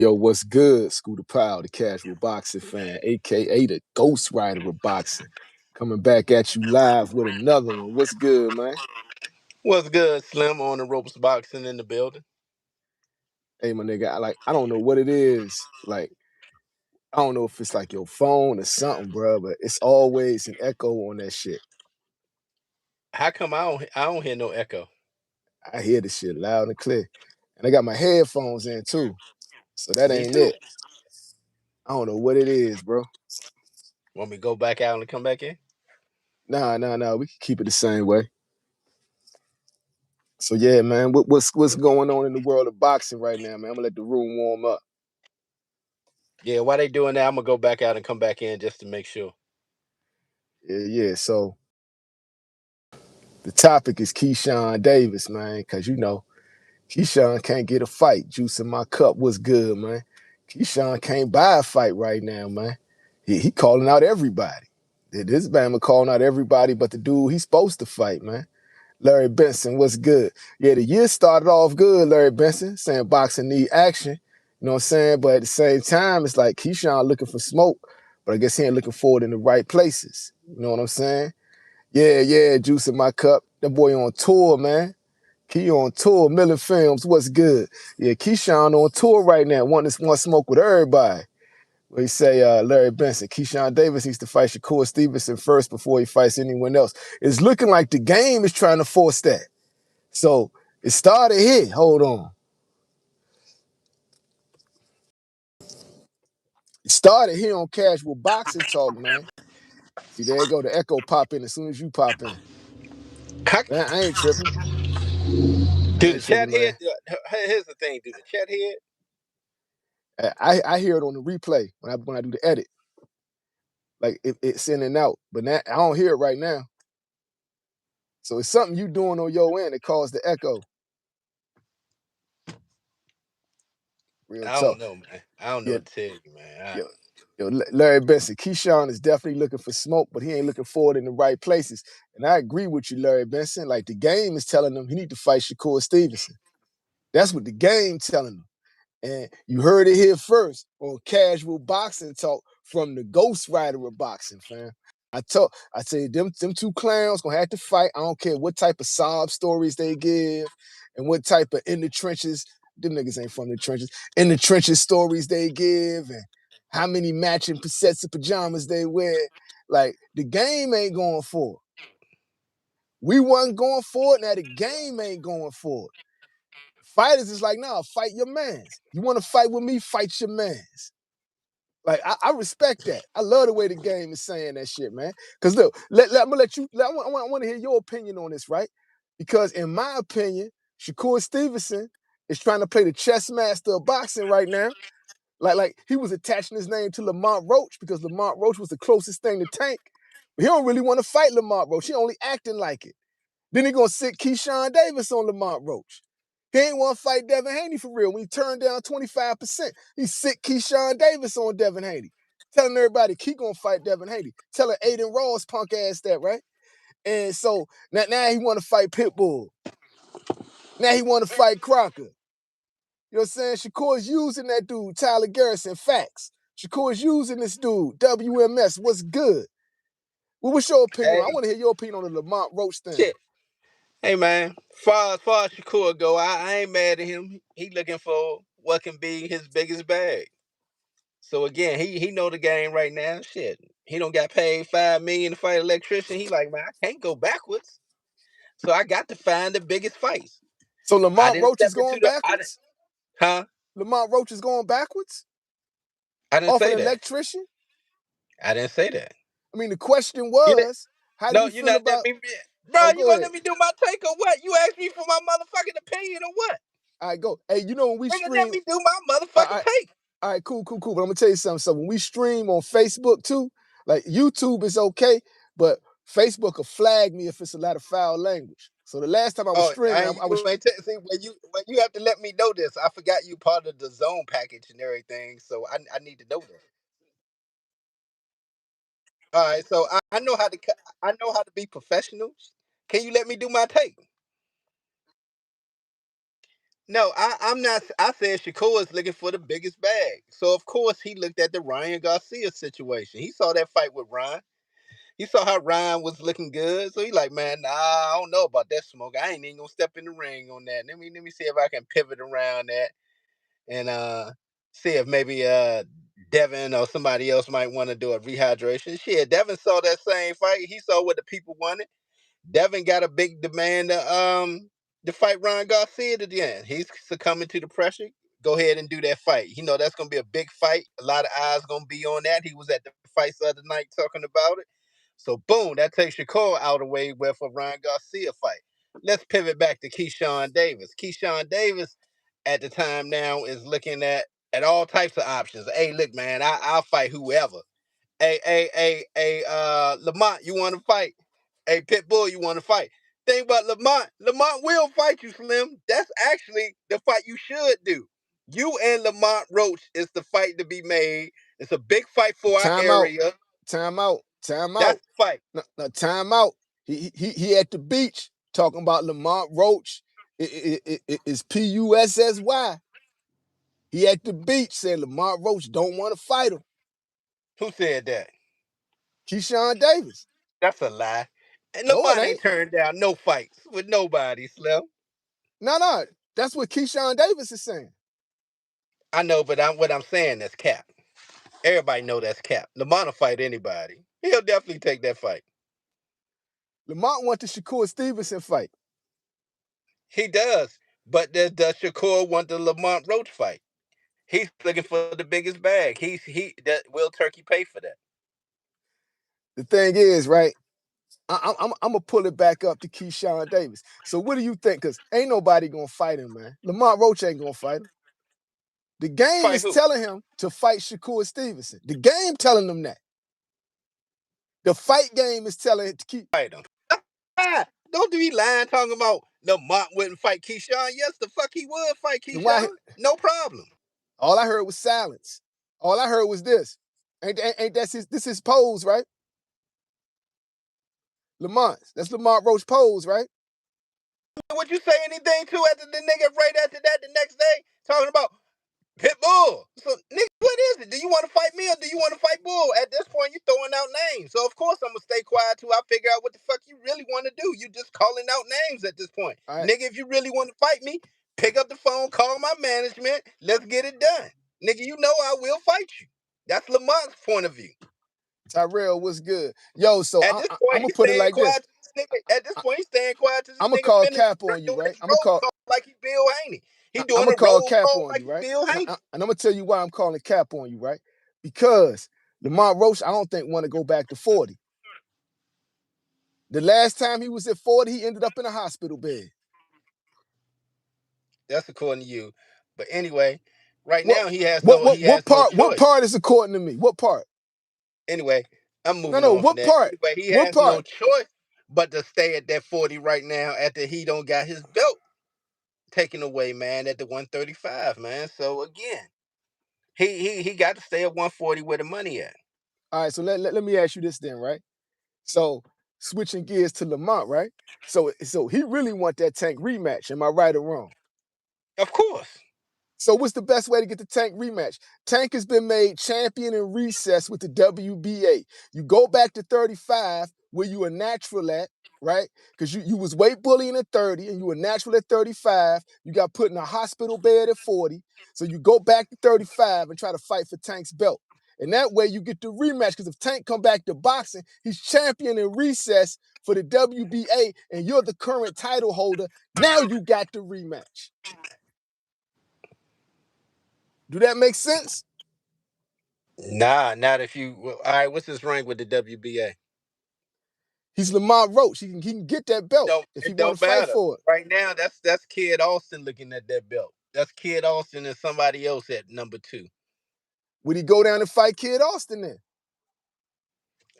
Yo, what's good? Scooter Powell, the casual boxing fan, aka the Ghost Rider of boxing. Coming back at you live with another one. What's good, man? What's good, Slim? On the ropes boxing in the building. Hey, my nigga, I don't know what it is. Like, I don't know if it's like your phone or something, bro, but it's always an echo on that shit. How come I don't hear no echo? I hear the shit loud and clear. And I got my headphones in too. So that Me ain't too. it. I don't know what it is, bro. Want me to go back out and come back in? Nah. We can keep it the same way. So yeah, man, what's going on in the world of boxing right now, man? I'm gonna let the room warm up. Yeah, while they doing that, I'm gonna go back out and come back in just to make sure. Yeah. So the topic is Keyshawn Davis, man, because Keyshawn can't get a fight. Juice in my cup was good, man. Keyshawn can't buy a fight right now, man. He calling out everybody. This Bama calling out everybody but the dude he's supposed to fight, man. Larry Benson, what's good? Yeah, the year started off good, Larry Benson, saying boxing need action. You know what I'm saying? But at the same time, it's like Keyshawn looking for smoke, but I guess he ain't looking for it in the right places. You know what I'm saying? Yeah, juice in my cup. That boy on tour, man. Key on tour, Miller Films, what's good? Yeah, Keyshawn on tour right now, wanting to smoke with everybody. We say Larry Benson, Keyshawn Davis needs to fight Shakur Stevenson first before he fights anyone else. It's looking like the game is trying to force that. So it started here. Hold on. It started here on Casual Boxing Talk, man. See, there you go. The echo pop in as soon as you pop in. Man, I ain't tripping. I Do the ain't chat tripping, head? man. Here's the thing. Do the chat head? I hear it on the replay when I do the edit. Like it's in and out. But now I don't hear it right now. So it's something you doing on your end that caused the echo. Real I tough. don't know, man. I don't know Yeah, what to tell you, man. yo, Larry Benson, Keyshawn is definitely looking for smoke, but he ain't looking for it in the right places. And I agree with you, Larry Benson. Like the game is telling him he need to fight Shakur Stevenson. That's what the game telling him. And you heard it here first on Casual Boxing Talk from the Ghost Rider of boxing, fam. I said them two clowns gonna have to fight. I don't care what type of sob stories they give and what type of in the trenches. Them niggas ain't from the trenches. In the trenches stories they give and how many matching sets of pajamas they wear. Like the game ain't going for it. We wasn't going for it. Now the game ain't going for it. Fighters is like, nah, fight your mans. You want to fight with me? Fight your mans. Like I respect that. I love the way the game is saying that shit, man. Because look, I'm gonna let you. I want to hear your opinion on this, right? Because in my opinion, Shakur Stevenson is trying to play the chess master of boxing right now. Like he was attaching his name to Lamont Roach because Lamont Roach was the closest thing to Tank. But he don't really want to fight Lamont Roach. He only acting like it. Then he gonna sit Keyshawn Davis on Lamont Roach. He ain't want to fight Devin Haney for real. When he turned down 25%, he sick Keyshawn Davis on Devin Haney. Telling everybody he gonna fight Devin Haney. Telling Aiden Ross punk ass that, right? And so now he want to fight Pitbull. Now he want to fight Crocker. You know what I'm saying? Shakur's using that dude, Tyler Garrison, facts. Shakur's using this dude, WMS, what's good? Well, what's your opinion? I Hey, want to hear your opinion on the Lamont Roach thing. shit. Hey, man. Far as Shakur go, I ain't mad at him. He looking for what can be his biggest bag. So again, he know the game right now. Shit, he don't got paid $5 million to fight an electrician. He like, man, I can't go backwards. So I got to find the biggest fights. So I Lamont didn't Roach step is into going the. backwards? Huh? Lamont Roach is going backwards? I didn't Off an say that. electrician? I didn't say that. I mean, the question You didn't. was, how do No, you you're feel not about? letting me. Bro, Oh, you go gonna ahead. let me do my take or what? You asked me for my motherfucking opinion or what? All right, go. Hey, you know when we Nigga, let stream, me do my all motherfucking right, take. all right, cool. But I'm gonna tell you something. So when we stream on Facebook too, like YouTube is okay, but Facebook will flag me if it's a lot of foul language. So the last time I was Oh, streaming, I was you ain't see when you have to let me know this. I forgot you part of the zone package and everything, so I need to know that. All right, so I know how to I know how to be professional. Can you let me do my take? No, I'm not. I said Shakur is looking for the biggest bag. So of course he looked at the Ryan Garcia situation. He saw that fight with Ryan. He saw how Ryan was looking good. So he like, man, nah, I don't know about that smoke. I ain't even gonna step in the ring on that. Let me see if I can pivot around that and see if maybe Devin or somebody else might want to do a rehydration. Shit, Devin saw that same fight. He saw what the people wanted. Devin got a big demand to fight Ryan Garcia at the end. He's succumbing to the pressure. Go ahead and do that fight. You know that's gonna be a big fight. A lot of eyes gonna be on that. He was at the fights the other night talking about it. So boom, that takes Shakur out of the way with a Ryan Garcia fight. Let's pivot back to Keyshawn Davis. Keyshawn Davis at the time now is looking at all types of options. Hey, look, man, I'll fight whoever. Hey, Lamont, you want to fight? Hey, Pitbull, you want to fight? Think about Lamont. Lamont will fight you, Slim. That's actually the fight you should do. You and Lamont Roach is the fight to be made. It's a big fight for our Time out. area. Time out. Time That's out. the fight. No, time out. He at the beach talking about Lamont Roach. It's Pussy. He at the beach saying Lamont Roach don't want to fight him. Who said that? Keyshawn Davis. That's a lie. And No, it Lamont ain't. ain't turned down no fights with nobody, Slim. No. That's what Keyshawn Davis is saying. I know, but what I'm saying is cap. Everybody know that's cap. Lamont will fight anybody. He'll definitely take that fight. Lamont want the Shakur Stevenson fight. He does. But does Shakur want the Lamont Roach fight? He's looking for the biggest bag. He that will Turkey pay for that. The thing is, right? I'm gonna pull it back up to Keyshawn Davis. So what do you think? Because ain't nobody gonna fight him, man. Lamont Roach ain't gonna fight him. The game Fight is who? telling him to fight Shakur Stevenson. The game telling him that. The fight game is telling him to keep. Fight him. Ah, don't be lying talking about Lamont wouldn't fight Keyshawn. Yes, the fuck he would fight Then why? Keyshawn. No problem. All I heard was silence. All I heard was this. Ain't this his pose, right? Lamont. That's Lamont Roach pose, right? Would you say anything to after the nigga right after that the next day talking about Pitbull? So nigga, what is it? Do you want to fight me or do you want to fight Bull? At this point, you throwing out names. So of course I'm gonna stay quiet till I figure out what the fuck you really want to do. You just calling out names at this point. All right. Nigga, if you really want to fight me, pick up the phone, call my management, let's get it done. Nigga, you know I will fight you. That's Lamont's point of view. Tyrell, what's good? Yo, so At this I'm point, gonna he's put it staying like this. quiet to this nigga. At this point, he's staying quiet to this I'm gonna nigga call finish cap on you, doing right? his roll call like he Bill Haney. He I'm doing gonna a call roll cap call on like you, he right? Bill And, Haney. I'm gonna tell you why I'm calling cap on you, right? Because Lamont Roach, I don't think want to go back to 40. The last time he was at 40, he ended up in a hospital bed. That's according to you. But anyway, right What now he has what no what he what has no part? What choice. part is according to me? What part? Anyway, I'm moving No. on from What that. part? Anyway, he What has no part? choice but to stay at that 40 right now after he don't got his belt taken away, man, at the 135, man. So again, he got to stay at 140 where the money at. All right. So let me ask you this then, right? So switching gears to Lamont, right? So he really want that Tank rematch. Am I right or wrong? Of course. So what's the best way to get the Tank rematch? Tank has been made champion in recess with the WBA. You go back to 35, where you a natural at, right? Because you was weight bullying at 30 and you were natural at 35. You got put in a hospital bed at 40. So you go back to 35 and try to fight for Tank's belt. And that way you get the rematch. Because if Tank come back to boxing, he's champion in recess for the WBA, and you're the current title holder. Now you got the rematch. Do that make sense? Nah, not if you. Well, all right, what's his rank with the WBA? He's Lamont Roach. He can get that belt Don't if he it want don't to fight matter for it. right now? That's Kid Austin looking at that belt. That's Kid Austin and somebody else at number two. Would he go down and fight Kid Austin then?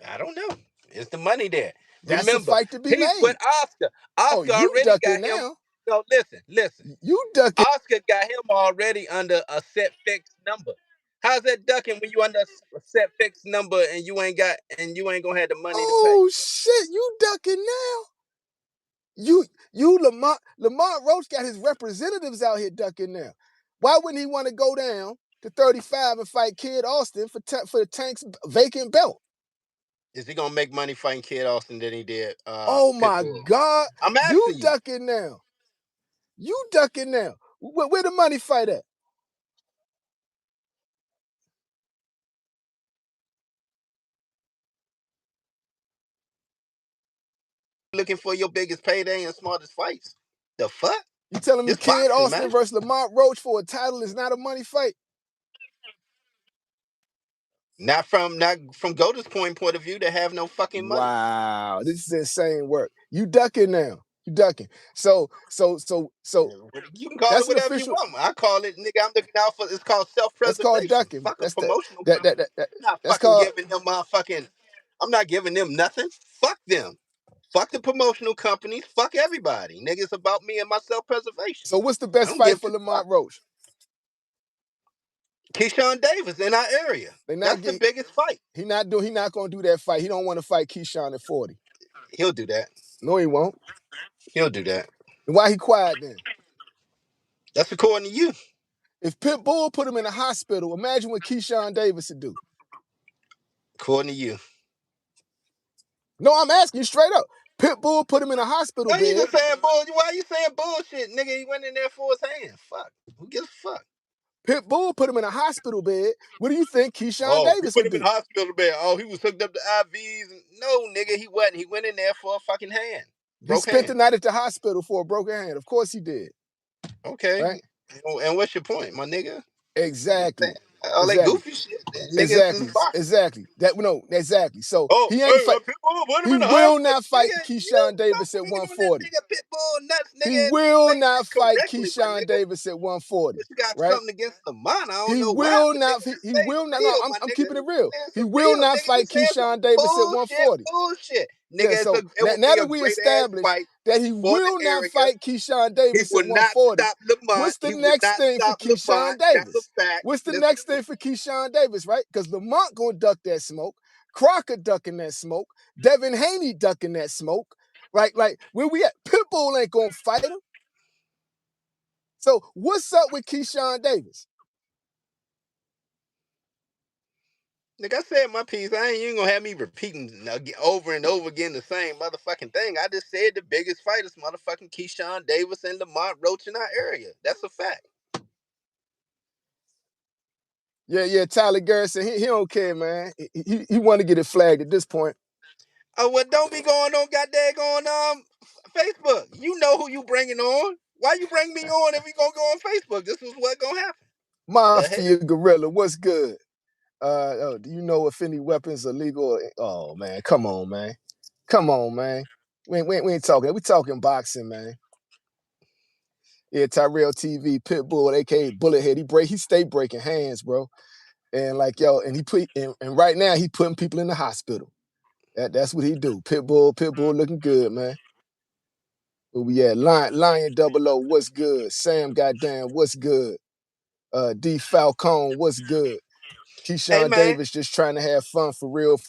I don't know. Is the money there? That's a Remember, fight to be he's with made. Oscar. Oh, Oscar you already ducking got him. now. No, listen. You ducking. Oscar got him already under a set fixed number. How's that ducking when you under a set fixed number and you ain't gonna have the money to pay? Oh shit, you ducking now. Lamont Roach got his representatives out here ducking now. Why wouldn't he want to go down to 35 and fight Kid Austin for the Tank's vacant belt? Is he gonna make money fighting Kid Austin than he did Oh my Pitbull? God. I'm You asking you. ducking now. You ducking now. Where the money fight at? Looking for your biggest payday and smartest fights. The fuck? You telling me This Kid boxing, Austin man. versus Lamont Roach for a title is not a money fight? Not from Golden's point of view, they have no fucking money. Wow, this is insane work. You ducking now. You ducking. So You can call that's it an whatever you official. want. I call it, nigga, I'm looking out for. It's called That's called self-preservation. ducking. Fuck a That's promotional company. I'm not that's fucking called. giving them motherfucking. I'm not giving them nothing. Fuck them. Fuck the promotional companies. Fuck everybody. Nigga, it's about me and my self-preservation. So what's the I best don't fight give for two Lamont fucks. Roach? Keyshawn Davis in our area. That's the biggest fight. He not gonna do that fight. He don't want to fight Keyshawn at 40. He'll do that. No, he won't. He'll do that. And why he quiet then? That's according to you. If Pitbull put him in a hospital, imagine what Keyshawn Davis would do. According to you. No, I'm asking you straight up. Pitbull put him in a hospital Why you bed. just saying bullshit? Why you saying bullshit, nigga? He went in there for his hand. Fuck. Who gives a fuck? Pitbull put him in a hospital bed. What do you think Keyshawn Oh, Davis he put would him in do? hospital bed. Oh, he was hooked up to IVs. No, nigga, he wasn't. He went in there for a fucking hand. He spent the night at the hospital for a broken hand. Of course he did. Okay. Right? And what's your point, my nigga? Exactly. All that goofy shit. Niggas is boxing. Exactly. Exactly. So Oh, he ain't fight. He will not fight nigga, Keyshawn Davis at 140. Nigga, Pitbull nuts, nigga. He will Say not shit fight correctly, my Keyshawn nigga. Davis at 140. You got Right? something against Lamont. I don't He know will why. not. He will not. No, I'm keeping it real. He It's will real, not nigga. fight Keyshawn Davis at 140. Bullshit. Yeah. Nigga, So it would now be a that we great ass established fight that he for the will not area. fight Keyshawn He Davis at would not 140. stop Lamont. What's the He would next not thing for stop Keyshawn Lamont. That's Davis? a fact. What's the Listen next to me. thing for Keyshawn Davis, right? Because Lamont gonna duck that smoke. Crocker ducking that smoke. Devin Haney ducking that smoke. Right? Like, where we at? Pitbull ain't gonna fight him. So what's up with Keyshawn Davis? Like I said, my piece, you ain't gonna have me repeating over and over again the same motherfucking thing. I just said the biggest fight is motherfucking Keyshawn Davis and Lamont Roach in our area. That's a fact. Yeah, Tyler Garrison, he don't care, man. He want to get it flagged at this point. Oh, well, don't be going on goddamn Facebook. You know who you bringing on. Why you bring me on if you gonna go on Facebook? This is what gonna happen. Mafia Gorilla, what's good? Do you know if any weapons are legal? Oh man, come on, man. We ain't talking. We talking boxing, man. Yeah, Tyrell TV, Pitbull, aka Bullethead. He stay breaking hands, bro. And like and right now he putting people in the hospital. That's what he do. Pitbull looking good, man. Where we at? Lion 00, what's good? Sam, goddamn, what's good? D Falcone, what's good? Keyshawn Davis just trying to have fun for real,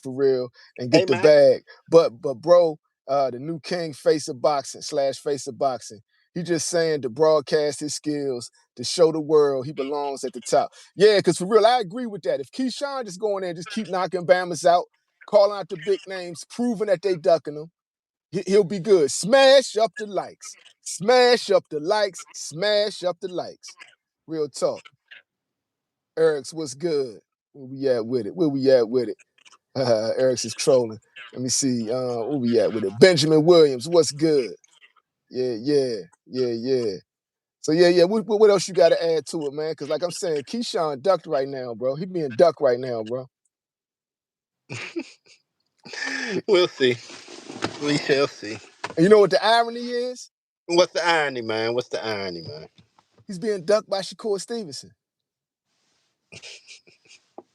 and get the bag. But bro, the new king face of boxing / face of boxing. He just saying to broadcast his skills, to show the world he belongs at the top. Yeah, because for real, I agree with that. If Keyshawn just go in there and just keep knocking Bammers out, calling out the big names, proving that they ducking them, he'll be good. Smash up the likes. Smash up the likes. Smash up the likes. Real talk. Eric's, what's good? Where we at with it? Eric's is trolling. Let me see. Where we at with it? Benjamin Williams, what's good? Yeah. So yeah. What else you got to add to it, man? Because like I'm saying, Keyshawn ducked right now, bro. He being ducked right now, bro. We'll see. We shall see. And you know what the irony is? What's the irony, man? He's being ducked by Shakur Stevenson.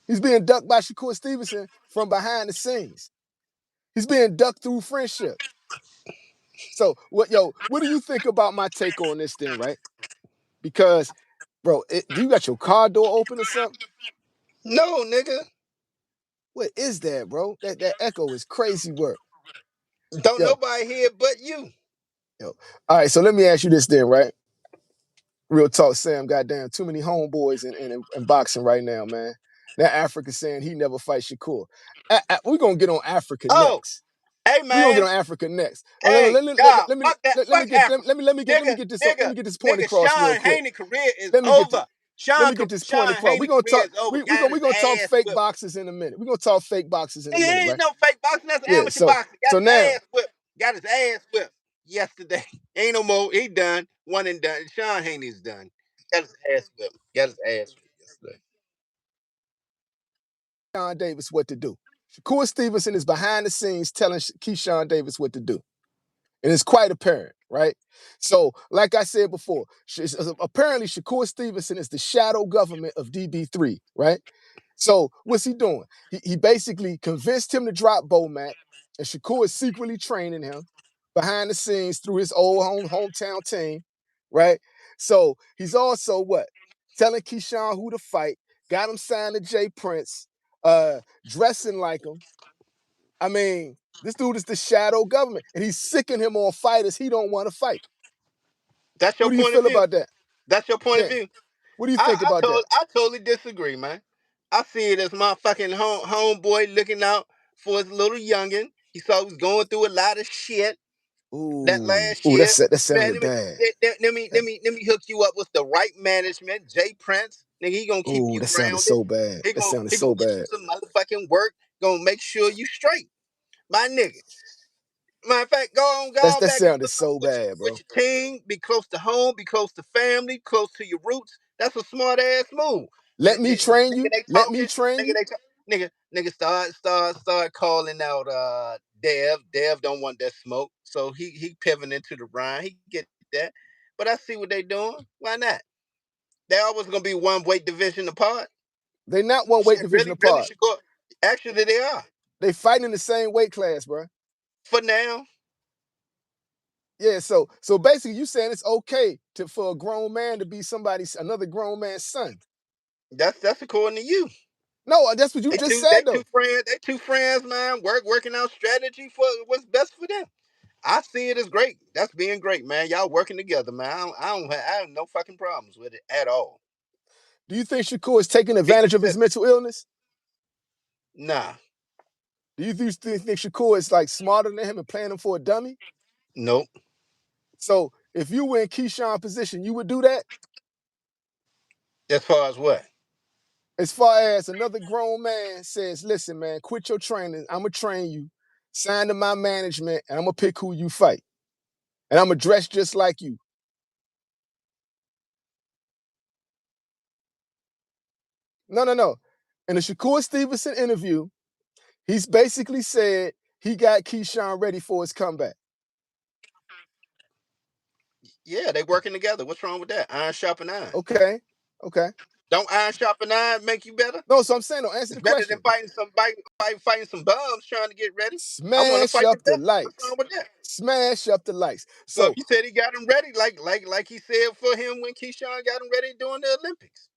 He's being ducked by Shakur Stevenson from behind the scenes. He's being ducked through friendship. So what do you think about my take on this then, right? Because, bro, do you got your car door open or something? No, nigga. What is that, bro? That echo is crazy work. Don't nobody hear but you. Yo. All right, so let me ask you this then, right? Real talk, Sam. Goddamn, too many homeboys in boxing right now, man. That Africa saying he never fight Shakur. We're gonna get on Africa Oh, next. hey We're gonna get man. on Africa next. Oh, Hey, God, let me fuck that. let me Fuck get Africa. let me Nigga, get this let nigga, me get this point nigga, across real Sean quick. Haney career is Let me get this over. Sean point across. We're Haney gonna career talk. is over. Got We his gonna talk ass fake whipped. boxes in a minute. We're gonna talk fake boxes in a He minute, ain't right? no fake boxing. That's Yeah. amateur boxing. Got So his now ass whipped. Got his ass whipped yesterday. Ain't no more. He done. One and done. Sean Haney's done. Got his ass whipped. Got his ass whipped yesterday. Keyshawn Davis what to do. Shakur Stevenson is behind the scenes telling Keyshawn Davis what to do. And it's quite apparent, right? So, like I said before, apparently Shakur Stevenson is the shadow government of DB3, right? So, what's he doing? He basically convinced him to drop Bomac, and Shakur is secretly training him behind the scenes through his old hometown team, right? So, he's also what? Telling Keyshawn who to fight, got him signed to Jay Prince, dressing like him. I mean, this dude is the shadow government, and he's sicking him on fighters he don't want to fight. That's your What do you point of feel view. about that? That's your point of Yeah. view. What do you think about that? I totally disagree, man. I see it as my fucking homeboy looking out for his little youngin. He saw he was going through a lot of shit that last Ooh, year. that Man, sounded bad. let me hook you up with the right management. Jay Prince, nigga, he gonna keep Ooh, you that sounded grounded. so bad. That sounded He gonna so get you bad. some motherfucking work. Gonna make sure you straight, my nigga. Matter of fact, go on That back and sounded hook up so bad, with bro. your team. Be close to home. Be close to family. Close to your roots. That's a smart ass move. Let me train Nigga, you. they Let me talking. train you. Nigga, start calling out Dev. Dev don't want that smoke, so he pivoting into the Ryan. He get that, but I see what they doing. Why not? They always gonna be one weight division apart. They not one weight Shit, division really apart. should go. Actually, they are They fighting in the same weight class, bro. for now. Yeah, so basically you saying it's okay for a grown man to be another grown man's son. That's according to you. No, that's what you just said though. They two friends, man, working out strategy for what's best for them. I see it as great. That's being great, man. Y'all working together, man. I have no fucking problems with it at all. Do you think Shakur is taking Be advantage of his consistent. mental illness? Nah, Do you think Shakur is like smarter than him and playing him for a dummy? nope. So if you were in Keyshawn's position, you would do that? As far as what? As far as another grown man says, listen, man, quit your training. I'm going to train you, sign to my management, and I'm going to pick who you fight. And I'm going to dress just like you. No. In the Shakur Stevenson interview, he's basically said he got Keyshawn ready for his comeback. Yeah, they working together. What's wrong with that? Iron sharpen iron. Okay. Don't iron sharpen iron make you better? No, so I'm saying, don't answer It's the better than question. fighting some bums trying to get ready. I want to Smash fight the up the best. What's wrong likes. with that? Smash up the likes. So if So you said he got him ready, like he said for him when Keyshawn got him ready during the Olympics,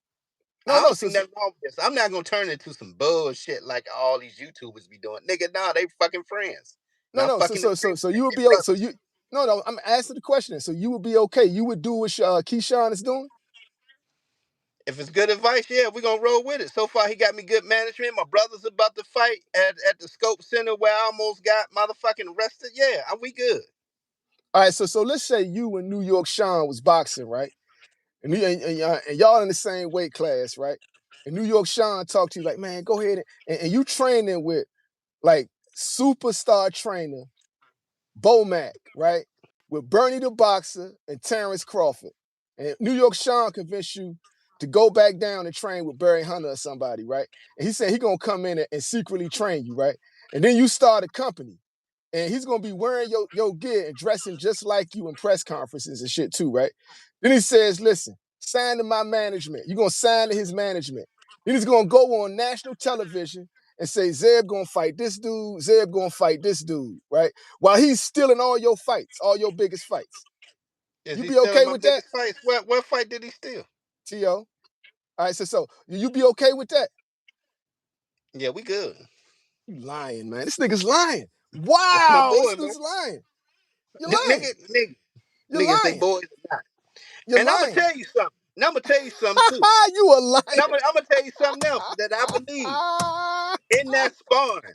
I no, don't see nothing wrong with this. I'm not gonna turn it into some bullshit like all these YouTubers be doing. Nigga, nah, they fucking friends. Not no. fucking agreement. So you would They be so brothers. you no. I'm asking the question. So you would be okay. You would do what Keyshawn is doing. If it's good advice, yeah, we're gonna roll with it. So far, he got me good management. My brother's about to fight at the Scope Center where I almost got motherfucking arrested. Yeah, we good. All right. So let's say you and New York Sean was boxing, right? And y'all in the same weight class, right? And New York Sean talked to you like, man, go ahead and you training with like superstar trainer Bomac, right? With Bernie the Boxer and Terrence Crawford. And New York Sean convinced you to go back down and train with Barry Hunter or somebody, right? And he said he gonna come in and secretly train you, right? And then you start a company. And he's gonna be wearing your gear and dressing just like you in press conferences and shit too, right? Then he says, listen, sign to my management. You're gonna sign to his management. Then he's gonna go on national television and say, Zeb gonna fight this dude, Zeb gonna fight this dude, right? While he's stealing all your fights, all your biggest fights. Is You he be stealing okay my with that, biggest fights? What fight did he steal? T.O.? All right, so you be okay with that? Yeah, we good. You lying, man. This nigga's lying. That's my Wow, this boy, man. dude's lying. You're Nigga, lying. nigga. You're Niggas, they lying. boys or not. You're And I'm gonna lying. tell you something. And I'm gonna tell you something too. You a And liar. I'm gonna tell you something else that I believe in that sparring.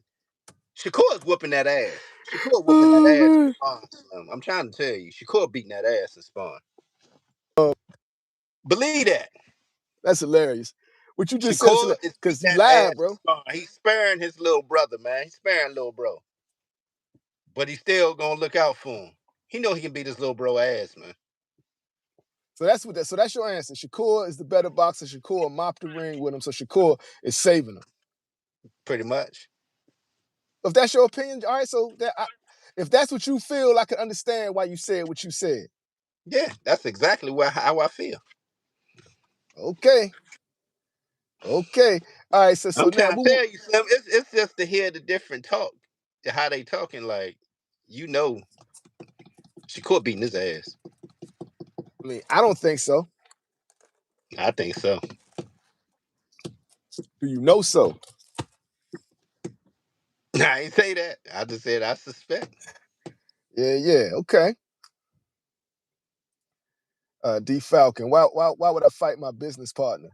Shakur's whooping that ass. Shakur whooping that Oh, ass in man. sparring. Slim. I'm trying to tell you, Shakur beating that ass in sparring. Believe that. That's hilarious. What you just said is Shakur hilarious. is beating Because you that lied, ass in bro. sparring. He's sparing his little brother, man. He's sparing little bro. But he's still gonna look out for him. He know he can beat his little bro ass, man. So that's your answer. Shakur is the better boxer. Shakur mopped the ring with him, so Shakur is saving him. Pretty much. If that's your opinion, all right. If that's what you feel, I can understand why you said what you said. Yeah, that's exactly how I feel. Okay. Okay. All right. So I'm now trying to tell you, Slim. It's just to hear the different talk, how they talking. Like, you know, Shakur beating his ass. I mean, I don't think so. I think so. Do you know so? I ain't say that. I just said I suspect. Yeah. Okay. D Falcon. Why would I fight my business partner?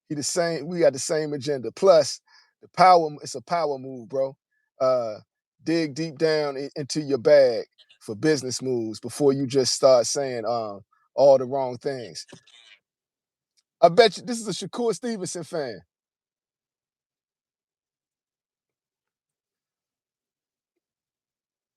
He the same. We got the same agenda. Plus, the power. It's a power move, bro. Uh, dig deep down into your bag for business moves before you just start saying all the wrong things. I bet you this is a Shakur Stevenson fan.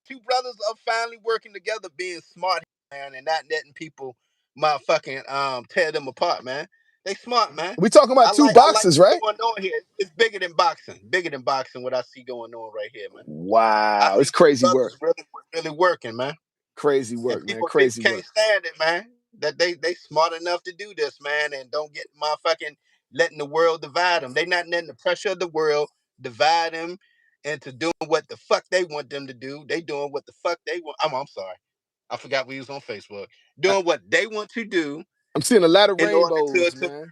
Two brothers are finally working together, being smart, man, and not letting people motherfucking tear them apart, man. They smart, man. We talking about two I like boxers, what's right? going on here. It's bigger than boxing. Bigger than boxing. What I see going on right here, man. I Wow, see it's two crazy work. brothers really working, man. Crazy And work, man. people Crazy can't work. stand it, man. That they smart enough to do this, man, and don't get motherfucking letting the world divide them. They not letting the pressure of the world divide them into doing what the fuck they want them to do. They doing what the fuck they want. I'm sorry. I forgot we was on Facebook. I, Doing what they want to do I'm seeing a lot of in order rainbows, to man.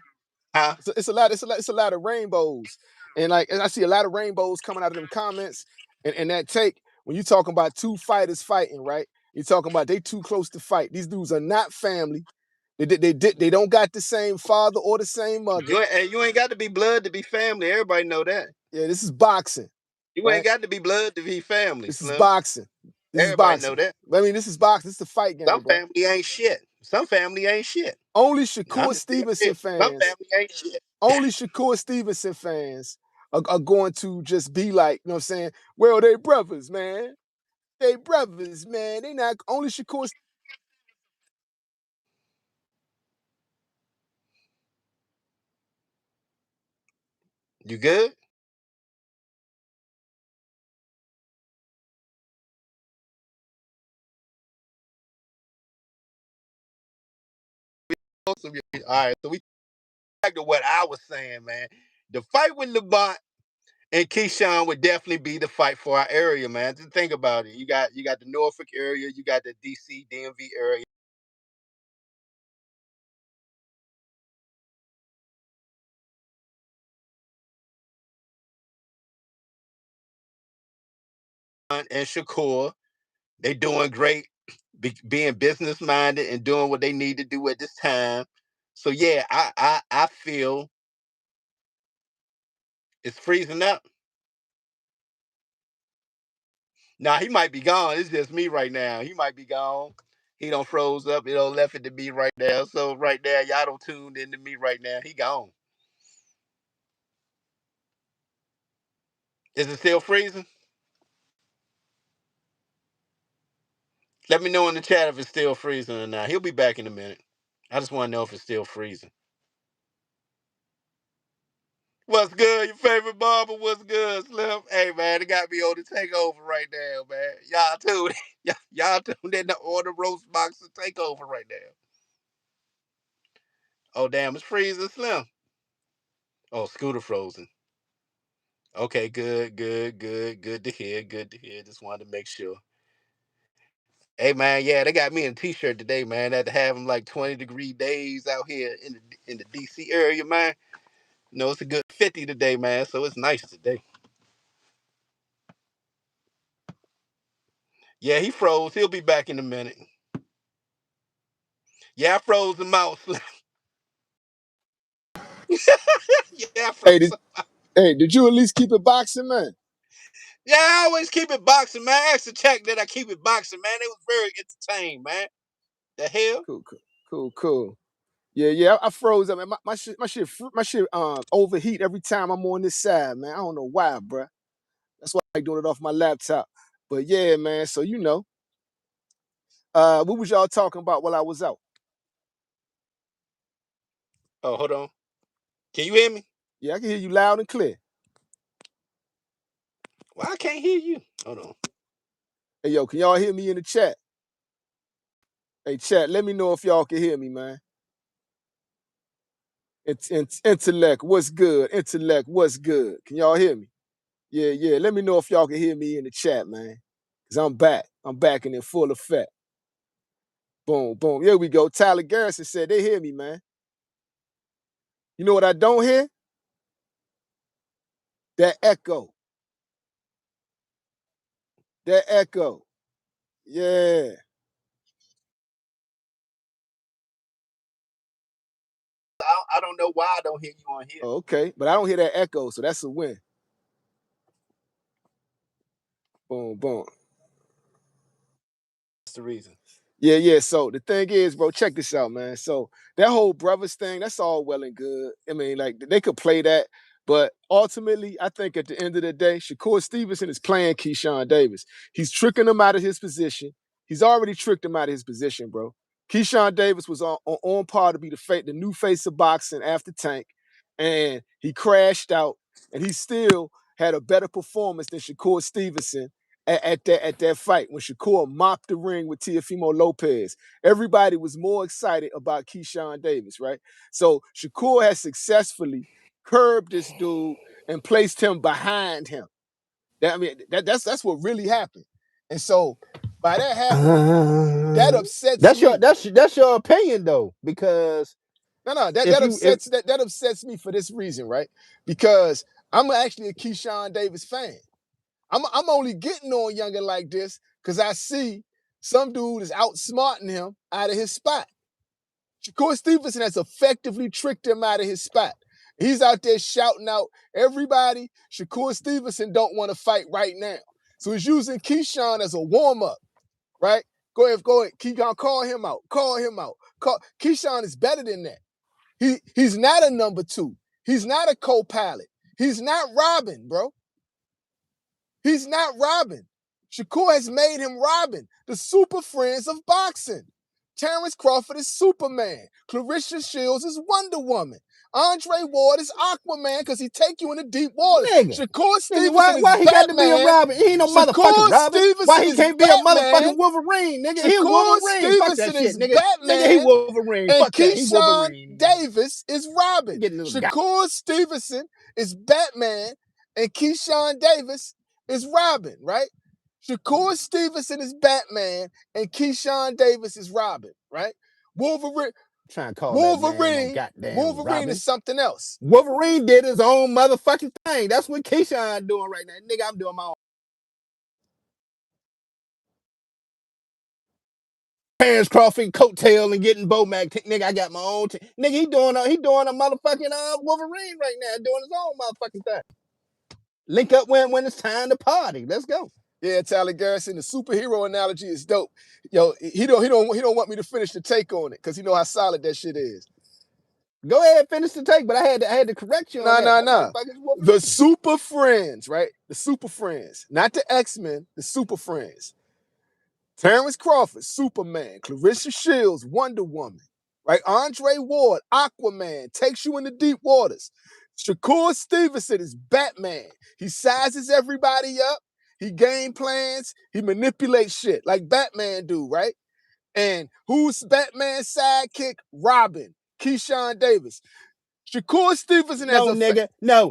huh? It's a lot of rainbows, and I see a lot of rainbows coming out of them comments, and that take when you talking about two fighters fighting, right? You're talking about they too close to fight. These dudes are not family. They don't got the same father or the same mother. You ain't got to be blood to be family. Everybody know that. Yeah, this is boxing, You ain't right? got to be blood to be family, This is Slim. boxing. This is Everybody know boxing. that. I mean, this is boxing. This is a fight game, Some bro. family ain't shit. Some family ain't shit. Only I'm Shakur just being real. Stevenson Some fans family ain't shit. only Shakur Stevenson fans are going to just be like, you know what I'm saying? Well, they brothers, man. They brothers, man. They not only Shakur. You good? Awesome. All right. So we back to what I was saying, man. The fight with LeBron and KeyShawn would definitely be the fight for our area, man. Just think about it. You got the Norfolk area, you got the DC, DMV area, and Shakur. They doing great, being business minded and doing what they need to do at this time. So yeah, I feel it's freezing up. Now he might be gone. It's just me right now. He might be gone. He don't froze up. It don't left it to me right now. So right now, y'all don't tuned into me right now. He gone. Is it still freezing? Let me know in the chat if it's still freezing or not. He'll be back in a minute. I just want to know if it's still freezing. What's good? Your favorite barber? What's good, Slim? Hey man, it got me on the takeover right now, man. Y'all tuned, y'all tuned in to order roast box and takeover right now. Oh damn, it's freezing, Slim. Oh, Scooter frozen. Okay, good to hear. Good to hear. Just wanted to make sure. Hey man, yeah, they got me in a t-shirt today, man. Had to have them like 20-degree days out here in the DC area, man. You know, it's a good 50 today, man. So it's nice today. Yeah, he froze. He'll be back in a minute. Yeah, I froze them out. Yeah, I Hey, froze them. did you at least keep it boxing, man? Yeah, I always keep it boxing, man. I asked to check that I keep it boxing, man. It was very entertaining, man. The hell? Cool. Yeah. I froze up, man. My shit overheat every time I'm on this side, man. I don't know why, bruh. That's why I like doing it off my laptop. But yeah, man. So what was y'all talking about while I was out? Oh, hold on. Can you hear me? Yeah, I can hear you loud and clear. Well, I can't hear you. Hold on. Hey, yo, can y'all hear me in the chat? Hey, chat, let me know if y'all can hear me, man. Intellect, what's good? Intellect, what's good? Can y'all hear me? Yeah. Let me know if y'all can hear me in the chat, man. Cause I'm back. I'm back and in full effect. Boom. Here we go. Tyler Garrison said they hear me, man. You know what I don't hear? That echo. That echo. Yeah. I don't know why I don't hear you on here. Oh, okay. But I don't hear that echo, so that's a win. Boom. That's the reason. Yeah. So the thing is, bro, check this out, man. So that whole brothers thing, that's all well and good. I mean, like they could play that, but ultimately, I think at the end of the day, Shakur Stevenson is playing Keyshawn Davis. He's tricking him out of his position. He's already tricked him out of his position, bro. Keyshawn Davis was on par to be the new face of boxing after Tank, and he crashed out, and he still had a better performance than Shakur Stevenson at that fight when Shakur mopped the ring with Teofimo Lopez. Everybody was more excited about Keyshawn Davis, right? So Shakur has successfully curbed this dude and placed him behind him. That's what really happened. And so by that happening, that upsets me. That's your opinion though, because No, if you if that upsets me for this reason, right? Because I'm actually a Keyshawn Davis fan. I'm only getting on younger like this because I see some dude is outsmarting him out of his spot. Shakur Stevenson has effectively tricked him out of his spot. He's out there shouting out everybody. Shakur Stevenson don't want to fight right now. So he's using KeyShawn as a warm-up, right? Go ahead. KeyShawn, call him out. KeyShawn is better than that. He's not a number two. He's not a co-pilot. He's not Robin, bro. He's not Robin. Shakur has made him Robin, the super friends of boxing. Terrence Crawford is Superman. Clarissa Shields is Wonder Woman. Andre Ward is Aquaman because he take you into deep waters. Shakur Stevenson is why he got to be a Batman. Robin? He ain't no Shakur motherfucking Robin. Stevenson Why he is can't be a Batman. motherfucking Wolverine, nigga? He Shakur Wolverine. Fuck that Stevenson shit, is nigga. Batman. Nigga, he Wolverine. And Fuck that. He Keyshawn Wolverine. Davis is Robin. Getting this guy. Shakur Stevenson is Batman, and Keyshawn Davis is Robin, right? Shakur Stevenson is Batman, and Keyshawn Davis is Robin, right? Wolverine. Trying to call Wolverine, that man Wolverine Robin. is something else. Wolverine did his own motherfucking thing. That's what Keyshawn doing right now. Nigga, I'm doing my own. Terrence Crawford coattail and getting Bomac. Nigga, I got my own. Nigga, he doing a motherfucking Wolverine right now, doing his own motherfucking thing. Link up when it's time to party. Let's go. Yeah, Tyler Garrison, the superhero analogy is dope. Yo, he don't want me to finish the take on it because he know how solid that shit is. Go ahead, finish the take, but I had to correct you on that. Nah. The super friends, right? The super friends, not the X-Men, the super friends. Terrence Crawford, Superman. Clarissa Shields, Wonder Woman. Right? Andre Ward, Aquaman, takes you into deep waters. Shakur Stevenson is Batman. He sizes everybody up. He game plans. He manipulates shit like Batman do, right? And who's Batman's sidekick? Robin. Keyshawn Davis. Shakur Stevenson has no, nigga.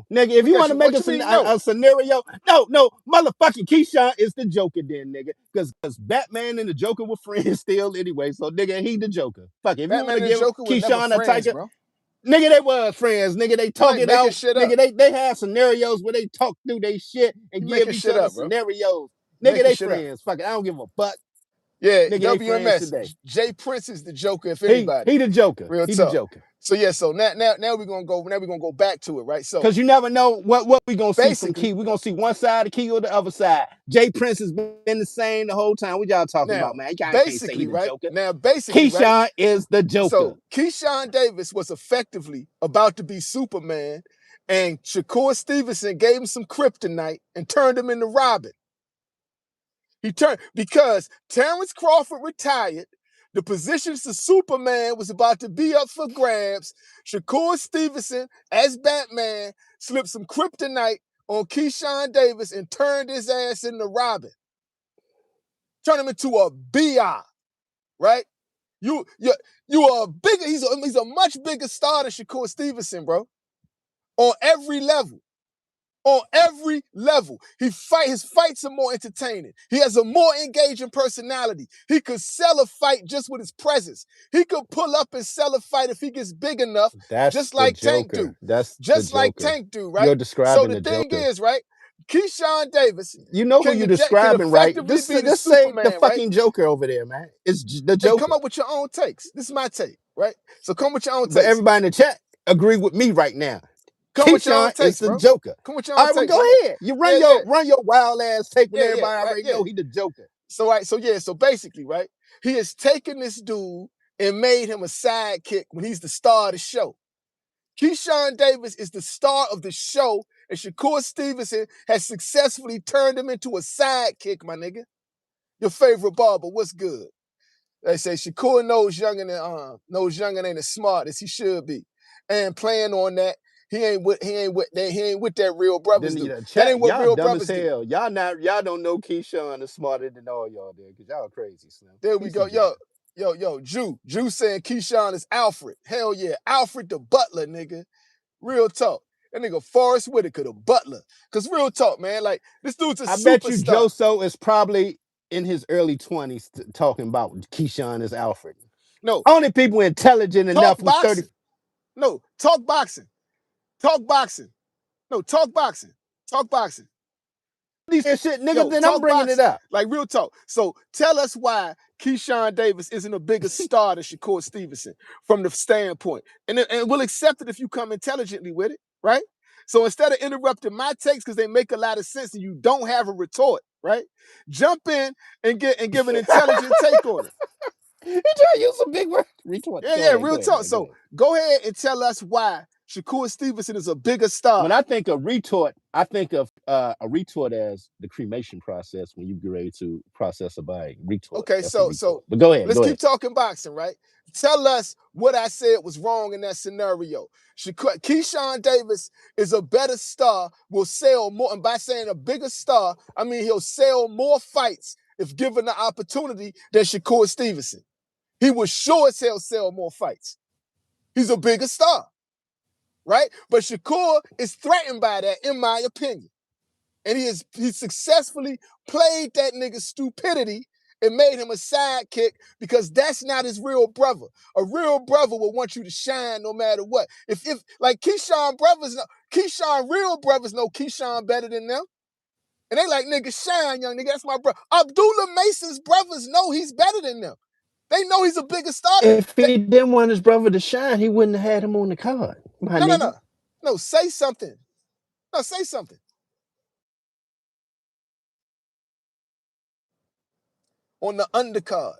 If you want to make a scenario, no, motherfucking Keyshawn is the Joker, then, nigga. Because Batman and the Joker were friends still anyway. So, nigga, he the Joker. Fuck it. If Batman you want to give Keyshawn a tiger, bro. Nigga, they was friends. Nigga, they talk it out. Nigga, they have scenarios where they talk through their shit and give each other scenarios. Nigga, they friends. Fuck it. I don't give a fuck. Yeah, Nigga ain't friends WMS. today. Jay Prince is the Joker, if anybody. He the Joker. Real He tough. the Joker. So yeah, so now we're gonna go back to it, right? So because you never know what we gonna see from basically, Key. We gonna see one side of Key or the other side. Jay Prince has been the same the whole time. What y'all talking now about, man? Y'all can't say basically, he the right? Joker. Now basically, right? Keyshawn is the Joker. So Keyshawn Davis was effectively about to be Superman, and Shakur Stevenson gave him some kryptonite and turned him into Robin. He turned because Terrence Crawford retired. The positions to Superman was about to be up for grabs. Shakur Stevenson, as Batman, slipped some kryptonite on Keyshawn Davis and turned his ass into Robin. Turned him into a BI, right? You are bigger. He's a much bigger star than Shakur Stevenson, bro. On every level. On every level. His fights are more entertaining. He has a more engaging personality. He could sell a fight just with his presence. He could pull up and sell a fight if he gets big enough. That's just like Tank do. That's just the like Joker. Tank do, right? You're describing so the thing Joker. Is, right? Keyshawn Davis. You know who you're describing, right? Just say the Superman, fucking Joker over there, man. It's the Joker. Hey, come up with your own takes. This is my take, right? So come with your own takes. But everybody in the chat agree with me right now. Come with your own takes, is the bro. Joker. Come with your own takes. All right, takes. well, go ahead. You run your wild ass take when everybody already know he the Joker. So basically, right? He has taken this dude and made him a sidekick when he's the star of the show. Keyshawn Davis is the star of the show, and Shakur Stevenson has successfully turned him into a sidekick, my nigga. Your favorite barber, what's good? They say Shakur knows younger and ain't as smart as he should be. And playing on that, he ain't with that real brothers do. That ain't what real brothers do. Y'all don't know Keyshawn is smarter than all y'all there, because y'all crazy, Slim. There we go. Yo, Drew saying Keyshawn is Alfred. Hell yeah. Alfred the butler, nigga. Real talk. That nigga Forrest Whitaker, the butler. Because real talk, man, like, this dude's a superstar. I bet you Joe So is probably in his early 20s talking about Keyshawn as Alfred. No. Only people intelligent enough who's 30. No, talk boxing. Talk boxing. No, talk boxing. Talk boxing. These shit, nigga, then I'm bringing it up. Like, real talk. So tell us why Keyshawn Davis isn't a bigger star than Shakur Stevenson from the standpoint. And we'll accept it if you come intelligently with it, right? So instead of interrupting my takes because they make a lot of sense and you don't have a retort, right? Jump in and give an intelligent take on it. You try to use some big words. Retort. Yeah, real talk. So go ahead and tell us why Shakur Stevenson is a bigger star. When I think of retort, I think of a retort as the cremation process when you get ready to process a body. Retort. Okay, so but go ahead. Let's keep talking boxing, right? Tell us what I said was wrong in that scenario. Keyshawn Davis is a better star, will sell more, and by saying a bigger star, I mean he'll sell more fights if given the opportunity than Shakur Stevenson. He will sure as hell sell more fights. He's a bigger star, right? But Shakur is threatened by that, in my opinion. And he successfully played that nigga's stupidity and made him a sidekick because that's not his real brother. A real brother will want you to shine no matter what. If like Keyshawn real brothers know Keyshawn better than them. And they like, nigga, shine, young nigga, that's my brother. Abdullah Mason's brothers know he's better than them. They know he's a bigger star. If he didn't want his brother to shine, he wouldn't have had him on the card. No, say something. No, say something. On the undercard.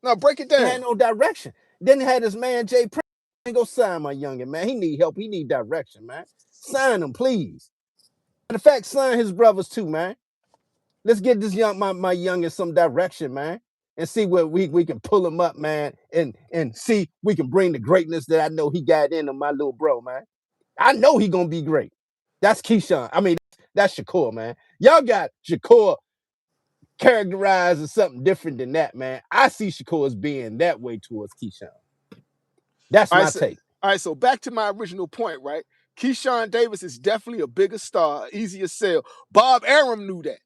Now break it down. He had no direction. Then he had his man Jay Prince. Go sign my youngin, man. He need help. He need direction, man. Sign him, please. Matter of fact, sign his brothers too, man. Let's get this my youngin some direction, man, and see where we can pull him up, man, and see we can bring the greatness that I know he got in him, my little bro, man. I know he gonna be great. That's Keyshawn. I mean, that's Shakur, man. Y'all got Shakur characterized as something different than that, man. I see Shakur as being that way towards Keyshawn. That's my take. All right, so back to my original point, right? Keyshawn Davis is definitely a bigger star, easier sell. Bob Arum knew that.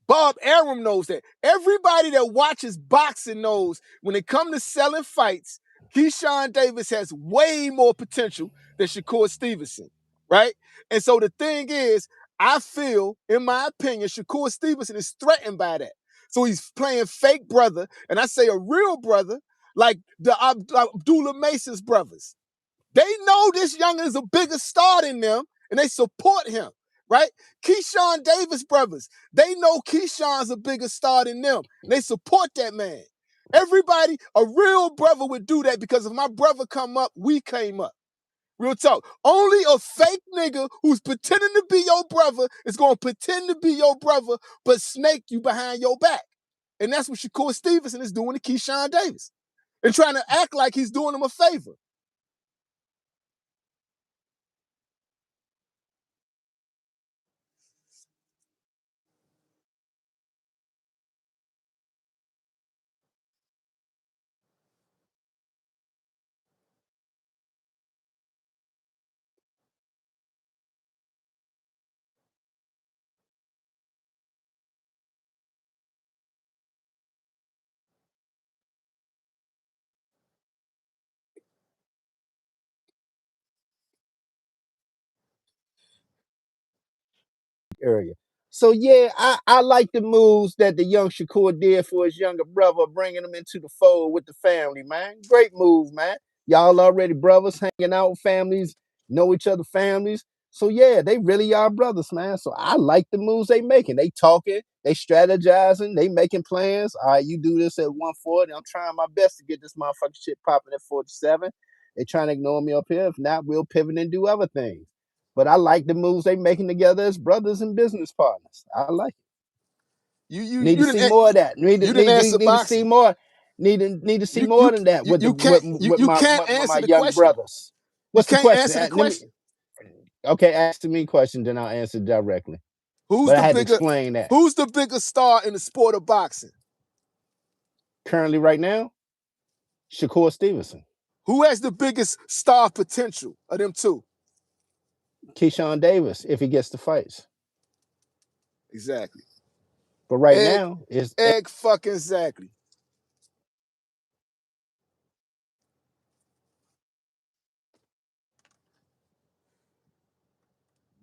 Bob Arum knows that. Everybody that watches boxing knows when it comes to selling fights, Keyshawn Davis has way more potential than Shakur Stevenson, right? And so the thing is, I feel, in my opinion, Shakur Stevenson is threatened by that. So he's playing fake brother, and I say a real brother, like the Abdullah Mason's brothers. They know this young is a bigger star than them, and they support him, right? Keyshawn Davis brothers, they know Keyshawn's a bigger star than them, and they support that man. Everybody, a real brother would do that because if my brother come up, we came up. Real talk. Only a fake nigga who's pretending to be your brother is going to pretend to be your brother, but snake you behind your back. And that's what Shakur Stevenson is doing to Keyshawn Davis. And trying to act like he's doing him a favor. Area. So yeah, I like the moves that the young Shakur did for his younger brother, bringing him into the fold with the family, man. Great move, man. Y'all already brothers, hanging out, families, know each other families. So yeah, they really are brothers, man. So I like the moves they making. They talking, they strategizing, they making plans. All right, you do this at 140. I'm trying my best to get this motherfucking shit popping at 47. They trying to ignore me up here. If not, we'll pivot and do other things. But I like the moves they making together as brothers and business partners. I like it. Need to see more of that. Need to see more. Need to see more than that with my young brothers. What's the question? Answer the question. Okay, ask me a question, then I'll answer directly. Who's the biggest star in the sport of boxing? Currently, right now, Shakur Stevenson. Who has the biggest star potential of them two? Keyshawn Davis, if he gets the fights. Exactly. But right now, it's fucking exactly.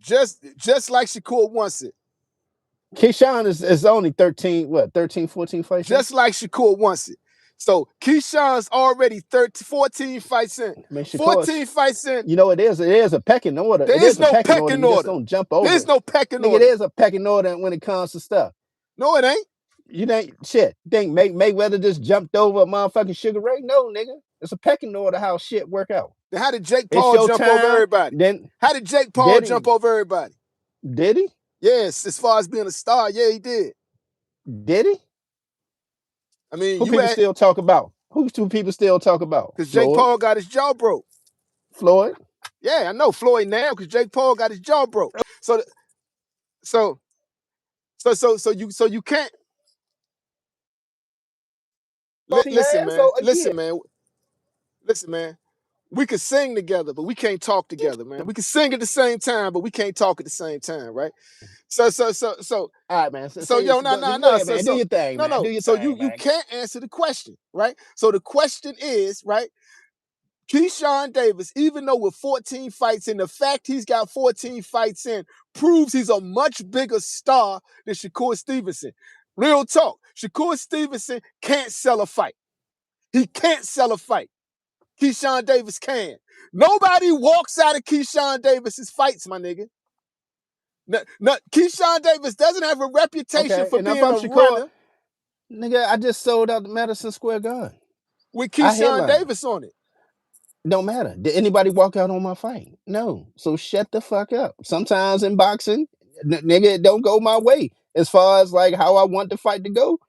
Just like Shakur wants it. Keyshawn is only 13, 14 fights? Just like Shakur wants it. So Keyshawn's already 14 fights in. I mean, 14 fights in. You know, it is a pecking order. There is no pecking order. You just don't jump over. There's no pecking order. It is a pecking order when it comes to stuff. No, it ain't. You think shit. Think Mayweather just jumped over a motherfucking Sugar Ray? No, nigga. It's a pecking order how shit work out. Then how did Jake Paul jump over everybody? How did Jake Paul jump over everybody? Did he? Yes, as far as being a star, yeah, he did. Did he? I mean, who people still talk about? Who do people still talk about? Because Jake Paul got his jaw broke. Floyd? Yeah, I know Floyd now because Jake Paul got his jaw broke. So you can't. Listen, man. We could sing together, but we can't talk together, man. We can sing at the same time, but we can't talk at the same time, right? So. All right, man. Do your thing, man. Do your thing, you can't answer the question, right? So the question is, right? Keyshawn Davis, even though with 14 fights in, the fact he's got 14 fights in proves he's a much bigger star than Shakur Stevenson. Real talk. Shakur Stevenson can't sell a fight. He can't sell a fight. Keyshawn Davis can. Nobody walks out of Keyshawn Davis's fights, my nigga. Keyshawn Davis doesn't have a reputation for being a runner. Nigga, I just sold out the Madison Square Garden. With Keyshawn Davis on it. Don't matter. Did anybody walk out on my fight? No. So shut the fuck up. Sometimes in boxing, nigga, it don't go my way. As far as like how I want the fight to go,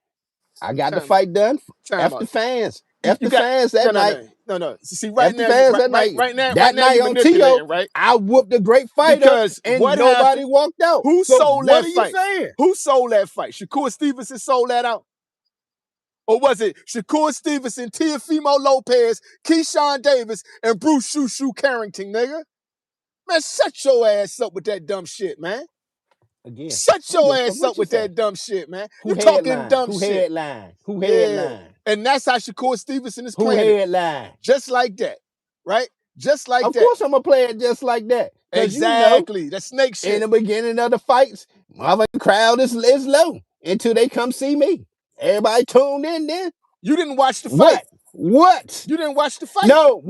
I got the fight done. F the fans. F the fans that night. No. See, right now on Tio, right? I whooped a great fighter because and nobody walked out. Who sold that fight? Saying? Who sold that fight? Shakur Stevenson sold that out? Or was it Shakur Stevenson, Teofimo Lopez, Keyshawn Davis, and Bruce Shoo Carrington, nigga? Man, shut your ass up with that dumb shit, man. Again, shut your ass up with that dumb shit, man. You talking dumb shit. Who headline? And that's how Shakur Stevenson is playing. Who headline? Just like that, right? Just like Of that. course I'm gonna play it just like that. Exactly. You know, that snake shit. In the beginning of the fights, the crowd is low until they come see me. Everybody tuned in then. You didn't watch the fight. What? You didn't watch the fight. No,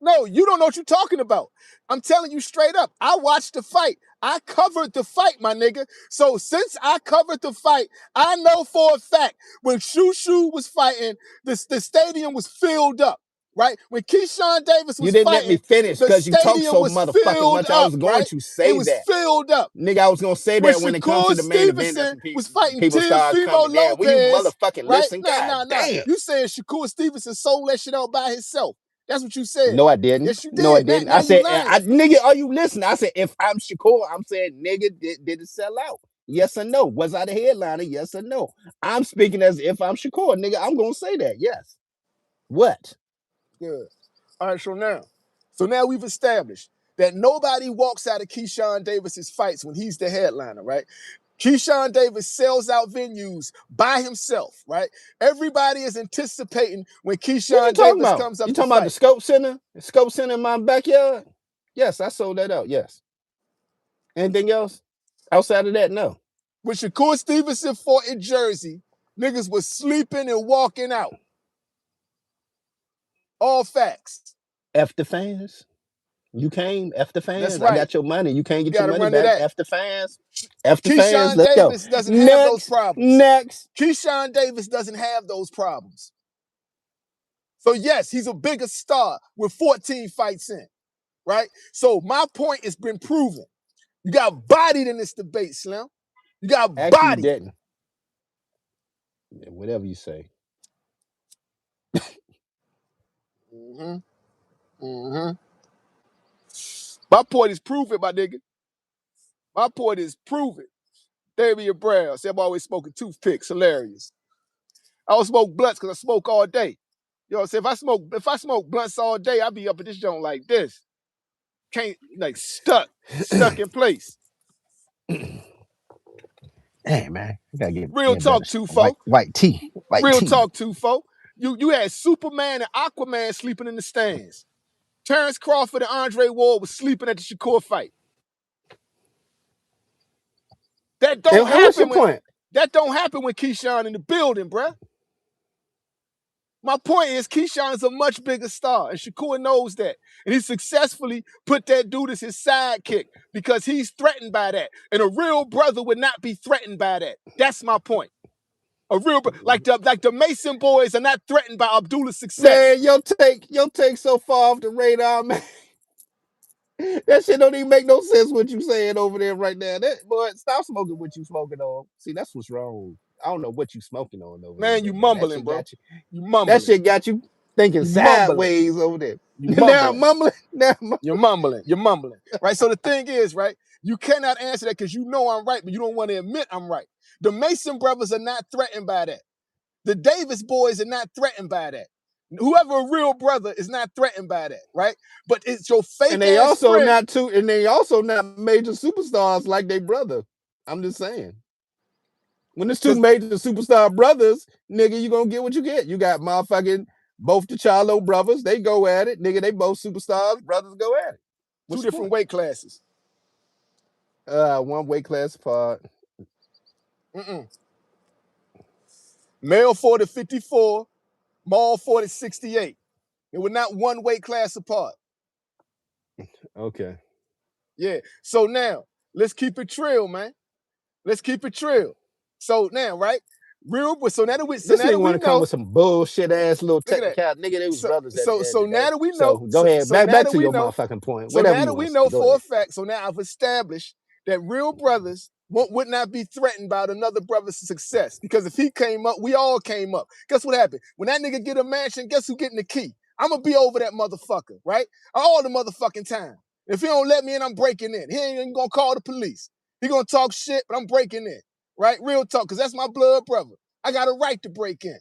No, you don't know what you're talking about. I'm telling you straight up. I watched the fight. I covered the fight, my nigga. So since I covered the fight, I know for a fact when Shushu was fighting, the stadium was filled up. Right? When Keyshawn Davis was you didn't fighting, let me finish because you talk so motherfucking much. I was going to say it was filled up. Nigga, I was gonna say that when it comes to the main event. That's when was fighting people start coming down. When you motherfucking right? listen, God damn. You saying Shakur Stevenson sold that shit out by himself. That's what you said. No, I didn't. Yes, you did. No, I didn't. Now I said, nigga, are you listening? I said, if I'm Shakur, I'm saying, nigga, did it sell out? Yes or no? Was I the headliner? Yes or no? I'm speaking as if I'm Shakur, nigga. I'm gonna say that. Yes. What? Good. All right. So now we've established that nobody walks out of Keyshawn Davis's fights when he's the headliner, right? Keyshawn Davis sells out venues by himself, right? Everybody is anticipating when Keyshawn Davis comes up. You talking about the Scope Center? The Scope Center in my backyard? Yes, I sold that out. Yes. Anything else? Outside of that, no. When Shakur Stevenson fought in Jersey, niggas was sleeping and walking out. All facts. F the fans. You came, F the fans. That's right. I got your money. You can't get your money back. F the fans. F the fans. Keyshawn Davis doesn't have those problems. Next. Keyshawn Davis doesn't have those problems. So yes, he's a bigger star with 14 fights in, right? So my point has been proven. You got bodied in this debate, Slim. You got bodied. You didn't. Yeah, whatever you say. My point is prove it, my nigga. My point is prove it. Damian Brown said I'm always smoking toothpicks. Hilarious. I don't smoke blunts because I smoke all day. You know what I'm saying? If I smoke blunts all day, I'll be up at this joint like this. Can't, like, stuck in place. Hey, man. You gotta get real talk, Tufo. White tea. Real talk, Tufo. You had Superman and Aquaman sleeping in the stands. Terrence Crawford and Andre Ward was sleeping at the Shakur fight. That don't happen when Keyshawn in the building, bruh. My point is Keyshawn is a much bigger star, and Shakur knows that. And he successfully put that dude as his sidekick because he's threatened by that. And a real brother would not be threatened by that. That's my point. A real like the Mason boys are not threatened by Abdullah's success. Man, your take so far off the radar, man. That shit don't even make no sense what you saying over there right now. Boy, stop smoking what you smoking on. See, that's what's wrong. I don't know what you smoking on over there. Man, you mumbling, bro. You mumbling. That shit got you thinking sideways over there. Now I'm mumbling. You're mumbling. Right? So the thing is, right, you cannot answer that because you know I'm right, but you don't want to admit I'm right. The Mason brothers are not threatened by that. The Davis boys are not threatened by that. Whoever a real brother is not threatened by that, right? But it's your fake. And they also not major superstars like their brother. I'm just saying. When it's two major superstar brothers, nigga, you gonna get what you get. You got motherfucking both the Charlo brothers. They go at it, nigga. They both superstars. Brothers go at it. Two different weight classes. One weight class apart. Male 40 54, Maul 40 68. It was not one weight class apart. Okay. Yeah. So now let's keep it trill, man. Let's keep it trill. So now, right? So now that we want to come with some bullshit ass little technical nigga. They was brothers. So now that we know. Go ahead. Back to your motherfucking point. So now that we know for a fact. So now I've established that real brothers would not be threatened by another brother's success. Because if he came up, we all came up. Guess what happened? When that nigga get a mansion, guess who getting the key? I'm going to be over that motherfucker, right? All the motherfucking time. If he don't let me in, I'm breaking in. He ain't even going to call the police. He going to talk shit, but I'm breaking in, right? Real talk, because that's my blood brother. I got a right to break in.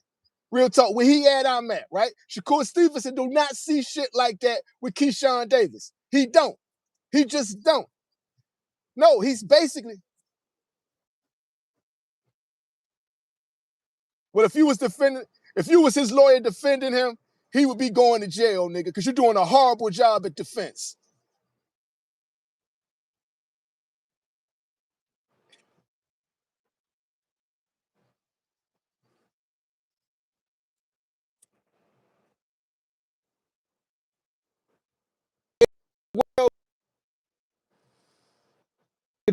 Real talk, where he at, I'm at, right? Shakur Stevenson do not see shit like that with Keyshawn Davis. He don't. He just don't. No, he's basically... Well, if you was his lawyer defending him, he would be going to jail, nigga, because you're doing a horrible job at defense.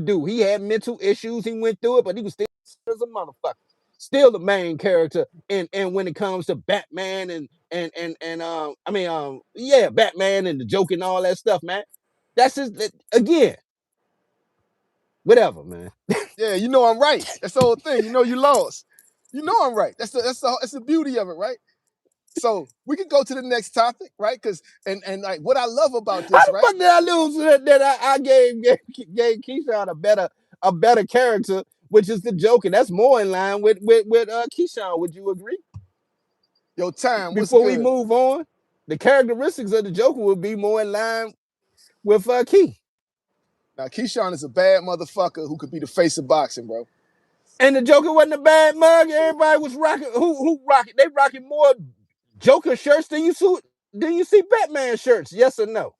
Do he had mental issues? He went through it, but he was still as a motherfucker. Still the main character, and when it comes to Batman and Batman and the Joker and all that stuff, man. That's his again. Whatever, man. Yeah, you know I'm right. That's the whole thing. You know you lost. You know I'm right. That's the beauty of it, right? So we can go to the next topic, right? Because and like what I love about How this, the right? fuck did I lose that I gave Keyshawn a better character, which is the Joker. That's more in line with Keyshawn. Would you agree? Yo, time, what's Before we good? move on, the characteristics of the Joker would be more in line with Key. Now Keyshawn is a bad motherfucker who could be the face of boxing, bro. And the Joker wasn't a bad mug. Everybody was rocking. Who rocking? They rocking more Joker shirts than you see Batman shirts. Yes or no?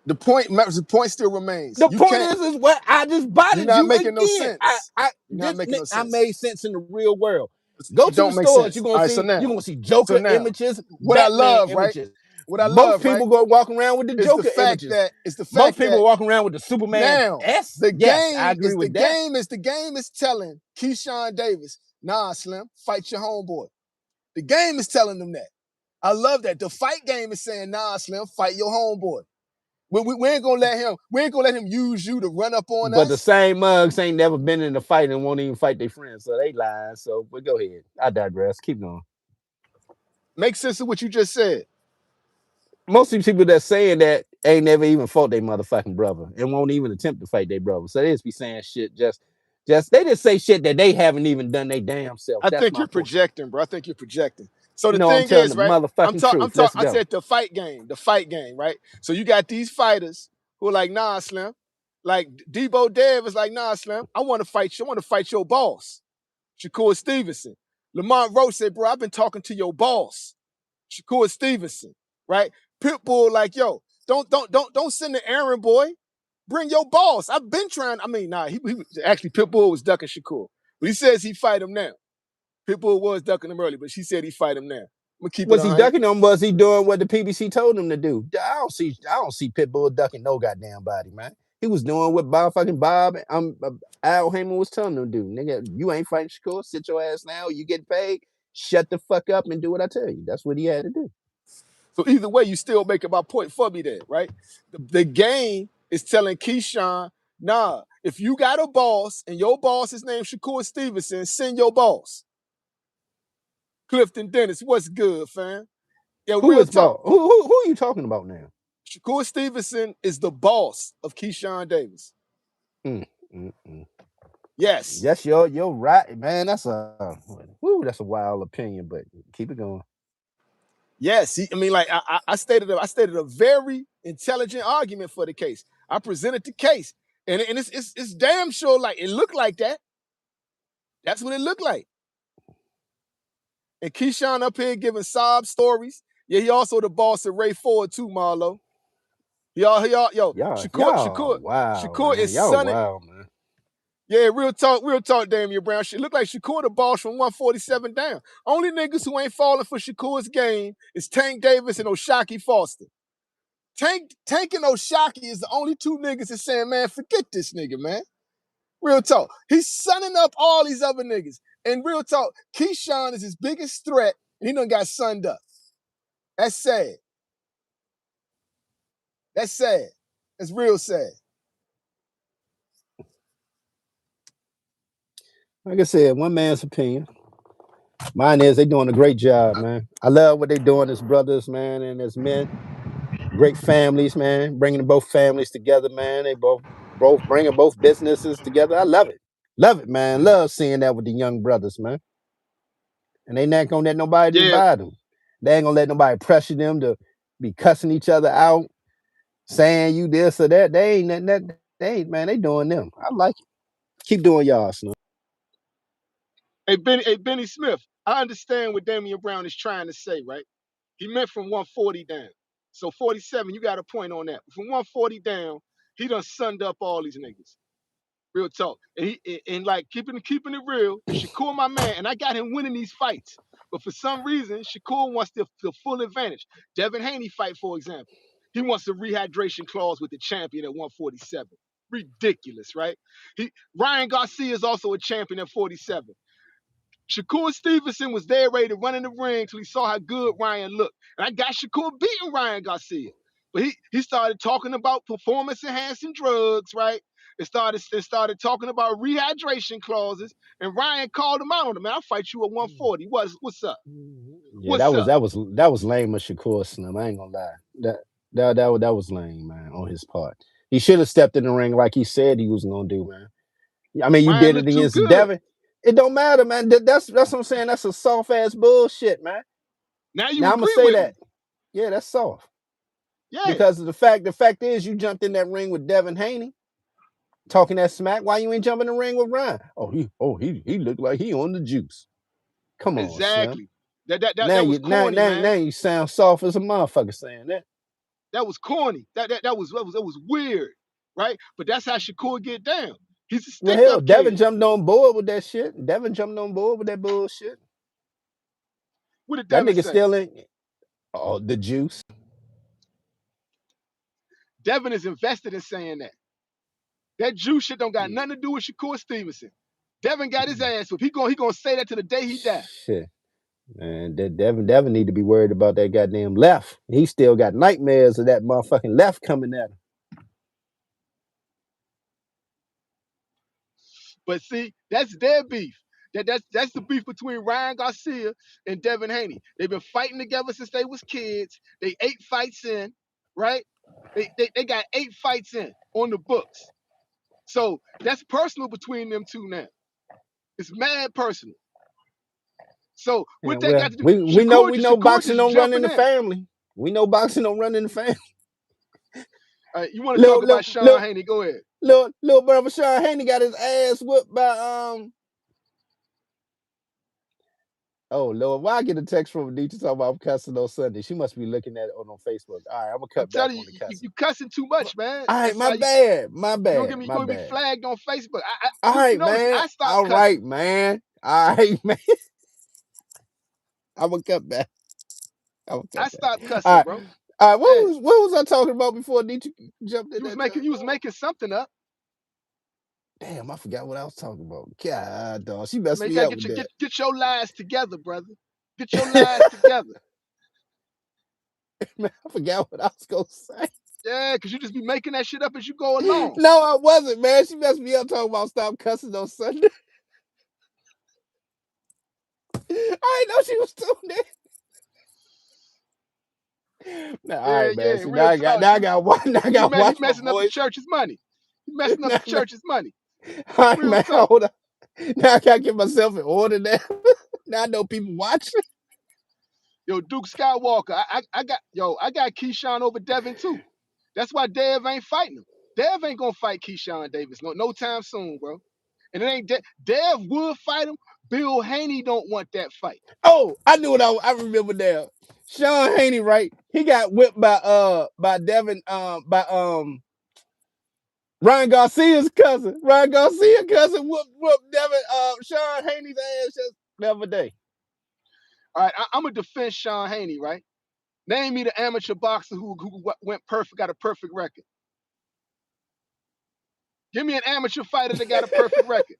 The point still remains. The You point can't. is what I just You're botted not you making no again. sense. You're not making no I sense. made sense in the real world. Go It to the don't make stores. sense. You're All gonna right, see Joker now, images, what I Batman love, right? images. What I Most love, people right, go walking around with the is the Joker fact images. that it's the Most fact people that walking around with the Superman now S. the Yes, I game agree is with that. the game is telling Keyshawn Davis, nah, Slim, fight your homeboy. The game is telling them that. I love that. The fight game is saying, nah, Slim, fight your homeboy. We ain't gonna let him use you to run up on But the us. same mugs ain't never been in a fight and won't even fight their friends, so they lying. So, but go ahead. I digress. Keep going. Make sense of what you just said. Most of these people that's saying that ain't never even fought their motherfucking brother and won't even attempt to fight their brother. So they just be saying shit they just say shit that they haven't even done their damn self. I That's think my you're point. projecting, bro. I think you're projecting. So the No, I'm thing telling is, the right? motherfucking truth. Let's I go. said the fight game, right? So you got these fighters who are like, nah, Slim. Like Debo Dev is like, nah, Slim. I want to fight you. I want to fight your boss, Shakur Stevenson. Lamont Roach said, bro, I've been talking to your boss, Shakur Stevenson, right? Pitbull, like, yo, don't send the errand boy. Bring your boss. I've been trying. I mean, nah, he actually Pitbull was ducking Shakur, but he says he fight him now. Pitbull was ducking him early, but she said he fight him now. I'm gonna keep it Was he 100. ducking him? Was he doing what the PBC told him to do? I don't see Pitbull ducking no goddamn body, man. He was doing what Bob Al Heyman was telling him to do. Nigga, you ain't fighting Shakur. Sit your ass down. You get paid. Shut the fuck up and do what I tell you. That's what he had to do. So either way, you still making my point for me there, right? The game is telling Keyshawn, nah, if you got a boss and your boss is named Shakur Stevenson, send your boss. Clifton Dennis, what's good, fam? Yeah, Who real is talk. Paul? Who are you talking about now? Shakur Stevenson is the boss of Keyshawn Davis. Mm, mm, mm. Yes. Yes, you're right, man. That's a wild opinion, but keep it going. Yes. I stated a very intelligent argument for the case. I presented the case. And it's damn sure like it looked like that. That's what it looked like. And Keyshawn up here giving sob stories. Yeah, he also the boss of Ray Ford too, Marlo. Yo, Y'all, wow, Shakur man. is Y'all, sunning. wow, man. Yeah, real talk, Damian Brown. Shit look like Shakur the boss from 147 down. Only niggas who ain't falling for Shakur's game is Tank Davis and O'Shaquie Foster. Tank and O'Shaquie is the only two niggas that's saying, man, forget this nigga, man. Real talk. He's sunning up all these other niggas. And real talk, Keyshawn is his biggest threat, and he done got sunned up. That's sad. That's sad. That's real sad. Like I said, one man's opinion. Mine is they doing a great job, man. I love what they doing as brothers, man, and as men. Great families, man. Bringing both families together, man. They both bringing both businesses together. I love it. Love it, man. Love seeing that with the young brothers, man. And they not gonna let nobody Yeah, divide them. They ain't gonna let nobody pressure them to be cussing each other out, saying you this or that. They ain't that. They ain't, man. They doing them. I like it. Keep doing y'all, Snoop. hey Benny Smith, I understand what Damian Brown is trying to say, right? He meant from 140 down. So 47, you got a point on that. From 140 down, he done sunned up all these niggas. Real talk. And like keeping it real, Shakur, my man, and I got him winning these fights. But for some reason, Shakur wants the full advantage. Devin Haney fight, for example. He wants a rehydration clause with the champion at 147. Ridiculous, right? Ryan Garcia is also a champion at 47. Shakur Stevenson was there ready to run in the ring until he saw how good Ryan looked. And I got Shakur beating Ryan Garcia. But he started talking about performance enhancing drugs, right? It started talking about rehydration clauses, and Ryan called him out on it. Man, I'll fight you at 140. What's up? Yeah, What's up? that was lame of Shakur Slim. I ain't gonna lie. That was lame, man, on his part. He should have stepped in the ring like he said he was gonna do, man. I mean, you Ryan did it looked too against good. Devin. It don't matter, man. That's what I'm saying. That's a soft ass bullshit, man. Now you Now I'm gonna agree say with that. me. Yeah, that's soft. Yeah, Because of the fact is you jumped in that ring with Devin Haney talking that smack. Why you ain't jumping in the ring with Ryan? He looked like he on the juice. Come on, Slim. exactly. That was corny, man. Now you sound soft as a motherfucker saying that. That was corny. That was weird, right? But that's how Shakur get down. He's a Well, stick hell, up kid. Devin jumped on board with that shit. Devin jumped on board with that bullshit. What did That Devin nigga say? still ain't. Oh, the juice. Devin is invested in saying that. That Jew shit don't got nothing to do with Shakur Stevenson. Devin got his ass whipped. He gonna say that to the day he die. Shit. Man, that Devin need to be worried about that goddamn left. He still got nightmares of that motherfucking left coming at him. But see, that's their beef. That's the beef between Ryan Garcia and Devin Haney. They've been fighting together since they was kids. They 8 fights in, right? They got 8 fights in on the books. So that's personal between them two now. It's mad personal. So Yeah, what they well, got to do? we know Shakur boxing just don't run in jumping the in. family. We know boxing don't run in the family. You want to talk about Sean Haney? Go ahead. Little brother Sean Haney got his ass whipped by Oh Lord, why I get a text from Anita talking about I'm cussing on Sunday? She must be looking at it on Facebook. All right, I'm gonna I'm cut back telling on you, the cussing. you cussing too much, man. All right, That's my why bad, you my gonna be bad. flagged on Facebook. All You right, notice man. I stopped All cussing. right, man. All right, man. I'm gonna cut back. I'm gonna I cut back. stopped All cussing, right, bro. all right. Yeah, What was I talking about before Anita jumped in you was that making junk? you was making something up. Damn, I forgot what I was talking about. God, dog, she Man, messed you me gotta up with that. get your lies together, brother. Get your lies together. Man, I forgot what I was gonna say. Yeah, cause you just be making that shit up as you go along. No, I wasn't, man. She messed me up talking about stop cussing on Sunday. I didn't know she was doing that. Nah, all Yeah, right, man. yeah. See, Real talk. now I got to He watch my messing up the voice. church's money. He messing up Nah, the man. church's money. All right, Real man. talk. Hold on. Now I gotta get myself in order now. Now I know people watching. Yo, Duke Skywalker. I got Keyshawn over Devin too. That's why Dev ain't fighting him. Dev ain't gonna fight Keyshawn Davis no time soon, bro. And it ain't Dev would fight him. Bill Haney don't want that fight. Oh, I knew what I remember now. Sean Haney, right? He got whipped by Devin by Ryan Garcia's cousin. Ryan Garcia's cousin whooped Devin Sean Haney's ass just the other day. All right, I'm gonna defend Sean Haney, right? Name me the amateur boxer who went perfect, got a perfect record. Give me an amateur fighter that got a perfect record.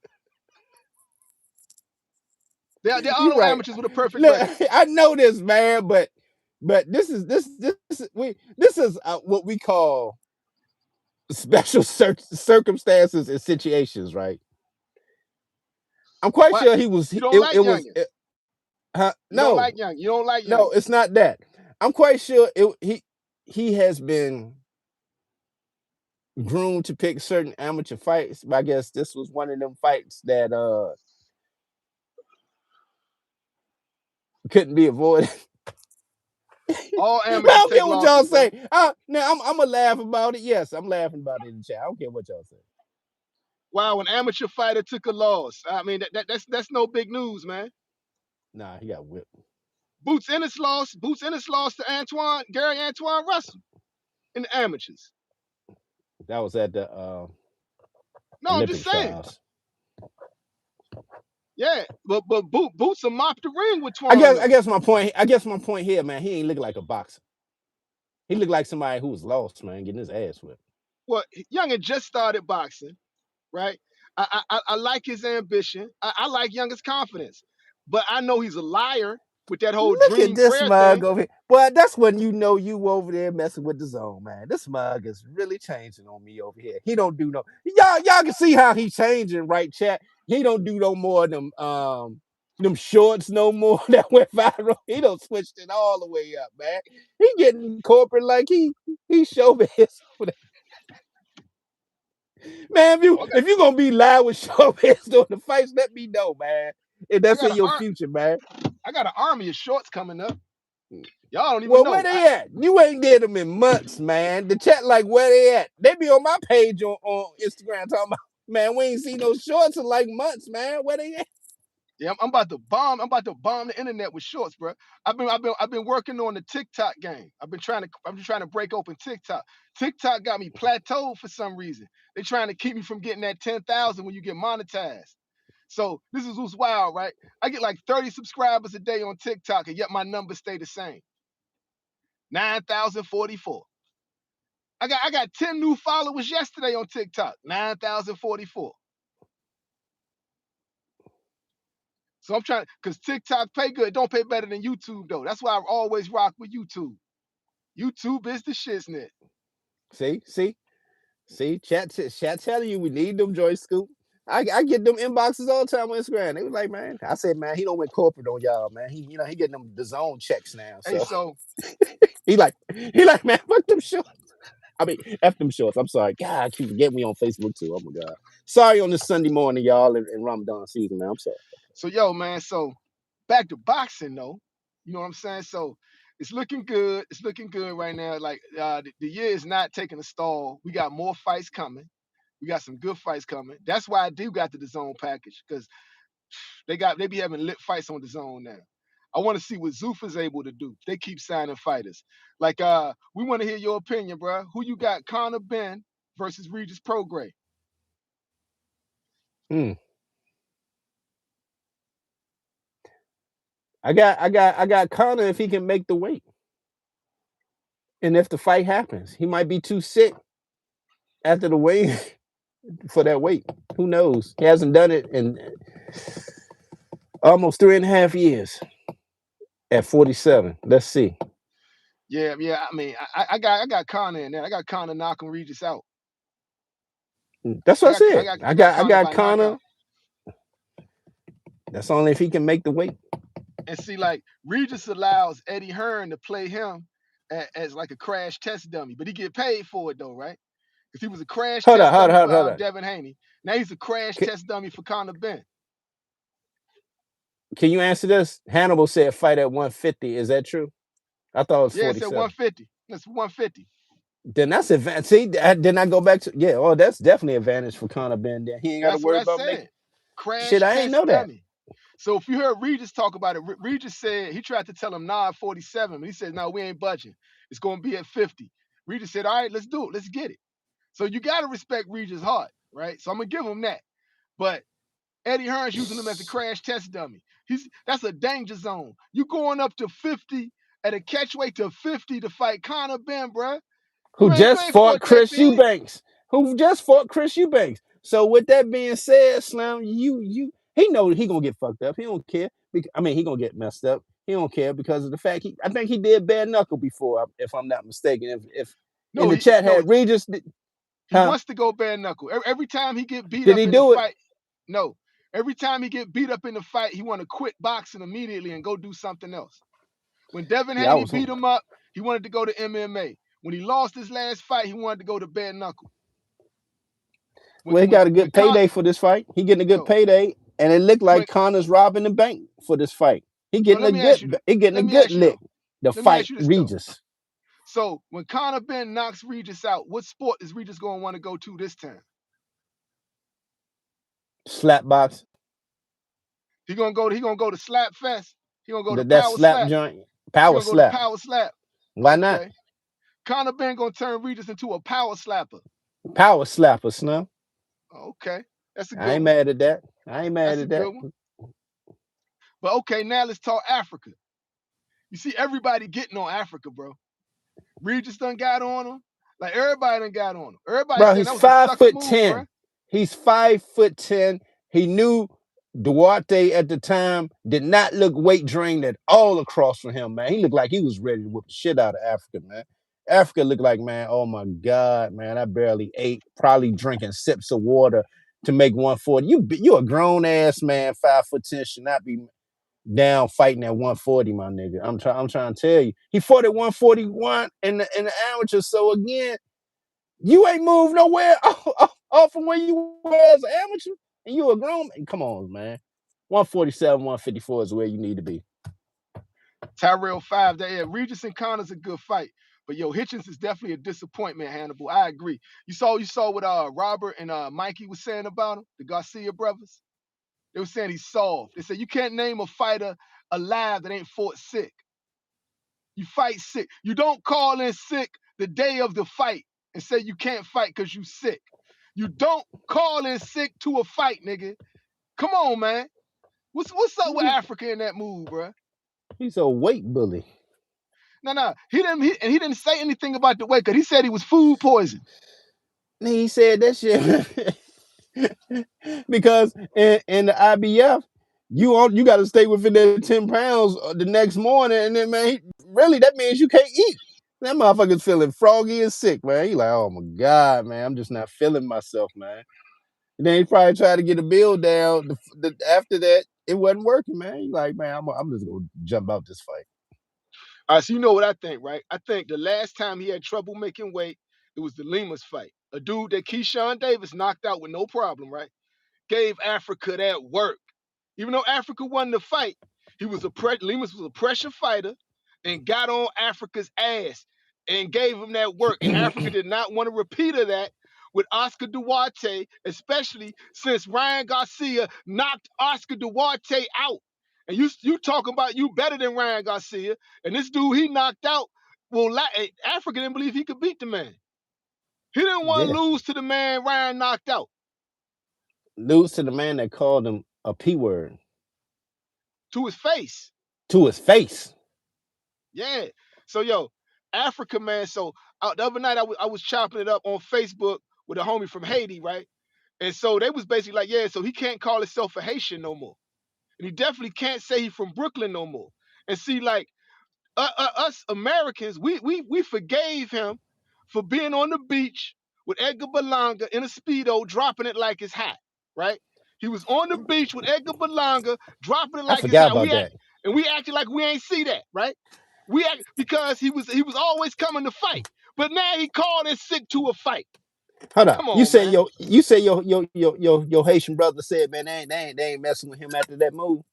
They're You're all right. amateurs with a perfect Look, record. I know this, man, but this is what we call special circumstances and situations, right? I'm quite What? sure he was. You don't like It was. youngins. You don't No, like young. You don't like no, youngins. it's not that. I'm quite sure he has been groomed to pick certain amateur fights, but I guess this was one of them fights that couldn't be avoided. All I amateurs don't take care what y'all losses, bro. say. Now I'm gonna laugh about it. Yes, I'm laughing about it in the chat. I don't care what y'all say. Wow, an amateur fighter took a loss. I mean, that's no big news, man. Nah, he got whipped. Boots Ennis lost to Gary Antoine Russell in the amateurs. That was at the No, I'm just Olympic saying. trials. Yeah, but Boots will mop the ring with I Twan though. guess my point here, man. He ain't looking like a boxer. He looked like somebody who was lost, man, getting his ass whipped. Well, Youngin just started boxing, right? I like his ambition. I like Young's confidence, but I know he's a liar with that whole Look at dream this prayer mug thing. over here. Boy, that's when you know you over there messing with the zone, man. This mug is really changing on me over here. He don't do no. Y'all can see how he's changing, right, chat? He don't do no more of them shorts no more that went viral. He don't switched it all the way up, man. He getting corporate like he showbiz over there. Man, if you gonna be live with showbiz during the fights, let me know, man. If that's in your future, man. I got an army of shorts coming up. Y'all don't even Well, know. where they at? You ain't did them in months, man. The chat like where they at? They be on my page on Instagram talking about, man, we ain't seen no shorts in like months, man. Where they at? Yeah, I'm about to bomb. I'm about to bomb the internet with shorts, bro. I've been working on the TikTok game. I'm just trying to break open TikTok. TikTok got me plateaued for some reason. They're trying to keep me from getting that 10,000 when you get monetized. So this is what's wild, right? I get like 30 subscribers a day on TikTok, and yet my numbers stay the same. 9,044. I got 10 new followers yesterday on TikTok. 9,044. So I'm trying, because TikTok pay good, don't pay better than YouTube though. That's why I always rock with YouTube. YouTube is the shiznit. See, chat telling you we need them Joy Scoop. I get them inboxes all the time on Instagram. They was like, man, I said, man, he don't went corporate on y'all, man. He getting them the zone checks now. Hey, So so he like, man, fuck them shorts. I mean, F them shorts. I'm sorry. God, I keep forgetting me on Facebook too. Oh my God. Sorry on this Sunday morning, y'all, in Ramadan season, man. I'm sorry. So yo, man, so back to boxing though. You know what I'm saying? So it's looking good. It's looking good right now. Like the year is not taking a stall. We got more fights coming. We got some good fights coming. That's why I do got the zone package, because they be having lit fights on the zone now. I want to see what Zuffa's able to do. They keep signing fighters. Like we want to hear your opinion, bro. Who you got? Conor Ben versus Regis Prograis. I got Conor if he can make the weight. And if the fight happens, he might be too sick after the weight for that weight. Who knows? He hasn't done it in almost 3.5 years at 47. Let's see. Yeah. I mean, I got Conor in there. I got Conor knocking Regis out. That's what I said. I got Conor. Knockout. That's only if he can make the weight. And see, like Regis allows Eddie Hearn to play him as like a crash test dummy, but he get paid for it though, right? Because he was a crash test dummy for Devin Haney. Now he's a crash test dummy for Conor Ben. Can you answer this? Hannibal said fight at 150. Is that true? I thought it was 47. Yeah, it said 150. That's 150. Then that's advantage. See, then I go back to Oh, that's definitely advantage for Conor Ben. Then he ain't got to worry about making. Crash shit, I ain't know dummy. That. So if you heard Regis talk about it, Regis said he tried to tell him nah 47, but he said no, we ain't budging. It's gonna be at 50. Regis said, all right, let's do it. Let's get it. So you gotta respect Regis' heart, right? So I'm gonna give him that. But Eddie Hearn's using him as a crash test dummy. That's a danger zone. You going up to 50 at a catch weight to 50 to fight Conor Ben, bruh. Who just fought Chris Eubanks. So with that being said, Slim, he know he gonna get fucked up. He don't care. I mean, he gonna get messed up. He don't care because of the fact I think he did bare knuckle before, if I'm not mistaken. If no, in the chat had Regis. He wants to go bare knuckle. Every time he get beat did up he in do the it? fight. No. Every time he get beat up in the fight, he want to quit boxing immediately and go do something else. When Devin Haney beat him up, he wanted to go to MMA. When he lost his last fight, he wanted to go to bare knuckle. Well, he got a good payday for this fight. He getting a good payday, and it looked like Conor's robbing the bank for this fight. He getting a good lick to fight Regis. So when Conor Ben knocks Regis out, what sport is Regis going to want to go to this time? Slap box. He gonna go to slap fest. He gonna go to That power slap slap. joint, He power gonna go to slap. power slap. Why not? Okay. Conor Ben gonna turn Regis into a power slapper. Power slapper, Snub. Okay. That's a I good ain't one. mad at that. I ain't mad That's a at that. good one. But okay, now let's talk Africa. You see everybody getting on Africa, bro. Regis done got on him. Like everybody done got on him. Everybody Bro, saying he's that was a sucker move, bro. 5'10". He's 5'10". He knew Duarte at the time did not look weight drained at all across from him, man. He looked like he was ready to whoop the shit out of Africa, man. Africa looked like, man, oh my God, man, I barely ate, probably drinking sips of water to make 140. You a grown ass man, 5'10", should not be down fighting at 140, my nigga. I'm trying to tell you. He fought at 141 in the amateur. So again, you ain't moved nowhere off from where you were as an amateur, and you a grown man. Come on, man. 147, 154 is where you need to be. Tyrell 5. Regis and Connor's a good fight. But yo, Hitchens is definitely a disappointment, Hannibal. I agree. You saw what Robert and Mikey was saying about him, the Garcia brothers. They were saying he's soft. They said you can't name a fighter alive that ain't fought sick. You fight sick. You don't call in sick the day of the fight and say you can't fight because you sick. You don't call in sick to a fight, nigga. Come on, man. What's up with Africa in that move, bro? He's a weight bully. No. He didn't say anything about the weight because he said he was food poison. He said that shit because in the IBF, you got to stay within that 10 pounds the next morning, and then man, really that means you can't eat. That motherfucker's feeling froggy and sick, man. He like, oh my God, man, I'm just not feeling myself, man. And then he probably tried to get a bill down. After that, it wasn't working, man. He like, man, I'm just gonna jump out this fight. All right, so you know what I think, right? I think the last time he had trouble making weight, it was the Lima's fight. A dude that Keyshawn Davis knocked out with no problem, right? Gave Africa that work. Even though Africa won the fight, Limas was a pressure fighter and got on Africa's ass and gave him that work. And Africa did not want to repeat of that with Oscar Duarte, especially since Ryan Garcia knocked Oscar Duarte out. And you talking about you better than Ryan Garcia, and this dude he knocked out. Well, Africa didn't believe he could beat the man. He didn't want to lose to the man Ryan knocked out. Lose to the man that called him a P word. To his face. To his face. Yeah. So yo, Africa, man. So the other night I was chopping it up on Facebook with a homie from Haiti, right? And so they was basically like, yeah, so he can't call himself a Haitian no more. And he definitely can't say he's from Brooklyn no more. And see, like us Americans, we forgave him for being on the beach with Edgar Berlanga in a Speedo, dropping it like it's hot, right? He was on the beach with Edgar Berlanga, dropping it like it's hot. And we acted like we ain't see that, right? We act because he was always coming to fight. But now he called in sick to a fight. Hold on. Come on, you say man. your Haitian brother said, man, they ain't messing with him after that move.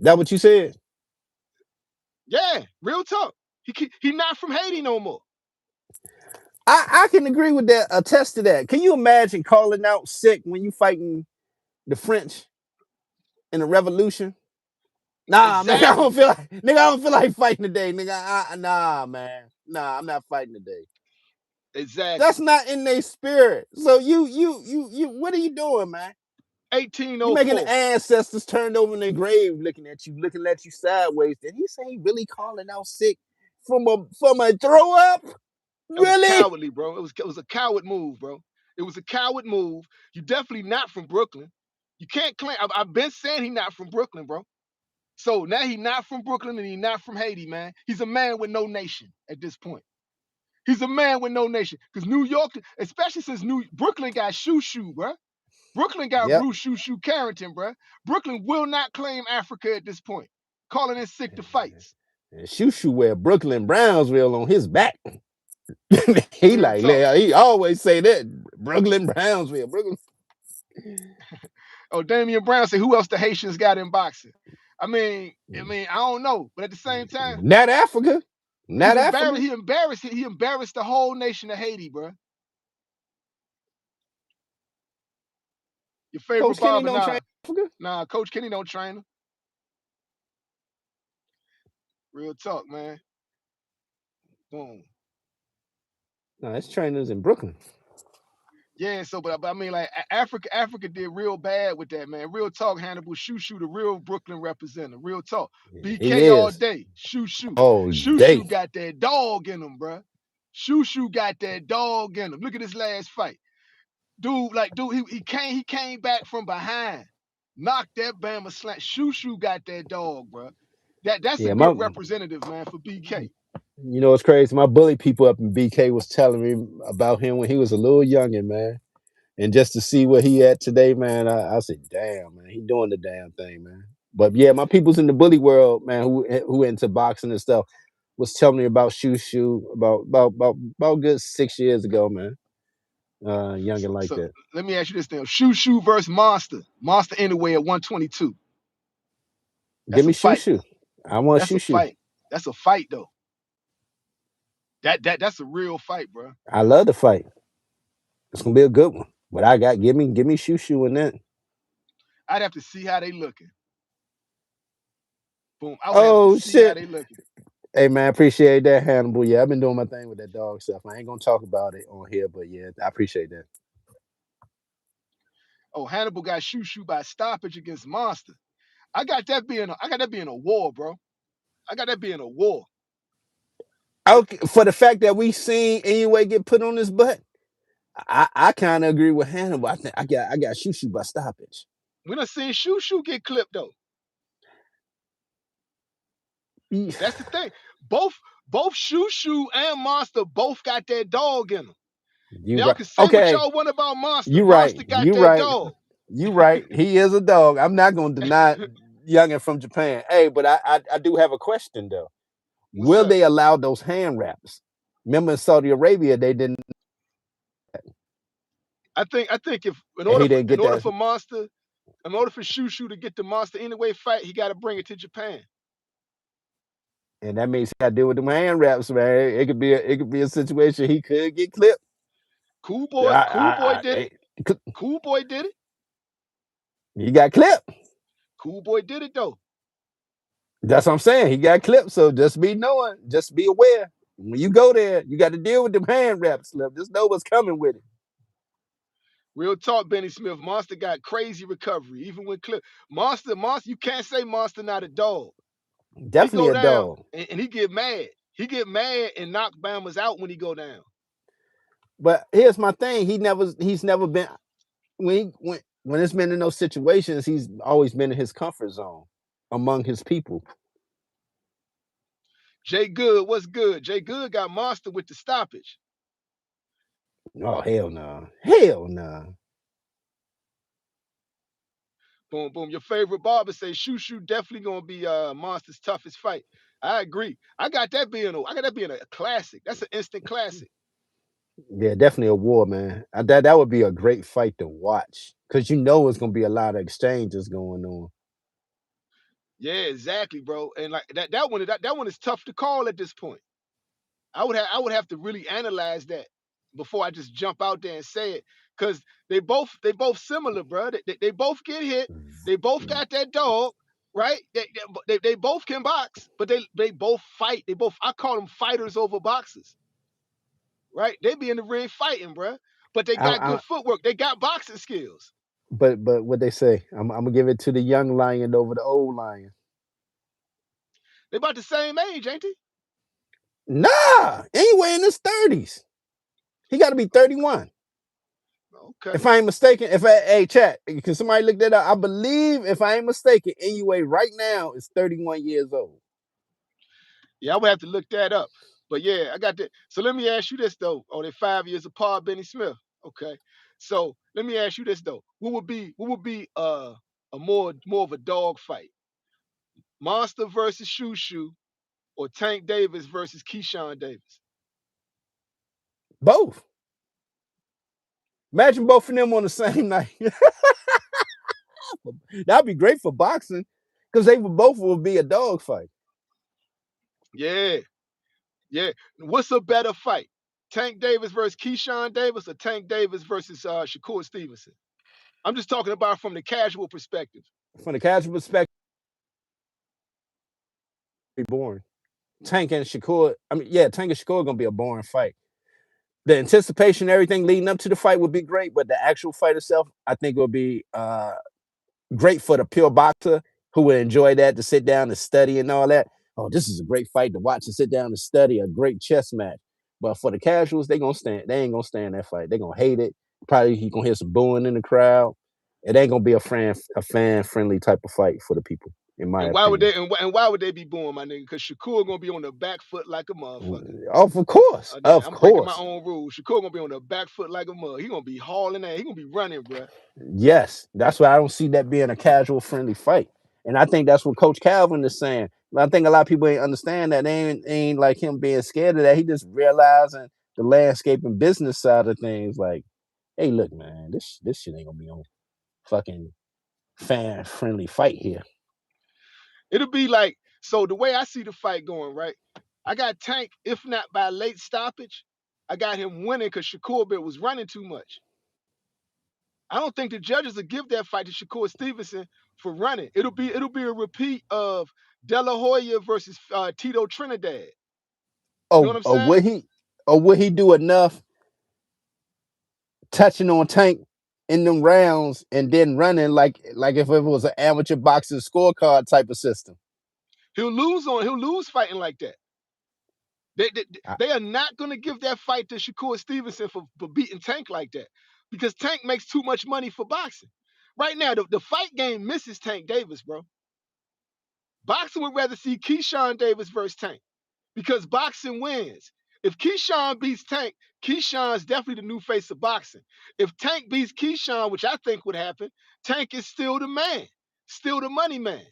That what you said? Yeah, real talk. He not from Haiti no more. I can agree with that, attest to that. Can you imagine calling out sick when you fighting the French in the revolution? Nah, exactly. Man, I don't feel like fighting today, nigga. Nah, man. Nah, I'm not fighting today. Exactly. That's not in their spirit. So you what are you doing, man? 1804. You making the ancestors turned over in their grave looking at you sideways. Did he say he really calling out sick from a throw up? Really? It was cowardly, bro. It was a coward move, bro. It was a coward move. You definitely not from Brooklyn. You can't claim. I've been saying he not from Brooklyn, bro. So now he not from Brooklyn and he not from Haiti, man. He's a man with no nation at this point. He's a man with no nation. Because New York, especially since Brooklyn got Shoo, bro. Brooklyn got Bruce Shoo Carrington, bro. Brooklyn will not claim Africa at this point. Calling in sick to fights. And Shoo wear Brooklyn Brownsville on his back. He always say that. Brooklyn Brownsville. Brooklyn. Oh, Damian Brown said, who else the Haitians got in boxing? I mean, I don't know. But at the same time, not Africa. Not Africa. He embarrassed the whole nation of Haiti, bro. Your favorite Coach Kenny don't train Africa? Nah, Coach Kenny don't train him. Real talk, man. Boom. No, it's trainers in Brooklyn. Yeah, so but I mean like Africa did real bad with that, man. Real talk, Hannibal Shoo, the real Brooklyn representative. Real talk. He BK all is. day. Shoo. Oh, Shoo day. got that dog in him, bruh. Shoo got that dog in him. Look at his last fight. Dude, he came back from behind. Knocked that Bama slant. Shoo got that dog, bruh. That's a Yeah, good representative, man, for BK. you know what's crazy? My bully people up in BK was telling me about him when he was a little youngin', man. And just to see what he at today, man, I said, damn, man, he doing the damn thing, man. But yeah, my people's in the bully world, man, who into boxing and stuff, was telling me about Shoo about good 6 years ago, man. Youngin' like So that. let me ask you this thing. Shoo versus Monster. Monster anyway at 122. Give That's me a fight. Shoo. I want That's a Shoo. fight. That's a fight though. That's a real fight, bro. I love the fight. It's gonna be a good one. But I got give me Shoo in that. I'd have to see how they looking. Boom. I would have to Oh see how shit. they looking. Hey man, I appreciate that, Hannibal. Yeah, I've been doing my thing with that dog stuff. I ain't gonna talk about it on here, but yeah, I appreciate that. Oh, Hannibal got Shoo by stoppage against Monster. I got that being a war, bro. I got that being a war. Okay, for the fact that we seen anyway get put on his butt, I kind of agree with Hannibal. I think I got Shoo by stoppage. We done seen Shoo get clipped though. That's the thing. Both Shoo and Monster both got that dog in them. You Y'all right? can say what Okay, y'all want about Monster. you right. Monster got You that right. dog. You right. He is a dog. I'm not gonna deny youngin' from Japan. Hey, but I do have a question though. What's Will up? they allow those hand wraps? Remember in Saudi Arabia they didn't. I think if He didn't in get order that, for Monster, in order for Shoo to get the Monster anyway fight, he got to bring it to Japan. and that means he got to deal with them hand wraps, man. It could be a situation he could get clipped. Cool boy did it. Cool boy did it. He got clipped. Cool boy did it though. That's what I'm saying. He got clipped. So just be knowing, just be aware. When you go there, you got to deal with them hand wraps, Slim. Just know what's coming with it. Real talk, Benny Smith. Monster got crazy recovery, even with clip. Monster, you can't say Monster not a dog. He Definitely go a down dog. and he get mad. He get mad and knock Bama's out when he go down. But here's my thing. He's never been when it's been in those situations, he's always been in his comfort zone among his people. Jay Good, what's good? Jay Good got Monster with the stoppage. Oh, hell no. Hell no. Boom, boom. Your favorite barber say Shoo definitely gonna be Monster's toughest fight. I agree. I got that being a classic. That's an instant classic. Yeah, definitely a war, man. That would be a great fight to watch because you know it's gonna be a lot of exchanges going on. Yeah, exactly, bro. And like that one is tough to call at this point. I would have to really analyze that before I just jump out there and say it, because they both similar, bro. They both get hit. They both got that dog, right? They both can box, but they both fight. They both, I call them fighters over boxers, right? They be in the ring fighting, bro. But they got I, good footwork. They got boxing skills. but what they say, I'm gonna give it to the young lion over the old lion. They about the same age, ain't they? Nah, anyway in his 30s. He got to be 31. Okay. If I ain't mistaken, hey chat, can somebody look that up? I believe if I ain't mistaken, anyway, right now is 31 years old. Yeah, I would have to look that up. But yeah, I got that. So let me ask you this though. Oh, they're 5 years apart, Benny Smith. Okay. So let me ask you this though. What would be a more of a dog fight? Monster versus Shoo or Tank Davis versus Keyshawn Davis? Both. Imagine both of them on the same night. That'd be great for boxing because they would both will be a dog fight. Yeah, yeah. What's a better fight? Tank Davis versus Keyshawn Davis or Tank Davis versus Shakur Stevenson? I'm just talking about from the casual perspective. From the casual perspective, be boring. Tank and Shakur. I mean, yeah, Tank and Shakur gonna be a boring fight. The anticipation, everything leading up to the fight would be great, but the actual fight itself, I think, will be great for the pure boxer who would enjoy that to sit down and study and all that. Oh, this is a great fight to watch and sit down and study, a great chess match. But for the casuals, they gonna stand. They ain't gonna stand that fight. They gonna hate it. Probably he gonna hear some booing in the crowd. It ain't gonna be a fan friendly type of fight for the people, in my And why would opinion. they and why would they be booing my nigga? Because Shakur gonna be on the back foot like a motherfucker. Of course, of I'm breaking my course. own rules. Shakur gonna be on the back foot like a mug. He gonna be hauling that. He gonna be running, bruh. Yes, that's why I don't see that being a casual friendly fight. And I think that's what Coach Calvin is saying. I think a lot of people ain't understand that. They ain't like him being scared of that. He just realizing the landscape and business side of things. Like, hey, look, man, this shit ain't gonna be on fucking fan friendly fight here. It'll be like, so the way I see the fight going, right? I got Tank, if not by late stoppage, I got him winning because Shakur was running too much. I don't think the judges will give that fight to Shakur Stevenson for running. It'll be a repeat of De La Hoya versus Tito Trinidad. You know what Oh, I'm saying? would he do enough touching on Tank in them rounds and then running like if it was an amateur boxing scorecard type of system? He'll lose fighting like that. They, they, I, they are not going to give that fight to Shakur Stevenson for beating Tank like that because Tank makes too much money for boxing. Right now, the fight game misses Tank Davis, bro. Boxing would rather see Keyshawn Davis versus Tank because boxing wins. If Keyshawn beats Tank, Keyshawn's definitely the new face of boxing. If Tank beats Keyshawn, which I think would happen, Tank is still the man, still the money man.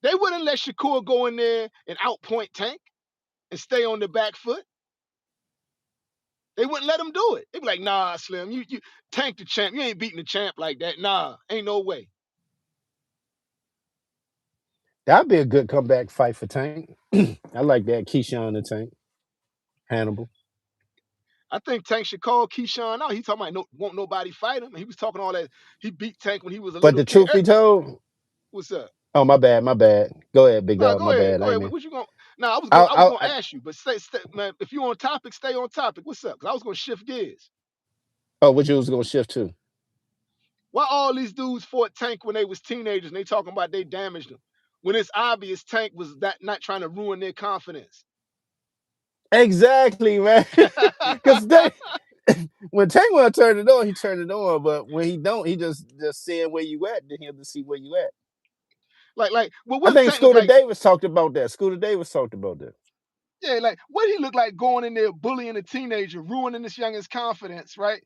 They wouldn't let Shakur go in there and outpoint Tank and stay on the back foot. They wouldn't let him do it. They'd be like, nah, Slim, you Tank the champ. You ain't beating the champ like that. Nah, ain't no way. that'd be a good comeback fight for Tank. I like that. Keyshawn and Tank. Hannibal. I think Tank should call Keyshawn out. He talking about won't nobody fight him. And he was talking all that. He beat Tank when he was a But little the kid. truth be told, What's up? oh my bad, my bad. Go ahead, big No, dog. go My ahead. bad. Go I ahead. mean, What you going? No, I was gonna I ask you, but stay, man. If you on topic, stay on topic. What's up? Because I was gonna shift gears. oh, what you was gonna shift to? Why all these dudes fought Tank when they was teenagers and they talking about they damaged him? When it's obvious Tank was not trying to ruin their confidence. Exactly, man. Because they when Tank want to turn it on, he turn it on. But when he don't, he just seeing where you at. Then he'll just see where you at. like, well, I what think Tank look Scooter like? Davis talked about that. Scooter Davis talked about that. Yeah, like what he look like going in there bullying a teenager, ruining this youngest confidence, right?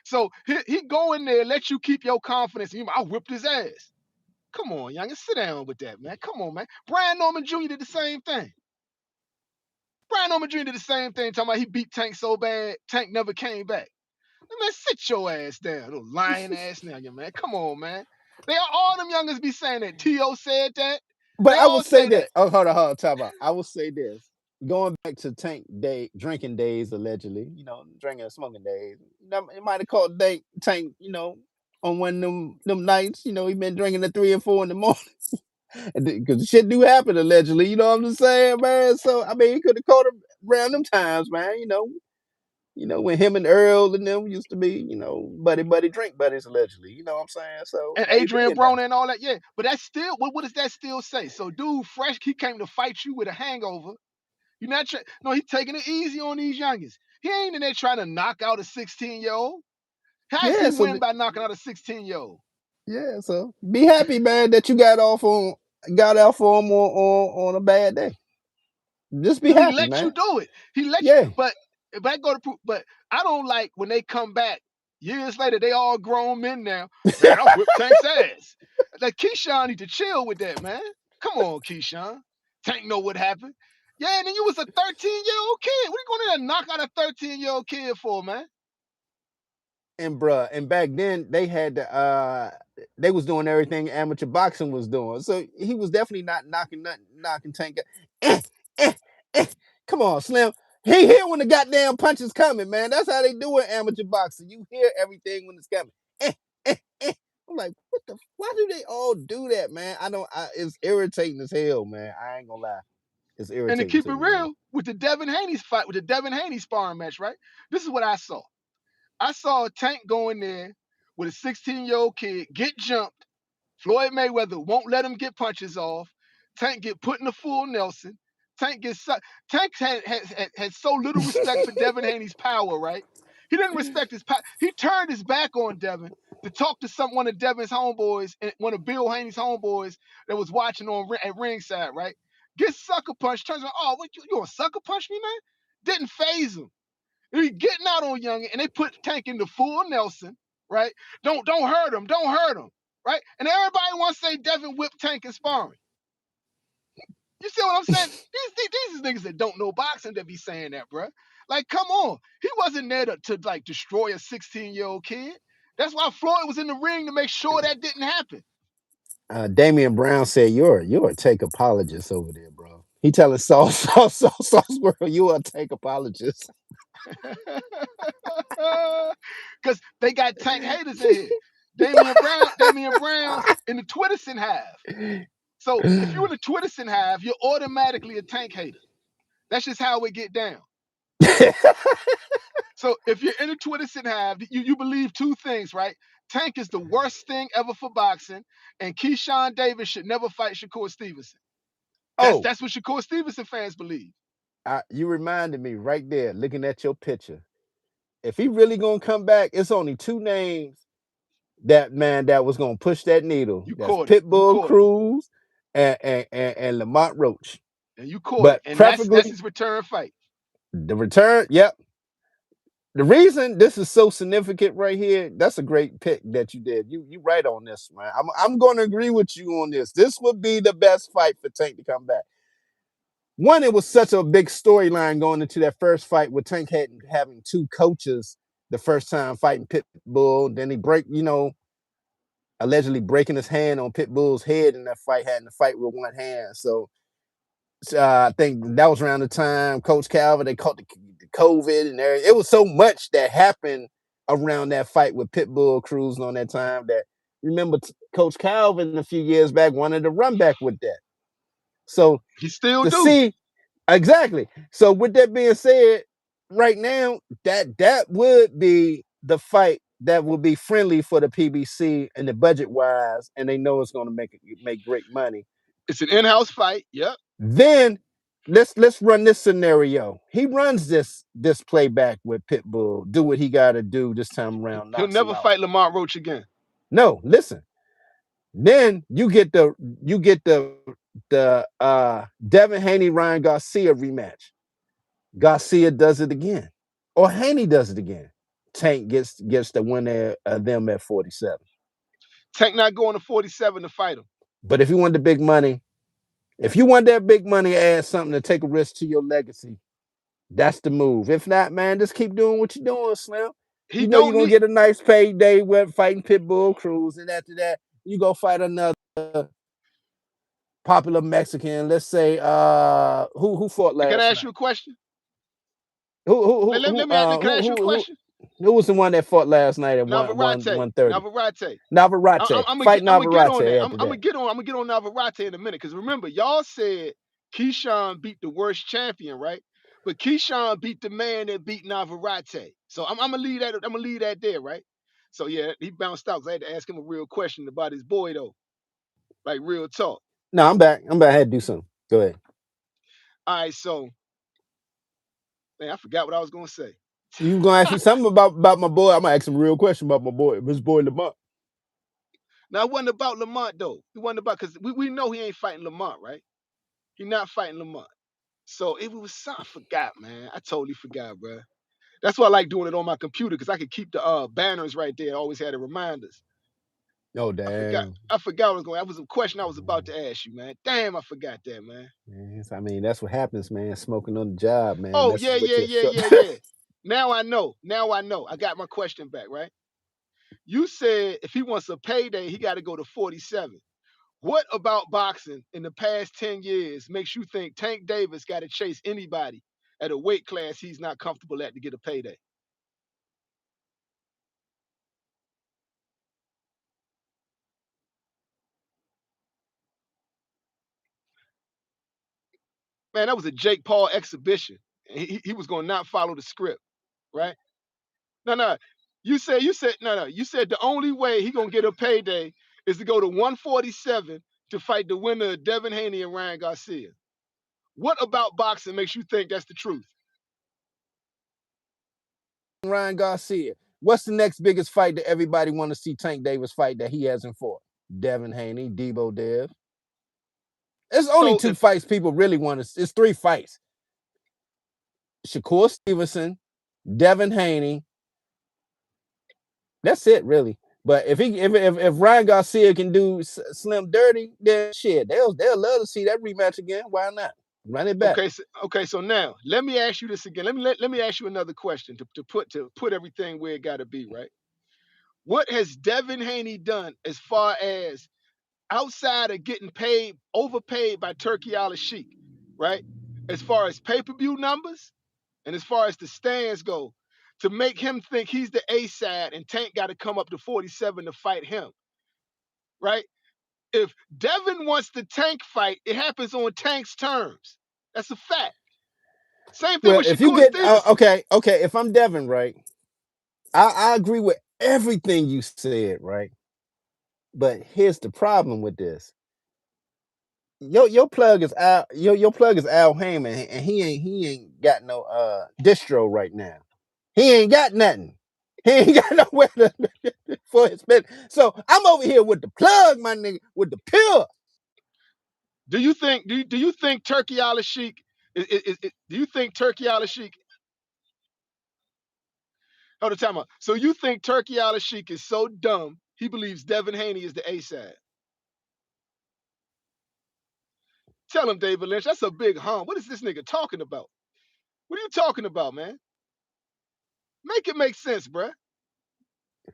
So he go in there, let you keep your confidence. And I whipped his ass. Come on, youngest, sit down with that, man. Come on, man. Brian Norman Jr. did the same thing. Brian Norman Jr. did the same thing, talking about he beat Tank so bad, Tank never came back. Man, sit your ass down, little lying ass nigga, man. Come on, man. They all them youngers be saying that. T.O. said that. But They I would all say say that. that. Oh, hold on, time out. I will say this. Going back to Tank day drinking days, allegedly, drinking and smoking days. It might have caught Tank, on one of them nights. He been drinking at 3 or 4 in the morning. Because shit do happen allegedly. You know what I'm just saying, man. So I mean, he could have caught him around them times, man. When him and Earl and them used to be, buddy drink buddies allegedly. You know what I'm saying? So And maybe Adrian in there. Broner and all that, yeah. But that's still what does that still say? So, dude, fresh, he came to fight you with a hangover. You're not no, he's taking it easy on these youngins. He ain't in there trying to knock out a 16-year-old. How is Yeah. he So win by knocking out a 16-year-old? yeah. So be happy, man, that you got off on him on a bad day. Just be So he happy, let you man. do it. He let you, Yeah. but I go to prove, but I don't like when they come back years later, they all grown men now. Man, I whipped Tank's ass. Like Keyshawn need to chill with that, man. Come on, Keyshawn. Tank know what happened. Yeah, and then you was a 13-year-old kid. What are you going in there and knock out a 13-year-old kid for, man? And bruh, and back then they was doing everything amateur boxing was doing. So he was definitely not knocking Tank. Eh, eh, eh. Come on, Slim. He hear when the goddamn punch is coming, man. That's how they do it amateur boxing. You hear everything when it's coming. Eh, eh, eh. I'm like, why do they all do that, man? It's irritating as hell, man. I ain't gonna lie. It's And to irritating keep to it me, man. real, with the Devin Haney's fight, with the Devin Haney sparring match, right? This is what I saw. I saw Tank go in there with a 16-year-old kid, get jumped. Floyd Mayweather won't let him get punches off. Tank get put in the full Nelson. Tank gets Tank had so little respect for Devin Haney's power, right? He didn't respect his power. He turned his back on Devin to talk to one of Devin's homeboys, and one of Bill Haney's homeboys that was watching at ringside, right? Gets sucker punched, turns around, oh, what you gonna sucker punch me, man? Didn't phase him. He getting out on Young, and they put Tank in the full Nelson, right? Don't hurt him, don't hurt him, right? And everybody wants to say Devin whipped Tank in sparring. You see what I'm saying? These is niggas that don't know boxing that be saying that, bro. Like, come on. He wasn't there to like destroy a 16-year-old kid. That's why Floyd was in the ring to make sure that didn't happen. Damian Brown said you're a take apologist over there, bro. He telling Sauce World you a take apologist. Because they got Tank haters in here. Damian Brown's in the Twitterson half. So if you're in the Twitterson half, you're automatically a Tank hater. That's just how it get down. So if you're in the Twitterson half, you believe two things, right? Tank is the worst thing ever for boxing, and Keyshawn Davis should never fight Shakur Stevenson. Oh, That's what Shakur Stevenson fans believe. you reminded me right there, looking at your picture. If he really gonna come back, it's only two names that was gonna push that needle. You That's caught it. You Pitbull caught it. Cruz and Lamont Roach. And you caught it. But And that's preferably his return fight. the return. Yep. The reason this is so significant right here, that's a great pick that you did. You right on this, man. I'm gonna agree with you on this. This would be the best fight for Tank to come back. One, it was such a big storyline going into that first fight with Tank having two coaches the first time fighting Pitbull. Then he allegedly breaking his hand on Pitbull's head in that fight, having to fight with one hand. So I think that was around the time Coach Calvin, they caught the COVID and everything. It was so much that happened around that fight with Pitbull cruising on that time that remember Coach Calvin a few years back wanted to run back with that. So He still to do. see exactly. So with that being said, right now that would be the fight that will be friendly for the PBC and the budget wise, and they know it's going to make great money. It's an in-house fight. Yep. Then let's run this scenario. He runs this playback with Pitbull. Do what he got to do this time around. He'll Knocks him never out. fight Lamont Roach again. No, listen. Then you get the Devin Haney Ryan Garcia rematch. Garcia does it again, or Haney does it again. Tank gets the winner of them at 47. Tank not going to 47 to fight him. But if you want the big money, if you want that big money, add something to take a risk to your legacy. That's the move. If not, man, just keep doing what you're doing, Slim. He You know you're don't gonna need. get a nice payday with fighting Pitbull Cruz, and after that, you go fight another popular Mexican. Let's say who fought Can I last ask you night? a question? Who who who Let who me can I ask you a who question? who was the one that fought last night at Navarrete. 130? Navarrete. Navarrete. Fight I'm gonna get on that. Navarrete after that. I'm gonna get on Navarrete in a minute. Because remember, y'all said Keyshawn beat the worst champion, right? But Keyshawn beat the man that beat Navarrete. So I'm gonna leave that. I'm gonna leave that there, right? So yeah, he bounced out. 'Cause I had to ask him a real question about his boy though, like real talk. No, I'm back. I had to do something. Go ahead. All right, so man, I forgot what I was gonna say. You gonna ask me something about my boy? I'm gonna ask him a real question about my boy, his boy Lamont. Now it wasn't about Lamont though. It wasn't about because we know he ain't fighting Lamont, right? He not fighting Lamont. So it was something I forgot, man. I totally forgot, bro. That's why I like doing it on my computer because I could keep the banners right there. I always had the reminders. Oh I forgot. damn. I forgot what was going. That was a question I was about to ask you, man. Damn, I forgot that, man. I mean, that's what happens, man. Smoking on the job, man. Oh Messes yeah, with yeah, your yeah, shut. yeah, yeah. Now I know. Now I know. I got my question back, right? You said if he wants a payday, he got to go to 47. What about boxing in the past 10 years makes you think Tank Davis got to chase anybody at a weight class he's not comfortable at to get a payday? Man, that was a Jake Paul exhibition. He was going to not follow the script, right? No. No. You said the only way he gonna get a payday is to go to 147 to fight the winner of Devin Haney and Ryan Garcia. What about boxing makes you think that's the truth? Ryan Garcia. What's the next biggest fight that everybody want to see Tank Davis fight that he hasn't fought? Devin Haney, Debo Dev. It's only So two if fights people really want to. It's 3 fights. Shakur Stevenson, Devin Haney. That's it, really. But if Ryan Garcia can do Slim Dirty, then shit, they'll love to see that rematch again. Why not? Run it back. so now let me ask you this again. Let me ask you another question to put everything where it gotta be, right? What has Devin Haney done as far as outside of getting overpaid by Turkey Al Sheik, right? As far as pay-per-view numbers and as far as the stands go, to make him think he's the A side and Tank got to come up to 47 to fight him, right? If Devin wants the Tank fight, it happens on Tank's terms. That's a fact. Same thing with If you Shakur get Stevenson. okay, if I'm Devin, right, I agree with everything you said, right? But here's the problem with this. Your plug is Al your plug is Al Heyman, and he ain't got no distro right now. He ain't got nothing. He ain't got nowhere for his spend. So I'm over here with the plug, my nigga, with the pill. Do you think Turkey Al Sheik do you think Turkey Al Sheik hold the time out. So you think Turkey Al Sheik is so dumb he believes Devin Haney is the A side? Tell him, David Lynch, that's a big hum. What is this nigga talking about? What are you talking about, man? Make it make sense, bruh.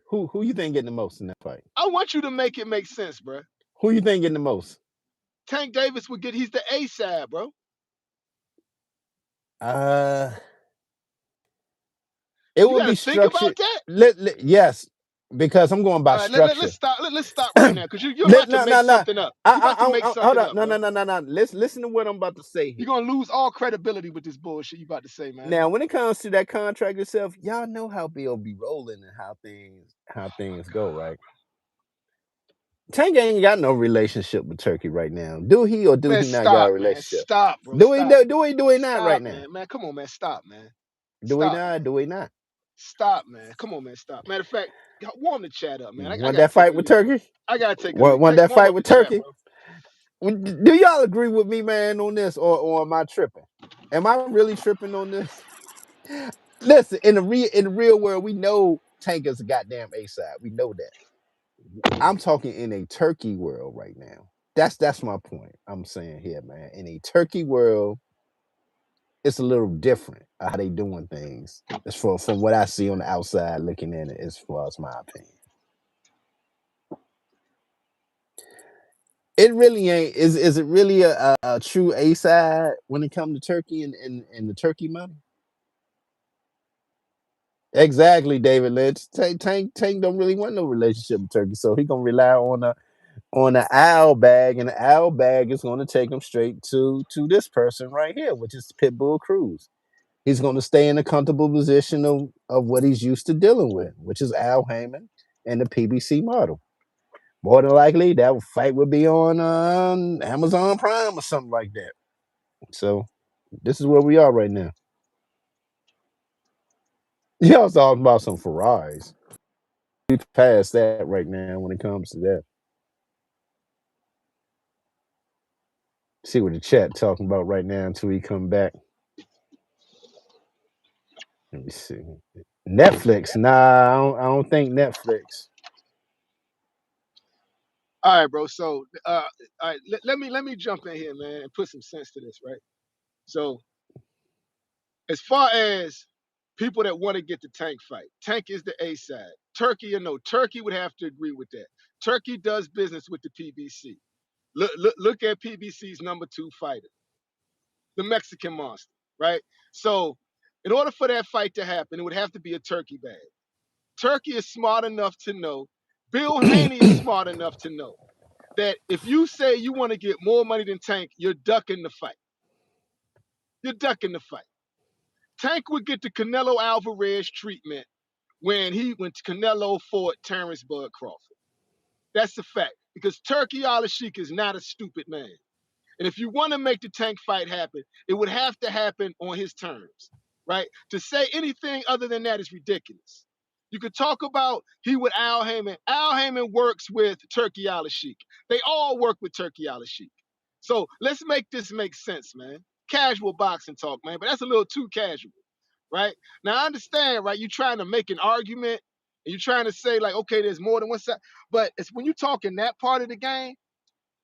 Who you think getting the most in that fight? I want you to make it make sense, bruh. Who you think getting the most? Tank Davis would get, he's the A side, bro. It You would got be to think about structured. that. Yes, because I'm going by All right, structure. let's stop right now because you're about to make something up. You're about to make Hold something up. up, No. bro. Listen to what I'm about to say here. You're gonna lose all credibility with this bullshit you about to say, man. Now, when it comes to that contract itself, y'all know how Bill be rolling and how things go, right? Tank ain't got no relationship with Turkey right now. Do he or do Man, he not got a stop, man. relationship? Stop, bro. Do he Stop. do he not right Stop, now? man. Man, come on, man. Stop, man. Do he Stop, not? man. Do he not? Stop, man. Come on, man. Stop. Matter of fact, warm the chat up, man. I Want gotta that take fight a with leak. Turkey? I gotta take a leak. Want that Warm fight up the with chat, Turkey? bro. Do y'all agree with me, man, on this, or am I tripping? Am I really tripping on this? Listen, in the real world, we know Tank is a goddamn A side. We know that. I'm talking in a Turkey world right now. That's my point. I'm saying here, man. In a Turkey world, it's a little different how they doing things. As from what I see on the outside looking in it, as far as my opinion. It really ain't. Is it really a true A side when it comes to Turkey and the Turkey money? Exactly, David Lynch. Tank don't really want no relationship with Turkey, so he gonna rely on the owl bag, and the owl bag is gonna take him straight to this person right here, which is Pitbull Cruz. He's gonna stay in a comfortable position of what he's used to dealing with, which is Al Heyman and the PBC model. More than likely, that fight would be on Amazon Prime or something like that. So this is where we are right now. Y'all talking about some Ferraris. We past that right now when it comes to that. See what the chat talking about right now until we come back. Let me see. Netflix? Nah, I don't think Netflix. All right, bro. So, all right, let me jump in here, man, and put some sense to this, right? So, as far as people that want to get the Tank fight, Tank is the A side. Turkey or no, Turkey would have to agree with that. Turkey does business with the PBC. Look at PBC's #2 fighter, the Mexican monster, right? So, in order for that fight to happen, it would have to be a Turkey bag. Turkey is smart enough to know. Bill Haney is smart enough to know that if you say you want to get more money than Tank, you're ducking the fight. You're ducking the fight. Tank would get the Canelo Alvarez treatment when Canelo fought Terrence Bud Crawford. That's a fact. Because Turkey Al-Sheikh is not a stupid man. And if you want to make the Tank fight happen, it would have to happen on his terms, right? To say anything other than that is ridiculous. You could talk about he with Al Heyman. Al Heyman works with Turkey Al-Sheikh. They all work with Turkey Al-Sheikh. So let's make this make sense, man. Casual boxing talk, man, but that's a little too casual, right? Now I understand, right? You're trying to make an argument and you're trying to say, like, okay, there's more than one side. But it's when you talk in that part of the game,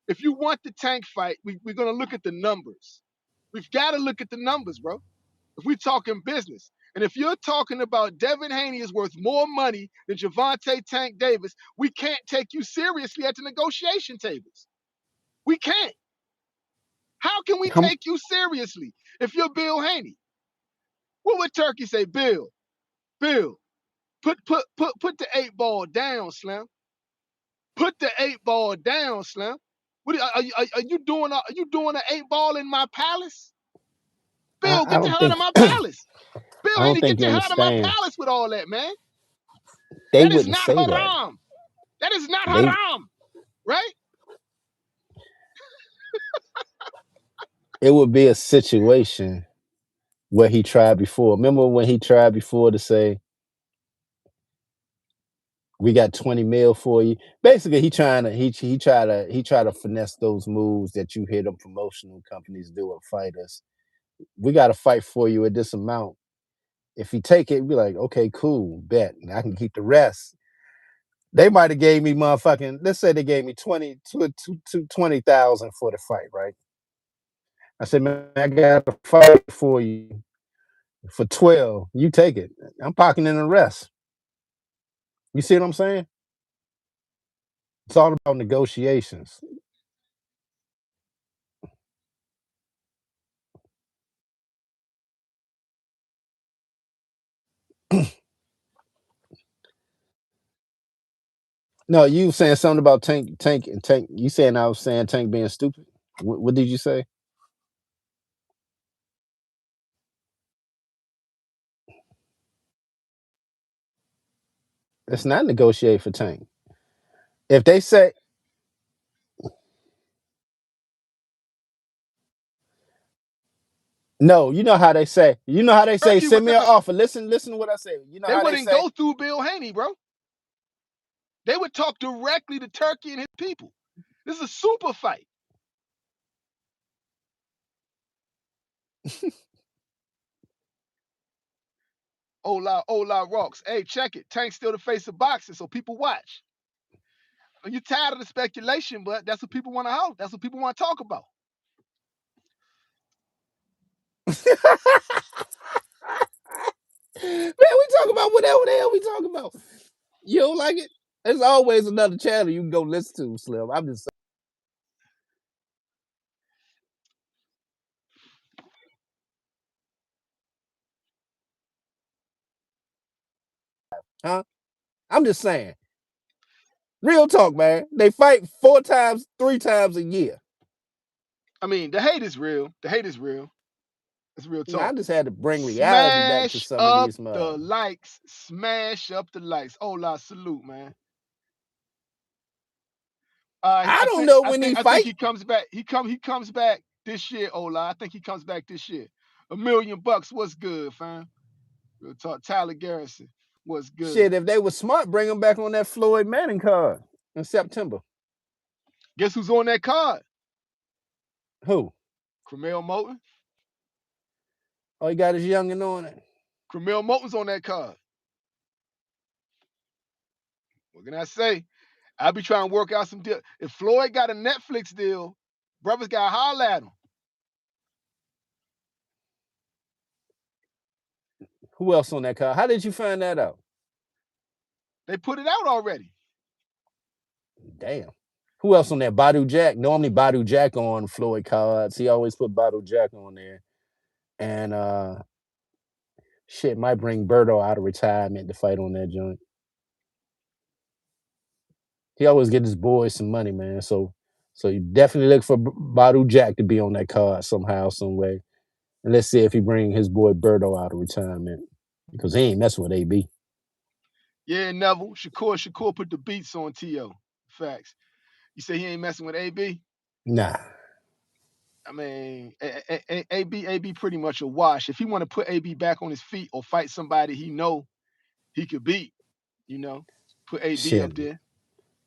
if you want the Tank fight, we're going to look at the numbers. We've got to look at the numbers, bro. If we're talking business. And if you're talking about Devin Haney is worth more money than Gervonta Tank Davis, we can't take you seriously at the negotiation tables. We can't. How can we Come, take you seriously if you're Bill Haney? What would Turkey say? Bill, put the 8 ball down, Slim. Put the 8 ball down, Slim. What are you doing? Are you doing an 8 ball in my palace? Bill, I get the don't hell out think of my palace. Bill I don't Haney, think get you the hell out of my understand. palace with all that, man. They That is wouldn't not say that. haram. That is not They haram, right? it would be a situation where he tried before. Remember when he tried before to say we got 20 mil for you? Basically, he tried to finesse those moves that you hear them promotional companies do with fighters. We got to fight for you at this amount. If he take it, be like, okay, cool, bet, and I can keep the rest. They might have gave me motherfucking. Let's say they gave me 20,000 for the fight, right? I said, man, I got to fight for you for 12. You take it. I'm pocketing the rest. You see what I'm saying? It's all about negotiations. No, you saying something about Tank. You saying I was saying Tank being stupid? What did you say? It's not negotiate for Tank. If they say no, you know how they say. You know how they say, Turkey send would me an not. offer. Listen to what I say. You know They how they wouldn't say, go through Bill Haney, bro. They would talk directly to Turkey and his people. This is a super fight. Ola rocks. Hey, check it. Tank's still the face of boxing, so people watch. You're tired of the speculation, but that's what people want to hold. That's what people want to talk about. man, we talk about whatever the hell we talk about. You don't like it? There's always another channel you can go listen to, Slim. I'm just saying, huh? I'm just saying. Real talk, man. They fight 4 times, 3 times a year. I mean, the hate is real. The hate is real. It's real You know, I talk. just had to bring reality back to Smash some of up these the mud. likes. Smash up the likes. Ola, salute, man. I don't know when he I think fight. he comes back. He comes back this year, Ola. I think he comes back this year. $1,000,000. What's good, fam? Real talk. Tyler Garrison. What's good? Shit, if they were smart, bring him back on that Floyd Manning card in September. Guess who's on that card? Who? Cromel Moton. Oh, he got his youngin' on it. Cromel Moton's on that card. What can I say? I be trying to work out some deal. If Floyd got a Netflix deal, brothers got to holler at him. Who else on that card? How did you find that out? They put it out already. Damn. Who else on there? Badu Jack. Normally Badu Jack on Floyd cards. He always put Badu Jack on there. And shit might bring Berto out of retirement to fight on that joint. He always get his boys some money, man. So you definitely look for Badu Jack to be on that card somehow, some way. And let's see if he bring his boy Birdo out of retirement because he ain't messing with AB. Yeah, Neville. Shakur put the beats on T.O. Facts. You say he ain't messing with AB? Nah, I mean, AB pretty much a wash. If he want to put AB back on his feet or fight somebody he know he could beat, you know, put AB up shit. there.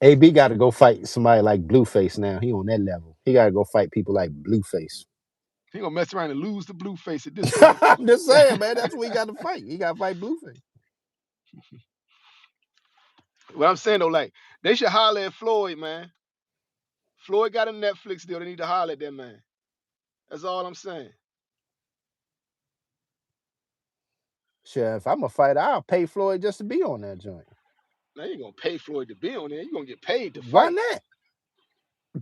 AB got to go fight somebody like Blueface now. He on that level. He got to go fight people like Blueface. He gonna mess around and lose the Blueface at this point. I'm just saying, man. That's what he got to fight. He got to fight Blueface. What I'm saying though, like they should holler at Floyd, man. Floyd got a Netflix deal. They need to holler at that man. That's all I'm saying. Sure, if I'm a fighter, I'll pay Floyd just to be on that joint. Now you ain't gonna pay Floyd to be on there. You gonna get paid to Why fight. not?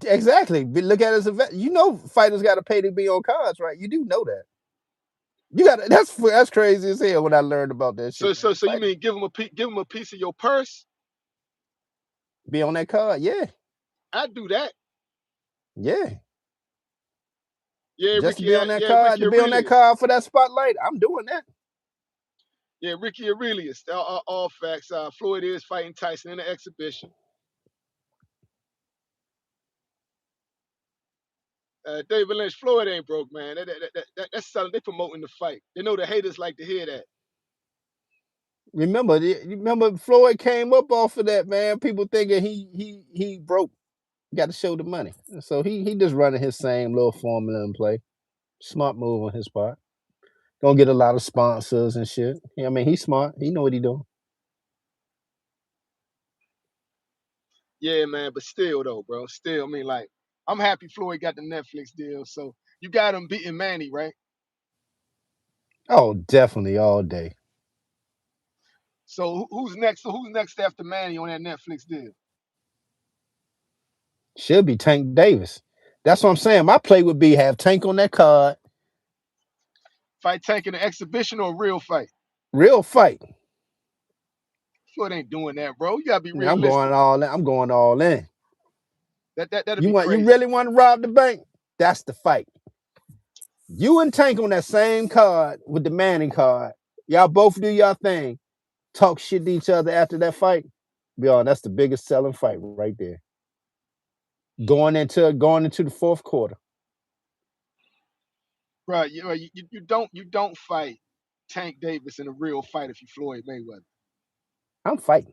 Exactly. Look at it as a vet. You know, fighters got to pay to be on cards, right? You do know that. You got that's crazy as hell when I learned about that shit. So you mean give him a piece of your purse? Be on that card, yeah, I'd do that. yeah. Yeah, Just Ricky. to be on that Yeah, card, Ricky to be on that Aurelius. card for that spotlight, I'm doing that. Yeah, Ricky Aurelius. All facts. Floyd is fighting Tyson in the exhibition. David Lynch, Floyd ain't broke, man. That's selling. They promoting the fight. They know the haters like to hear that. Remember, Floyd came up off of that, man. People thinking he broke. Got to show the money, so he just running his same little formula and play. Smart move on his part. Gonna get a lot of sponsors and shit. I mean, he's smart. He know what he doing. Yeah, man. But still, though, bro. Still, I mean, like, I'm happy Floyd got the Netflix deal. So you got him beating Manny, right? Oh, definitely all day. So who's next? So who's next after Manny on that Netflix deal? Should be Tank Davis. That's what I'm saying. My play would be have Tank on that card. Fight Tank in an exhibition or a real fight? Real fight. Floyd ain't doing that, bro. You gotta be I'm going realistic. all in. I'm going all in. That'd You be want? You crazy. really want to rob the bank? That's the fight. You and Tank on that same card with the Manning card. Y'all both do your thing. Talk shit to each other after that fight. Beyond, that's the biggest selling fight right there. Going into the fourth quarter. Bro, you don't fight Tank Davis in a real fight if you Floyd Mayweather. I'm fighting.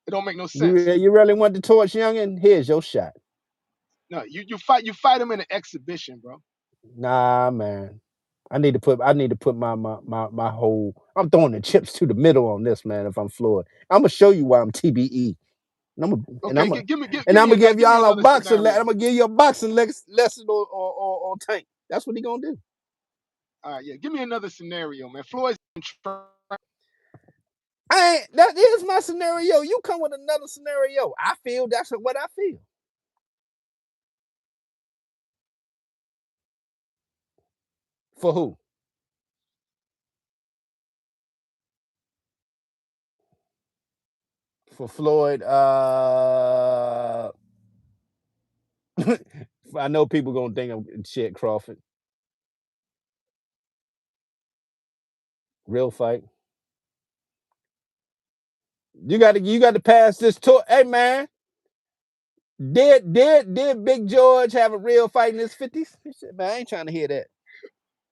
It don't make no You sense. you really want the torch, youngin? Here's your shot. No, you fight him in an exhibition, bro. Nah, man. I need to put my whole. I'm throwing the chips to the middle on this, man. If I'm Floyd, I'm gonna show you why I'm TBE. Okay, give I'm me gonna give y'all a another boxing. scenario. I'm gonna give you a boxing lesson on Tank. That's what he gonna do. All right, yeah, give me another scenario, man. Floyd's in That is my scenario. You come with another scenario. I feel that's what I feel. For who? For Floyd. I know people gonna think I'm shit Crawford. Real fight. You got to pass this tour. Hey man, did Big George have a real fight in his 50s? Man, I ain't trying to hear that.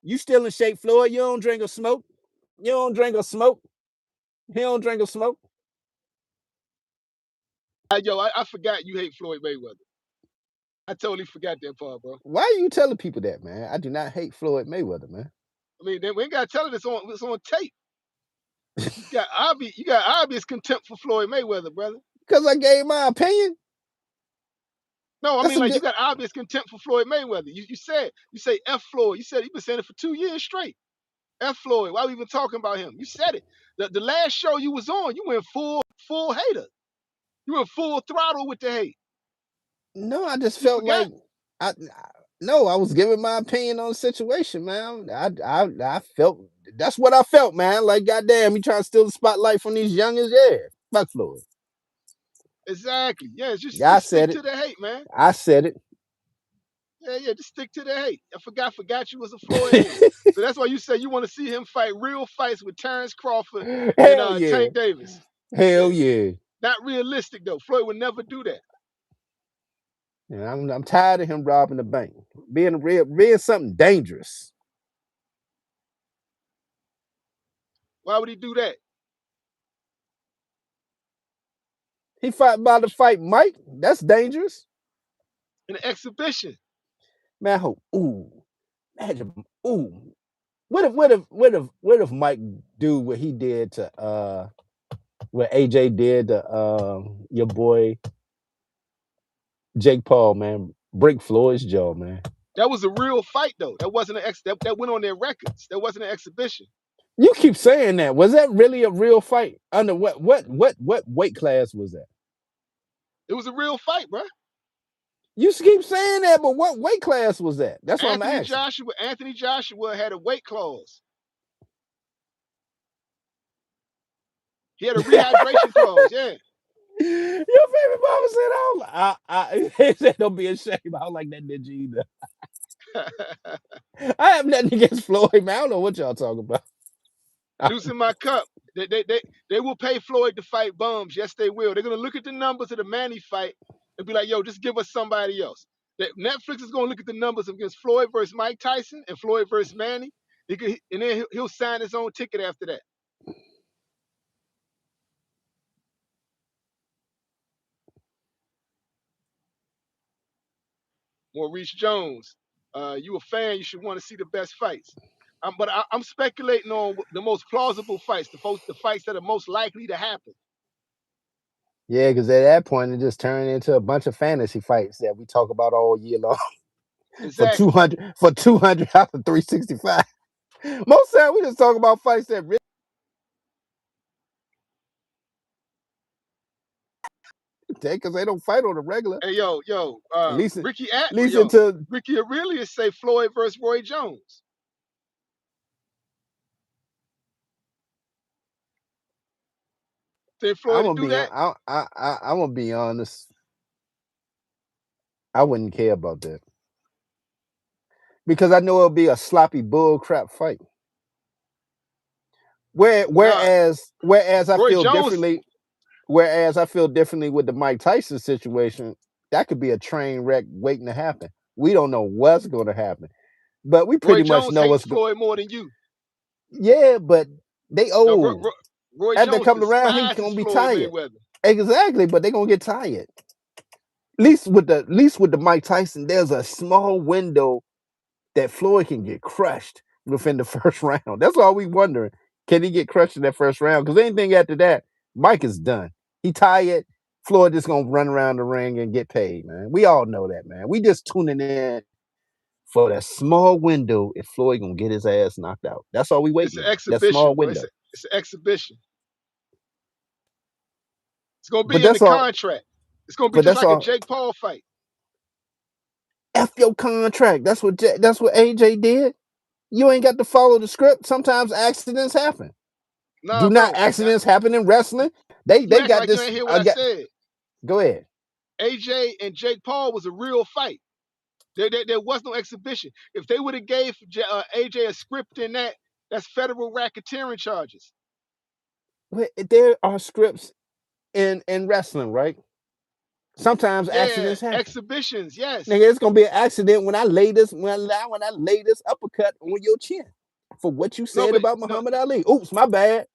You still in shape, Floyd. You don't drink or smoke. You don't drink or smoke. He don't drink or smoke. I forgot you hate Floyd Mayweather. I totally forgot that part, bro. Why are you telling people that, man? I do not hate Floyd Mayweather, man. I mean, we ain't gotta tell it. It's on tape. You got obvious contempt for Floyd Mayweather, brother. Because I gave my opinion. No, I That's mean a like you good. got obvious contempt for Floyd Mayweather. You say F Floyd. You said you've been saying it for 2 years straight. F Floyd. Why we even talking about him? You said it. The last show you was on, you went full hater. You went full throttle with the hate. No, I just You felt forgot? like I was giving my opinion on the situation, man. I felt that's what I felt, man. Like goddamn, he trying to steal the spotlight from these youngins. Yeah, fuck Floyd. Exactly. Yeah, just Yeah, I stick said it. to the hate, man. I said it. Yeah, just stick to the hate. I forgot you was a Floyd hater. So that's why you say you want to see him fight real fights with Terrence Crawford and Hell yeah. Tank Davis. Hell Yeah. yeah. Not realistic though. Floyd would never do that. Yeah, I'm tired of him robbing the bank. Being something dangerous. Why would he do that? He about to fight Mike. That's dangerous. In an exhibition. Man, I hope. Imagine. What if Mike do what he did to what AJ did to your boy Jake Paul, man? Break Floyd's jaw, man. That was a real fight though. That wasn't that went on their records. That wasn't an exhibition. You keep saying that. Was that really a real fight? Under what weight class was that? It was a real fight, bro. You keep saying that, but what weight class was that? That's what I'm Anthony asking. Joshua had a weight clause. He had a rehydration clause, yeah. Your favorite mama said, he said, don't be ashamed. I don't like that ninja either. I have nothing against Floyd, man. I don't know what y'all talking about. Losing my cup. They will pay Floyd to fight bums. Yes, they will. They're gonna look at the numbers of the Manny fight and be like, yo, just give us somebody else. Netflix is gonna look at the numbers against Floyd versus Mike Tyson and Floyd versus Manny. And then he'll sign his own ticket after that. Maurice Jones, you a fan? You should want to see the best fights. But I'm speculating on the most plausible fights, the fights that are most likely to happen. Yeah, because at that point it just turned into a bunch of fantasy fights that we talk about all year long. Exactly. for 200 out of 365. Most time we just talk about fights that really take because they don't fight on the regular. Hey, yo, At least, Ricky Aurelius say Floyd versus Roy Jones. Say Floyd to do that. I'm gonna be honest. I wouldn't care about that because I know it'll be a sloppy bull crap fight. Whereas I Roy feel Jones. differently. Whereas I feel differently with the Mike Tyson situation. That could be a train wreck waiting to happen. We don't know what's going to happen, but we pretty Roy much Jones know hates what's going. Floyd more than you. Yeah, but they No, old. Roy After Jones coming around, he's despises gonna be Floyd tired. Mayweather. Exactly, but they're gonna get tired. At least with the Mike Tyson, there's a small window that Floyd can get crushed within the first round. That's all we wondering. Can he get crushed in that first round? Because anything after that, Mike is done. He tired. Floyd just gonna run around the ring and get paid, man. We all know that, man. We just tuning in for that small window if Floyd gonna get his ass knocked out. That's all we It's waiting an on. That small exhibition, bro. window. It's an exhibition. It's gonna But be in the that's all. contract. It's gonna be But just that's like a all. Jake Paul fight. F your contract. That's what AJ did. You ain't got to follow the script. Sometimes accidents happen. Nah, Do not bro. accidents happen in wrestling? They You acting got like you this. ain't hear what I said. Go ahead. AJ and Jake Paul was a real fight. There was no exhibition. If they would have gave AJ a script in that's federal racketeering charges. There are scripts in wrestling, right? Sometimes Yeah, accidents happen. exhibitions, yes. Nigga, it's gonna be an accident when I lay this uppercut on your chin for what you No, said but about no, Muhammad Ali. Oops, my bad.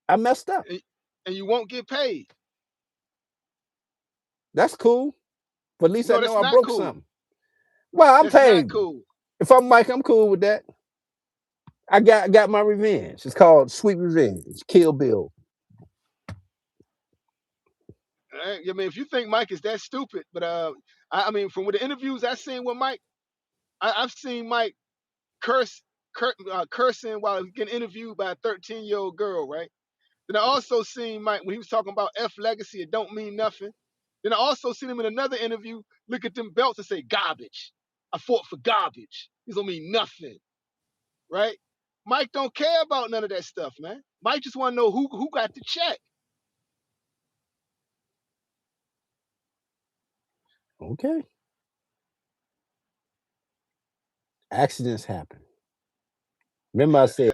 I messed up. and you won't get paid. That's cool. But at least I No, know that's I not broke cool. something. Well, I'm That's not paid. cool. If I'm Mike, I'm cool with that. I got my revenge. It's called Sweet Revenge. Kill Bill. I mean, if you think Mike is that stupid, but I mean, from the interviews I've seen with Mike, I've seen Mike cursing while he's getting interviewed by a 13-year-old girl, right? Then I also seen Mike when he was talking about F legacy, it don't mean nothing. Then I also seen him in another interview look at them belts and say garbage. I fought for garbage. These don't mean nothing, right? Mike don't care about none of that stuff, man. Mike just want to know who got the check. Okay. Accidents happen. Remember I said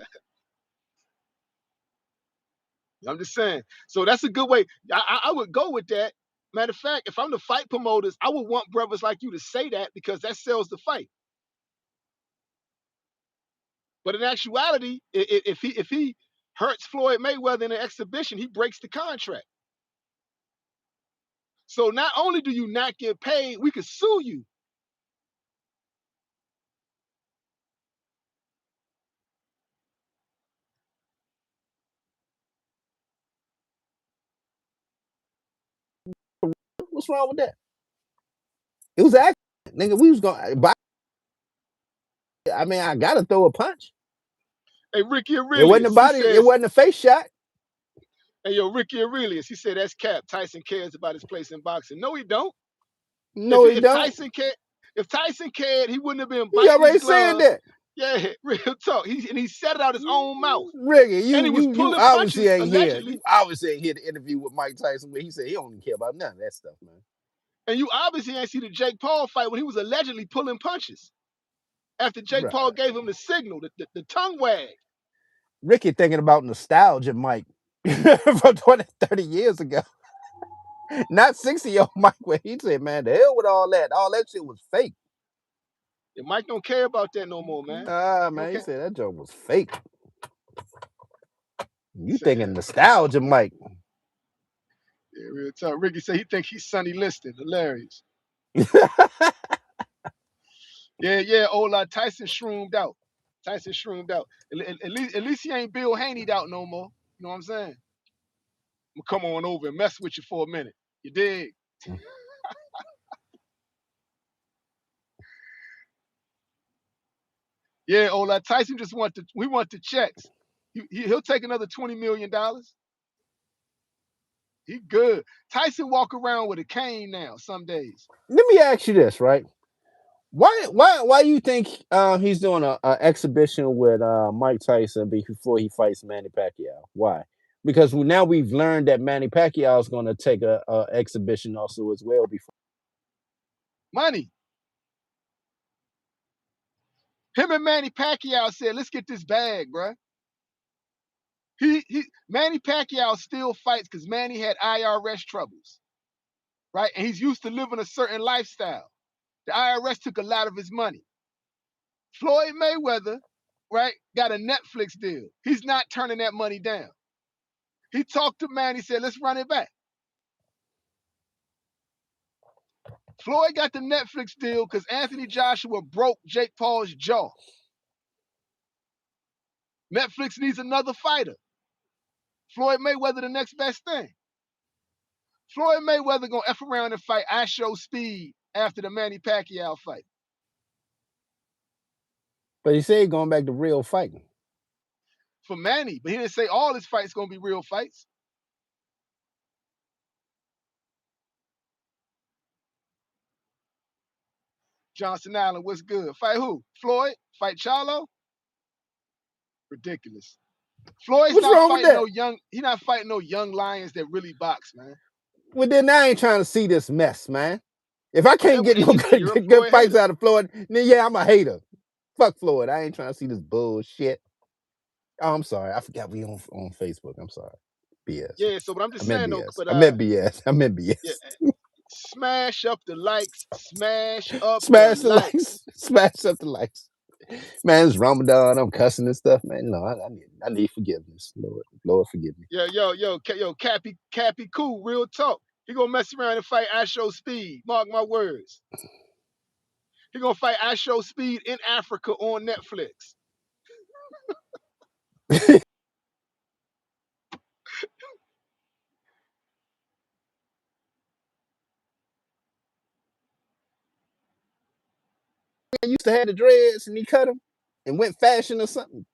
I'm just saying. So that's a good way. I would go with that. Matter of fact, if I'm the fight promoters, I would want brothers like you to say that because that sells the fight. But in actuality, if he hurts Floyd Mayweather in an exhibition, he breaks the contract. So not only do you not get paid, we could sue you. what's wrong with that? It was accident. Nigga, we was going I mean, I gotta throw a punch. Hey, Ricky It wasn't a Aurelius, he body, it says, wasn't a face shot. hey, yo, Ricky Aurelius, he said that's cap. Tyson cares about his place in boxing. No, he don't. No, he If don't. Tyson cared, he wouldn't have been He biting his already said glove. that. Yeah, real talk. He said it out his own mouth. Ricky, And he was you pulling obviously punches, ain't here. allegedly. You obviously ain't here the interview with Mike Tyson where he said he don't even care about none of that stuff, man. And you obviously ain't see the Jake Paul fight when he was allegedly pulling punches. After Jake Paul gave him the signal, the tongue wag. Ricky thinking about nostalgia, Mike, from 20, 30 years ago. Not 60-year-old Mike, where he said, man, the hell with all that. All that shit was fake. And Mike don't care about that no more, man. Man, he said that joke was fake. You Say thinking that. nostalgia, Mike. Yeah, real talk. Ricky said he think he's Sonny Liston. Hilarious. Yeah, old Tyson shroomed out. Tyson shroomed out. At least he ain't Bill Haney'd out no more. You know what I'm saying? I'm gonna come on over and mess with you for a minute. You dig? Yeah, old Tyson just want the checks. He'll take another $20 million. He good. Tyson walk around with a cane now some days. Let me ask you this, right? Why you think he's doing a exhibition with Mike Tyson before he fights Manny Pacquiao? Why? Because now we've learned that Manny Pacquiao is going to take a exhibition also as well before. Money. Him and Manny Pacquiao said, let's get this bag, bruh. Manny Pacquiao still fights because Manny had IRS troubles, right? And he's used to living a certain lifestyle. The IRS took a lot of his money. Floyd Mayweather, right, got a Netflix deal. He's not turning that money down. He talked to Manny, said, let's run it back. Floyd got the Netflix deal because Anthony Joshua broke Jake Paul's jaw. Netflix needs another fighter. Floyd Mayweather the next best thing. Floyd Mayweather gonna F around and fight I Show Speed after the Manny Pacquiao fight. But he said going back to real fighting. For Manny, but he didn't say all his fights gonna be real fights. Johnson Allen, what's good? Fight who? Floyd? Fight Charlo? Ridiculous. Floyd's What's not wrong with fighting that? no young. He's not fighting no young lions that really box, man. Well, then I ain't trying to see this mess, man. If I can't get no You're a good Floyd fights hater. out of Floyd, then yeah, I'm a hater. Fuck Floyd. I ain't trying to see this bullshit. Oh, I'm sorry. I forgot we on Facebook. I'm sorry. BS. Yeah, so but I'm just saying though, but I meant BS. I meant BS. yeah, smash up the likes, smash up Smash the the likes. likes. Smash up the likes. Man, it's Ramadan. I'm cussing and stuff, man. No, I need forgiveness. Lord forgive me. Yo, Cappy cool, real talk. He gonna mess around and fight I Show Speed. Mark my words. He gonna fight I Show Speed in Africa on Netflix. I used to have the dreads and he cut them and went fashion or something.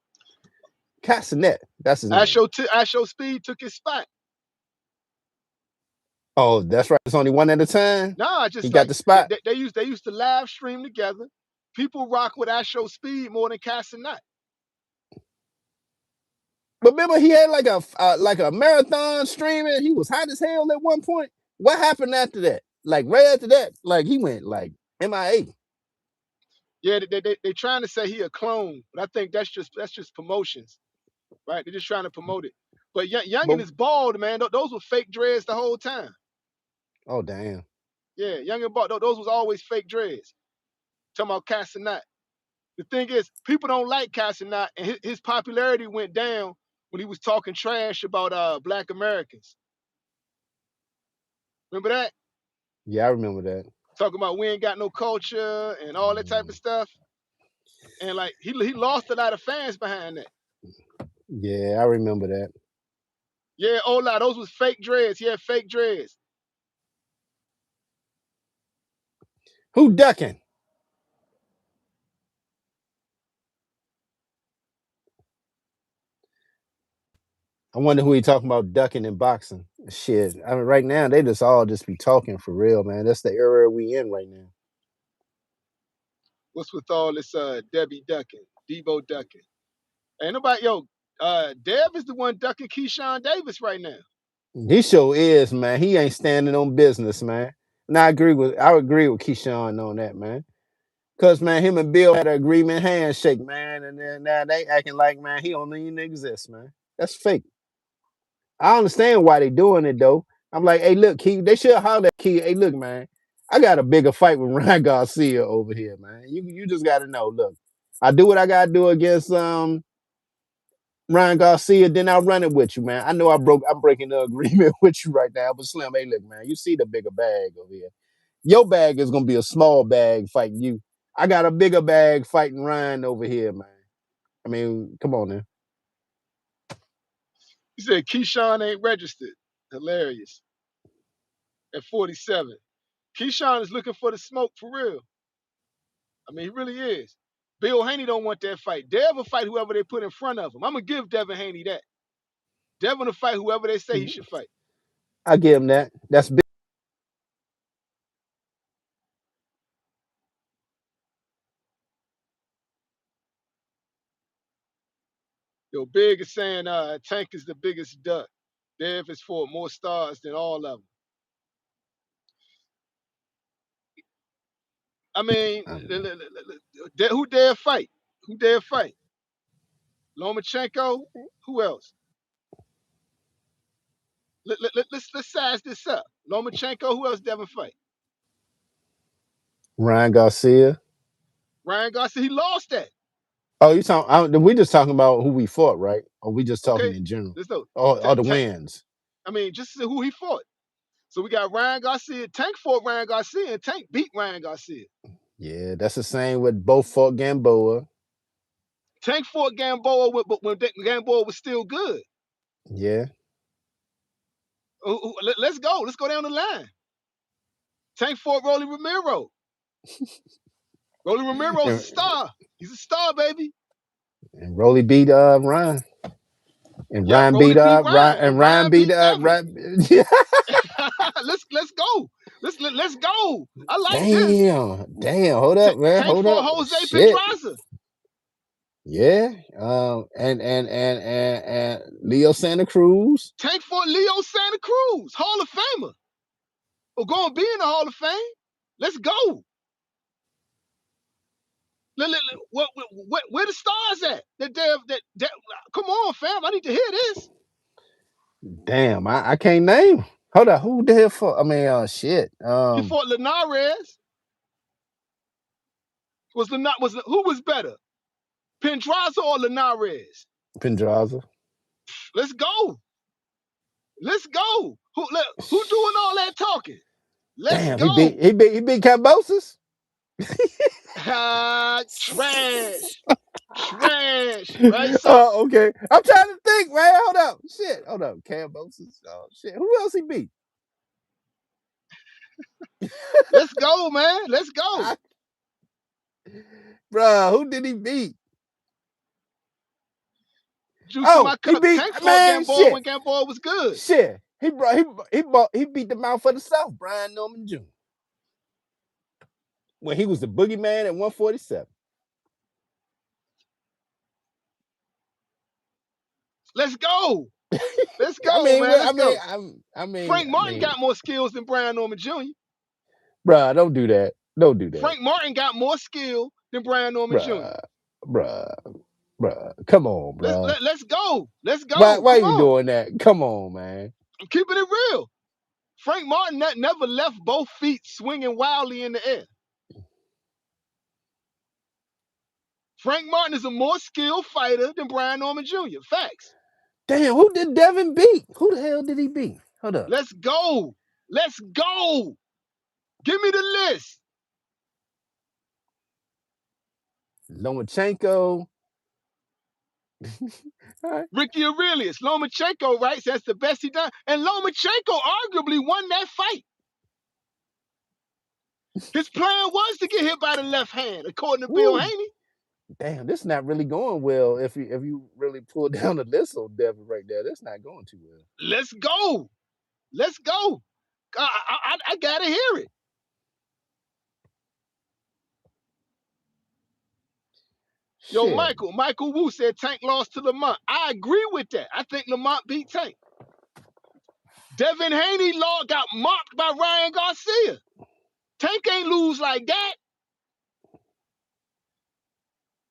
Cassinet, that's his name. I Show Speed took his spot. Oh, that's right. It's only one at a time. Nah, just he like got the spot. They used to live stream together. People rock with I Show Speed more than Cassinet. But remember, he had like a marathon streaming. He was hot as hell at one point. What happened after that? Like right after that, like he went like MIA. Yeah, they trying to say he a clone, but I think that's just promotions, right? They're just trying to promote it. But Youngin But, is bald, man. Those were fake dreads the whole time. oh damn. Yeah, Youngin bald. Those was always fake dreads. Talking about Casanat. The thing is, people don't like Casanat, and his popularity went down when he was talking trash about Black Americans. Remember that? Yeah, I remember that. Talking about we ain't got no culture and all that type of stuff. And like he lost a lot of fans behind that. Yeah, I remember that. Yeah, oh lot, those was fake dreads. He had fake dreads. Who ducking? I wonder who he talking about ducking in boxing. Shit. I mean, right now they just be talking for real, man. That's the era we in right now. What's with all this Debbie ducking, Debo ducking? Ain't nobody Dev is the one ducking Keyshawn Davis right now. He sure is, man. He ain't standing on business, man. And I agree with Keyshawn on that, man. Cause man, him and Bill had an agreement handshake, man, and then now they acting like man he don't even exist, man. That's fake. I understand why they doing it though. I'm like, hey, look, Key, they should holler at Key. Hey, look, man, I got a bigger fight with Ryan Garcia over here, man. You just gotta know. Look, I do what I gotta do against Ryan Garcia, then I'll run it with you, man. I know I'm breaking the agreement with you right now, but Slim, hey, look, man, you see the bigger bag over here. Your bag is gonna be a small bag fighting you. I got a bigger bag fighting Ryan over here, man. I mean, come on now. He said Keyshawn ain't registered. Hilarious. At 47. Keyshawn is looking for the smoke for real. I mean, he really is. Bill Haney don't want that fight. Dev will fight whoever they put in front of him. I'm gonna give Devin Haney that. Devin will fight whoever they say he should fight. I give him that. That's big. Yo, Big is saying Tank is the biggest duck. Dev has fought more stars than all of them. I mean, who dare fight? Who dare fight? Lomachenko? Who else? Let's size this up. Lomachenko, who else Devin fight? Ryan Garcia. Ryan Garcia, he lost that. Oh, you talking? We just talking about who we fought, right? Or we just talking Okay, in general? let's know. All the wins. I mean, just who he fought. So we got Ryan Garcia. Tank fought Ryan Garcia, and Tank beat Ryan Garcia. Yeah, that's the same with both fought Gamboa. Tank fought Gamboa, but when Gamboa was still good. Yeah. Let's go. Let's go down the line. Tank fought Rolly Romero. Rolly Romero's a star. He's a star, baby. And Rolly beat Ryan. And Yep, Ryan Rolly beat beat Ryan, and and Ryan Ryan beat beat Devin. Ryan. Yeah. let's go. Let's go. I like this. Damn. Hold up, man. Tank Hold fought up. Jose Shit. Pedraza. Yeah. And Leo Santa Cruz. Tank fought Leo Santa Cruz, Hall of Famer. Or going to be in the Hall of Fame. Let's go. Where the stars at? That come on, fam. I need to hear this. Damn, I can't name. Hold up, who the hell fought? I mean, shit. He fought Linares. Who was better? Pedraza or Linares? Pedraza. Let's go. Let's go. Who doing all that talking? Let's Damn, go. he beat Cambosis. Trash. Right? So Okay. I'm trying to think, man. Hold up. Shit. Hold up. Cambosis. Oh shit. Who else he beat? let's go, man. Let's go. Bruh, who did he beat? Juice in my cup. He beat Tank fought man. Gamboa Shit. when Gamboa was good. Shit. He beat the mouth of the South, Brian Norman Jr. When he was the boogeyman at 147. Let's go. Let's go, man. Let's go. I mean, Frank Martin got more skills than Brian Norman Jr. Bruh, don't do that. Don't do that. Frank Martin got more skill than Brian Norman Jr. Bruh. Come on, bruh. Let's go. Let's Why go. why Come you on. doing that? Come on, man. I'm keeping it real. Frank Martin never left both feet swinging wildly in the air. Frank Martin is a more skilled fighter than Brian Norman Jr. Facts. Damn, who did Devin beat? Who the hell did he beat? Hold up. Let's go. Let's go. Give me the list. Lomachenko. Right. Ricky Aurelius, Lomachenko, right? So that's the best he done. And Lomachenko arguably won that fight. His plan was to get hit by the left hand, according to Bill Haney. Damn, this is not really going well. If you really pull down the list on Devin right there, that's not going too well. Let's go. Let's go. I gotta hear it. Yo, Shit. Michael Wu said Tank lost to Lamont. I agree with that. I think Lamont beat Tank. Devin Haney got mocked by Ryan Garcia. Tank ain't lose like that.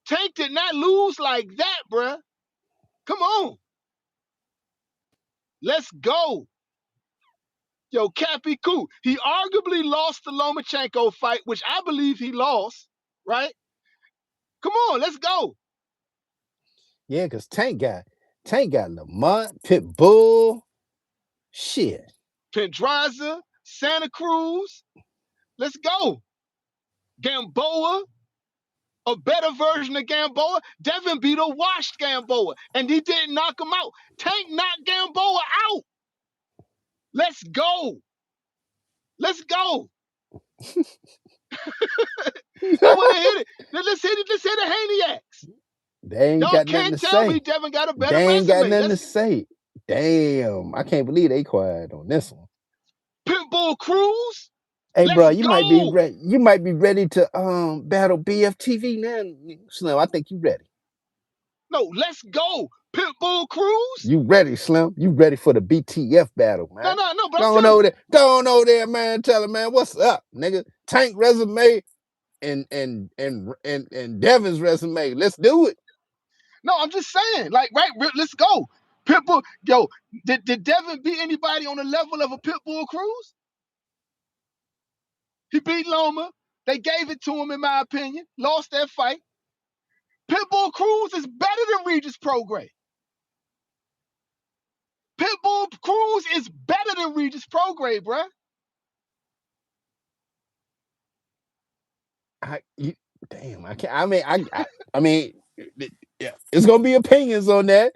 Tank did not lose like that, bruh. Come on. Let's go. Yo, Cappy Koo. He arguably lost the Lomachenko fight, which I believe he lost, right? Come on, let's go. Yeah, because Tank got Lamont, Pitbull, shit. Pedraza, Santa Cruz. Let's go. Gamboa, a better version of Gamboa. Devin beat a washed Gamboa, and he didn't knock him out. Tank knocked Gamboa out. Let's go. Let's go. I want to hit it. Let's hit it. Let's hit a Haniacs. They ain't Y'all got nothing can't to tell say. me Devin got a better They ain't resume. got nothing to say. Damn, I can't believe they quiet on this one. Pitbull Cruz. Hey, Let's bro, you go. might be ready. You might be ready to battle BFTV now, Slim. I think you ready. No, let's go. Pitbull Cruz. You ready, Slim? You ready for the BTF battle, man? No, but Go on over there. Go on over there, man. Tell him, man, what's up, nigga? Tank resume and Devin's resume. Let's do it. No, I'm just saying, like, right, let's go. Pitbull, yo, did Devin beat anybody on the level of a Pitbull Cruz? He beat Loma. They gave it to him, in my opinion. Lost that fight. Pitbull Cruz is better than Regis Prograis. Pitbull Cruz is better than Regis Prograis, bruh. Damn, I can't. I mean, yeah, it's gonna be opinions on that.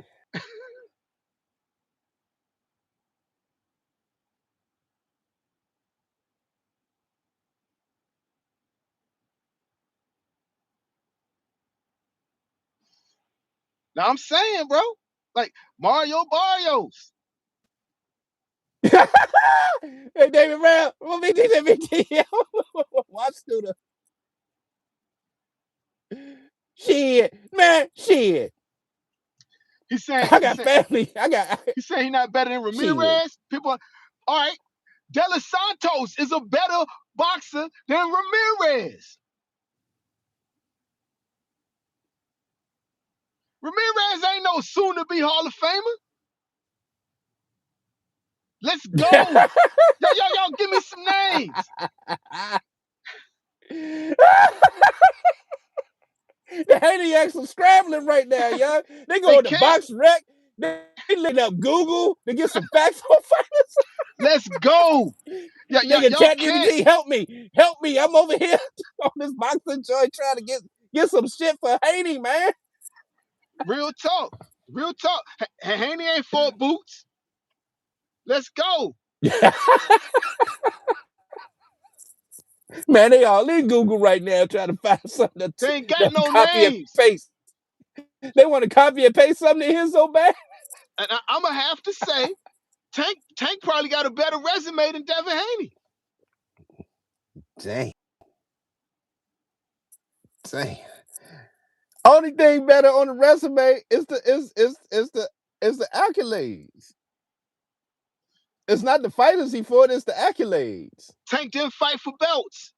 Now I'm saying, bro, like Mario Barrios. Hey, David Brown, what me do that? Watch through the shit, man, shit. He's saying I got family. He's saying he's not better than Ramirez. People, all right. De Los Santos is a better boxer than Ramirez. Ramirez ain't no soon-to-be Hall of Famer. Let's go. Y'all, give me some names. The Haniacs are scrambling right now, y'all. They go to Box Rec. They lit up Google to get some facts on fighters. Let's go. Nigga, ChatGPT, help me. I'm over here on this boxing joint trying to get some shit for Haney, man. Real talk. Haney ain't fought Boots. Let's go. Man, they all in Google right now trying to find something They ain't got no copy names. And paste. They want to copy and paste something in here so bad. And I'm going to have to say, Tank probably got a better resume than Devin Haney. Dang. Only thing better on the resume is the accolades. It's not the fighters he fought, it's the accolades. Tank didn't fight for belts.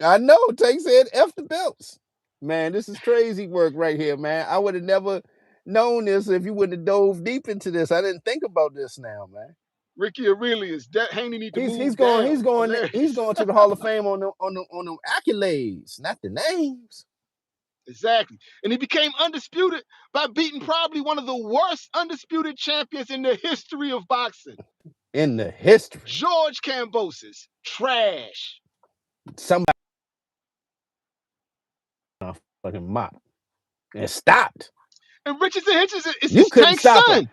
I know. Tank said F the belts. Man, this is crazy work right here, man. I would have never known this if you wouldn't have dove deep into this. I didn't think about this now, man. Ricky Aurelius, Haney need to He's move going down. he's Hilarious. going to the Hall of Fame on the accolades, not the names. Exactly. And he became undisputed by beating probably one of the worst undisputed champions in the history of boxing. In the history. George Kambosos. Trash. Somebody fucking mop. And stopped. And Richardson Hitchens is You couldn't Tank's stop son. him.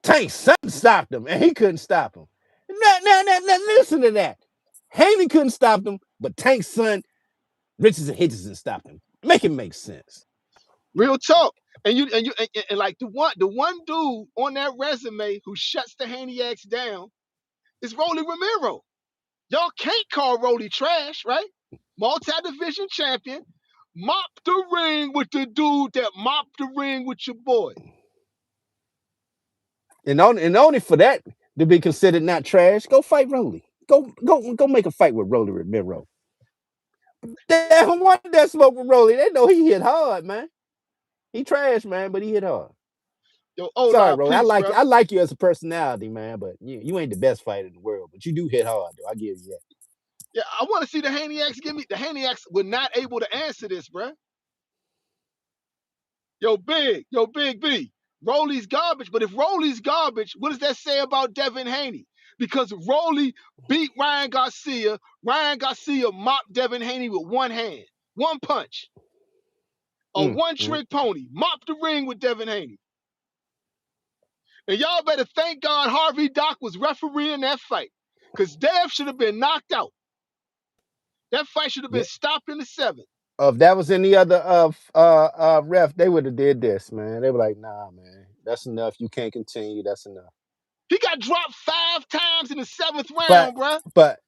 Tank's son stopped him, and he couldn't stop him. Now, listen to that. Haney couldn't stop him, but Tank's son, Richardson Hitchens, stopped him. Make it make sense. Real talk. And like the one dude on that resume who shuts the Haniacs down is Rolly Ramiro. Y'all can't call Rolly trash, right? Multi-division champion. Mop the ring with the dude that mopped the ring with your boy. And only for that to be considered not trash, go fight Rolly. Go make a fight with Rolly Ramiro. Damn, one that smoke with Rolly, they know he hit hard, man. He trash, man, but he hit hard. Yo, sorry, Rolly. peace, I like you as a personality, man, but you ain't the best fighter in the world. But you do hit hard, though. I give you that. Yeah, I want to see the Haniacs give me. The Haniacs were not able to answer this, bruh. Yo, Big B. Rolly's garbage, but if Rolly's garbage, what does that say about Devin Haney? Because Rolly beat Ryan Garcia. Ryan Garcia mopped Devin Haney with one hand, one punch. A one-trick pony. Mopped the ring with Devin Haney. And y'all better thank God Harvey Dock was refereeing that fight. Because Dev should have been knocked out. That fight should have been stopped in the 7th. If that was any other ref, they would have did this, man. They were like, nah, man, that's enough. You can't continue. That's enough. He got dropped 5 times in the 7th round, bruh. But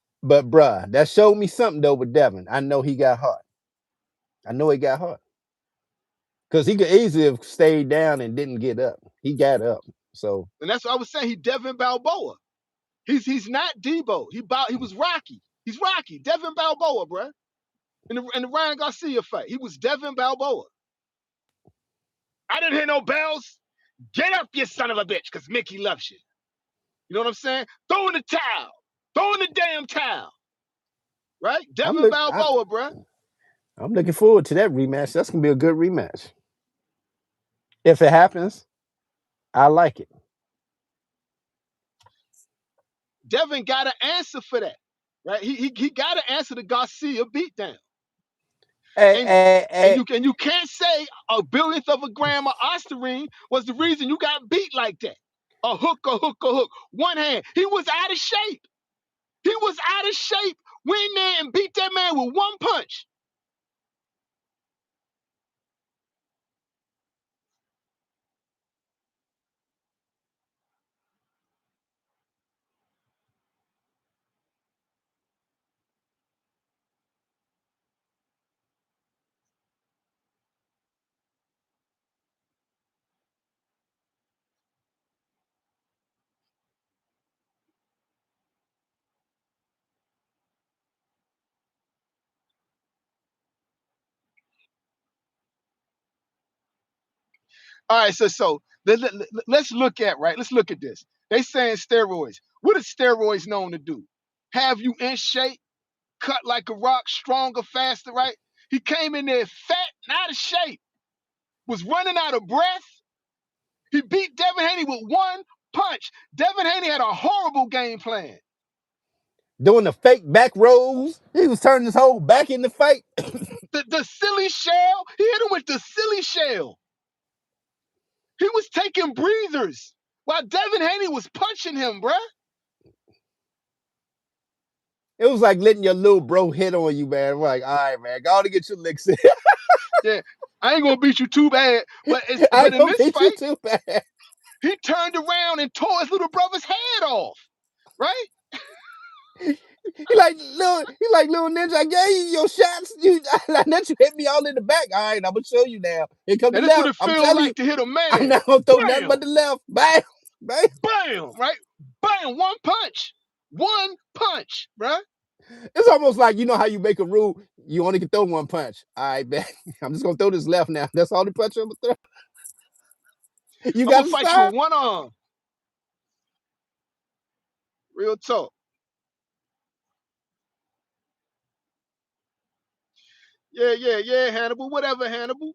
bruh, that showed me something though with Devin. I know he got hot. Because he could easily have stayed down and didn't get up. He got up. So, and that's what I was saying. He Devin Balboa. He's not Debo. He was Rocky. He's Rocky. Devin Balboa, bruh. In the Ryan Garcia fight, he was Devin Balboa. I didn't hear no bells. Get up, you son of a bitch, because Mickey loves you. You know what I'm saying? Throw in the towel. Throw in the damn towel. Right? Devin Balboa, bruh. I'm looking forward to that rematch. That's going to be a good rematch. If it happens, I like it. Devin got an answer for that. Right? He got to answer the Garcia beatdown. And you can't say a billionth of a gram of Osterine was the reason you got beat like that. A hook. One hand. He was out of shape. Went in there and beat that man with one punch. All right, so let's look at this. They saying steroids. What are steroids known to do? Have you in shape, cut like a rock, stronger, faster, right? He came in there fat, not of shape, was running out of breath. He beat Devin Haney with one punch. Devin Haney had a horrible game plan. Doing the fake back rolls. He was turning his whole back in the fight. The silly shell. He hit him with the silly shell. He was taking breathers while Devin Haney was punching him, bruh. It was like letting your little bro hit on you, man. We're like, all right, man, go on to get your licks in. Yeah, I ain't gonna beat you too bad, but in this fight, too bad. He turned around and tore his little brother's head off, right? He like little ninja. I gave you your shots. I let you hit me all in the back. All right, I'm gonna show you now. Here comes the left. That's what it feels like to hit a man. I'm not gonna throw nothing but the left. Bam, bam, right? Bam, one punch, bruh. It's almost like, you know how you make a rule, you only can throw one punch. All right, man. I'm just gonna throw this left now. That's all the punch I'm gonna throw. You I'm gonna got a fight you style? with one arm. Real talk. Yeah, Hannibal. Whatever, Hannibal.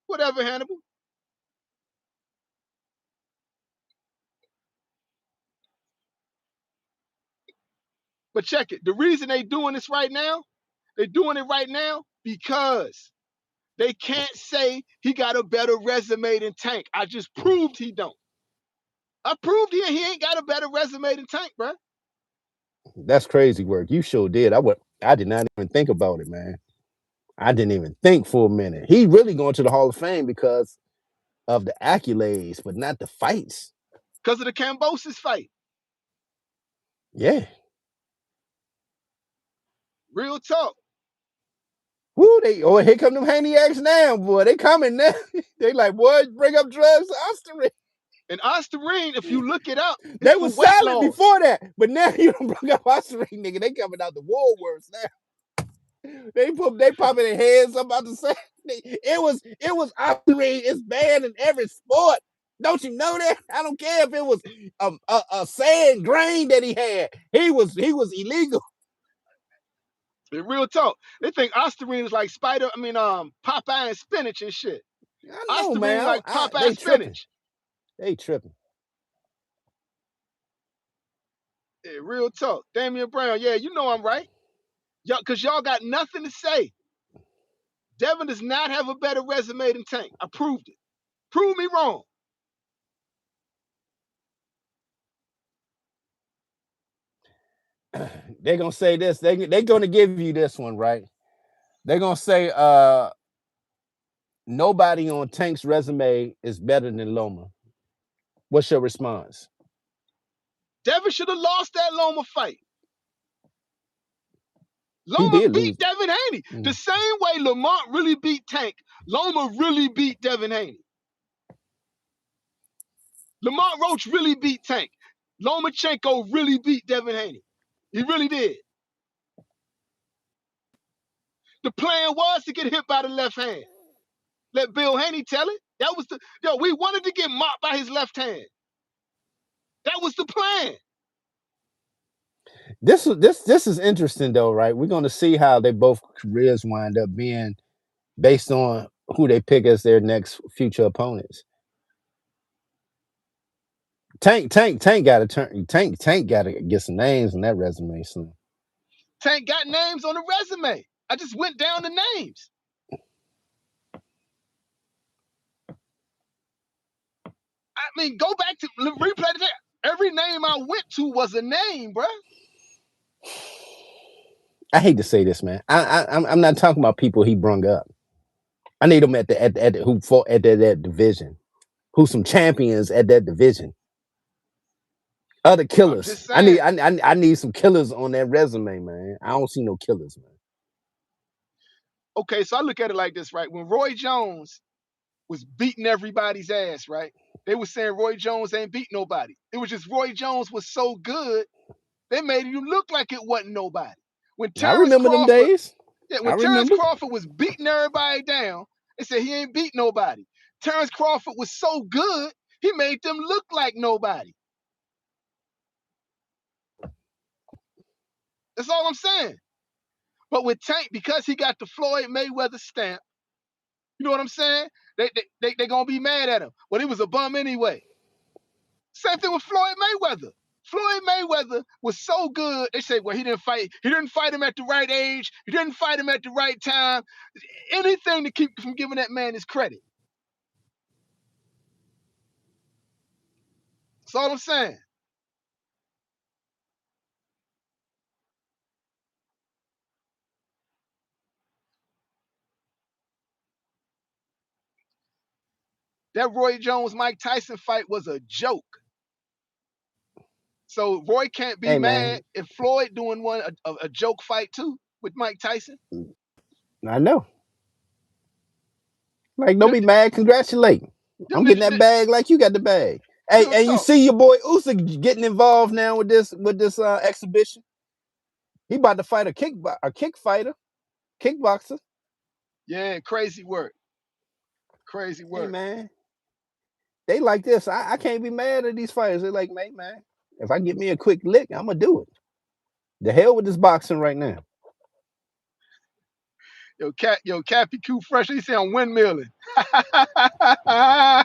Whatever, Hannibal. But check it. The reason they doing this right now, they're doing it right now because they can't say he got a better resume than Tank. I just proved he don't. I proved he ain't got a better resume than Tank, bro. That's crazy work. You sure did. I did not even think about it, man. I didn't even think for a minute. He really going to the Hall of Fame because of the accolades, but not the fights. Because of the Cambosis fight. Yeah. Real talk. Woo, here come them Haniacs now, boy. They coming now. They like, boy, bring up drugs to Osterich. And Osterine, if you look it up, They for was weight silent loss. before that, but now you don't bring up Osterich, nigga. They coming out the woolworths now. They popping their heads. I'm about to say it was Osterich. It's banned in every sport. Don't you know that? I don't care if it was a sand grain that he had. He was illegal. In real talk, they think Osterine is like Popeye and spinach and shit. I know, man. Osterine like Popeye They tripping. spinach. They tripping. Yeah, real talk. Damian Brown, yeah, you know I'm right. Y'all, because y'all got nothing to say. Devin does not have a better resume than Tank. I proved it. Prove me wrong. They're gonna say this. They're gonna give you this one, right? They're gonna say nobody on Tank's resume is better than Loma. What's your response? Devin should have lost that Loma fight. He Loma did beat lose. Devin Haney. The same way Lamont really beat Tank, Loma really beat Devin Haney. Lamont Roach really beat Tank. Lomachenko really beat Devin Haney. He really did. The plan was to get hit by the left hand. Let Bill Haney tell it. That was we wanted to get mopped by his left hand. That was the plan. This is interesting though, right? We're gonna see how they both careers wind up being based on who they pick as their next future opponents. Tank gotta Tank gotta get some names on that resume soon. Tank got names on the resume. I just went down the names. I mean, go back to replay the tape. Every name I went to was a name, bruh. I hate to say this, man. I'm not talking about people he brung up. I need them at the who fought at that division, who some champions at that division. Other I'm killers. just I saying. need some killers on that resume, man. I don't see no killers, man. Okay, so I look at it like this, right? When Roy Jones was beating everybody's ass, right? They were saying Roy Jones ain't beat nobody. It was just Roy Jones was so good, they made you look like it wasn't nobody. When I Terrence remember them Crawford, days. when I Terrence remember. Crawford was beating everybody down, they said he ain't beat nobody. Terrence Crawford was so good, he made them look like nobody. That's all I'm saying. But with Tank, because he got the Floyd Mayweather stamp, you know what I'm saying? They gonna be mad at him. But he was a bum anyway. Same thing with Floyd Mayweather. Floyd Mayweather was so good. They say, well, he didn't fight him at the right age. He didn't fight him at the right time. Anything to keep from giving that man his credit. That's all I'm saying. That Roy Jones Mike Tyson fight was a joke. So Roy can't be mad if Floyd doing a joke fight too with Mike Tyson. I know. Like, don't be mad. Congratulate. I'm getting that bag like you got the bag. Hey, and you see your boy Usyk getting involved now with this exhibition. He about to fight a kick fighter, kickboxer. Yeah, crazy work. Crazy Hey work. man, they like this. I can't be mad at these fighters. They're like, man, if I get me a quick lick, I'm gonna do it. The hell with this boxing right now. Yo, Cappy Q Fresh, he say I'm windmilling. My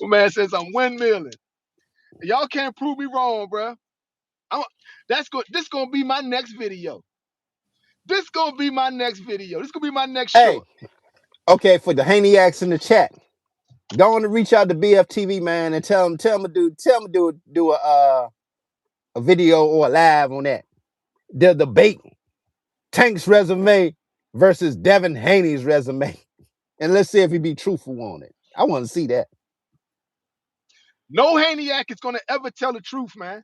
man says I'm windmilling. Y'all can't prove me wrong, bro. This gonna be my next video. This gonna be my next video. This gonna be my next Hey, short. okay, for the Haniacs in the chat, go on to reach out to BFTV, man, and tell him to do a video or a live on that. The debate, Tank's resume versus Devin Haney's resume, and let's see if he be truthful on it. I want to see that. No Haniac is gonna ever tell the truth, man.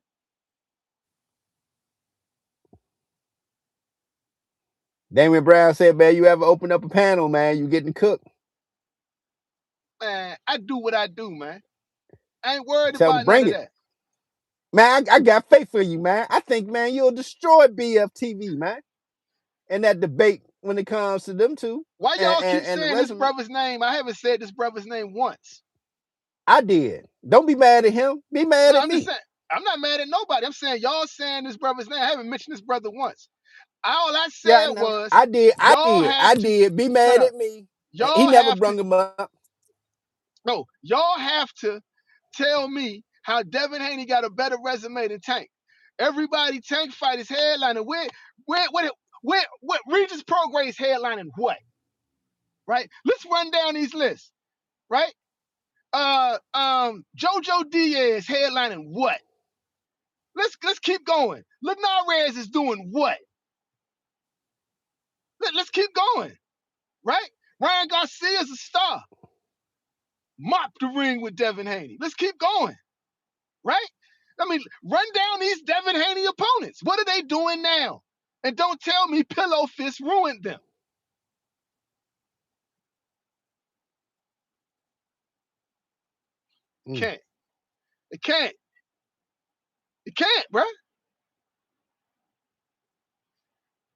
Damian Brown said, man, you ever open up a panel, man, you getting cooked. Man, I do what I do, man. I ain't worried Tell him, about none bring of it. that. Man, I got faith for you, man. I think, man, you'll destroy BFTV, man. In that debate when it comes to them two. Why y'all keep And the saying this resume. brother's name? I haven't said this brother's name once. I did. Don't be mad at him. Be mad No, at I'm me. just saying, I'm not mad at nobody. I'm saying y'all saying this brother's name. I haven't mentioned this brother once. All I said was I did. y'all Be mad at me. He Y'all never have brung him up. No, y'all have to tell me how Devin Haney got a better resume than Tank. Everybody Tank fight is headlining. What Regis Prograis headlining what? Right? Let's run down these lists. Right? Jojo Diaz headlining what? Let's keep going. Linares is doing what? Let's keep going. Right? Ryan Garcia is a star. Mop the ring with Devin Haney. Let's keep going. Right? I mean, run down these Devin Haney opponents. What are they doing now? And don't tell me Pillow Fist ruined them. Can't. It can't. It can't, bro.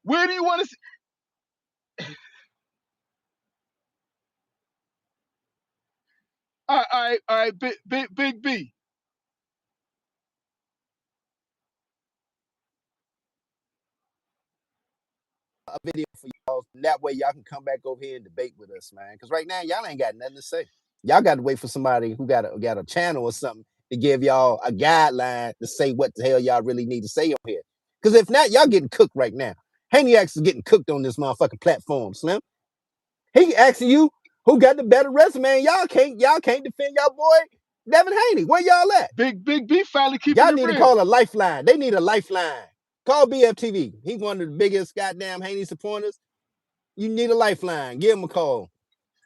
Where do you want to see? All right, Big B. A video for y'all. That way y'all can come back over here and debate with us, man. Because right now y'all ain't got nothing to say. Y'all got to wait for somebody who got a channel or something to give y'all a guideline to say what the hell y'all really need to say on here. Because if not, y'all getting cooked right now. Haniacs is getting cooked on this motherfucking platform, Slim. He asking you who got the better resume. Y'all can't defend y'all boy Devin Haney. Where y'all at? Big B finally keeping Y'all it need real. to call a lifeline. They need a lifeline. Call BFTV. He's one of the biggest goddamn Haney supporters. You need a lifeline. Give him a call.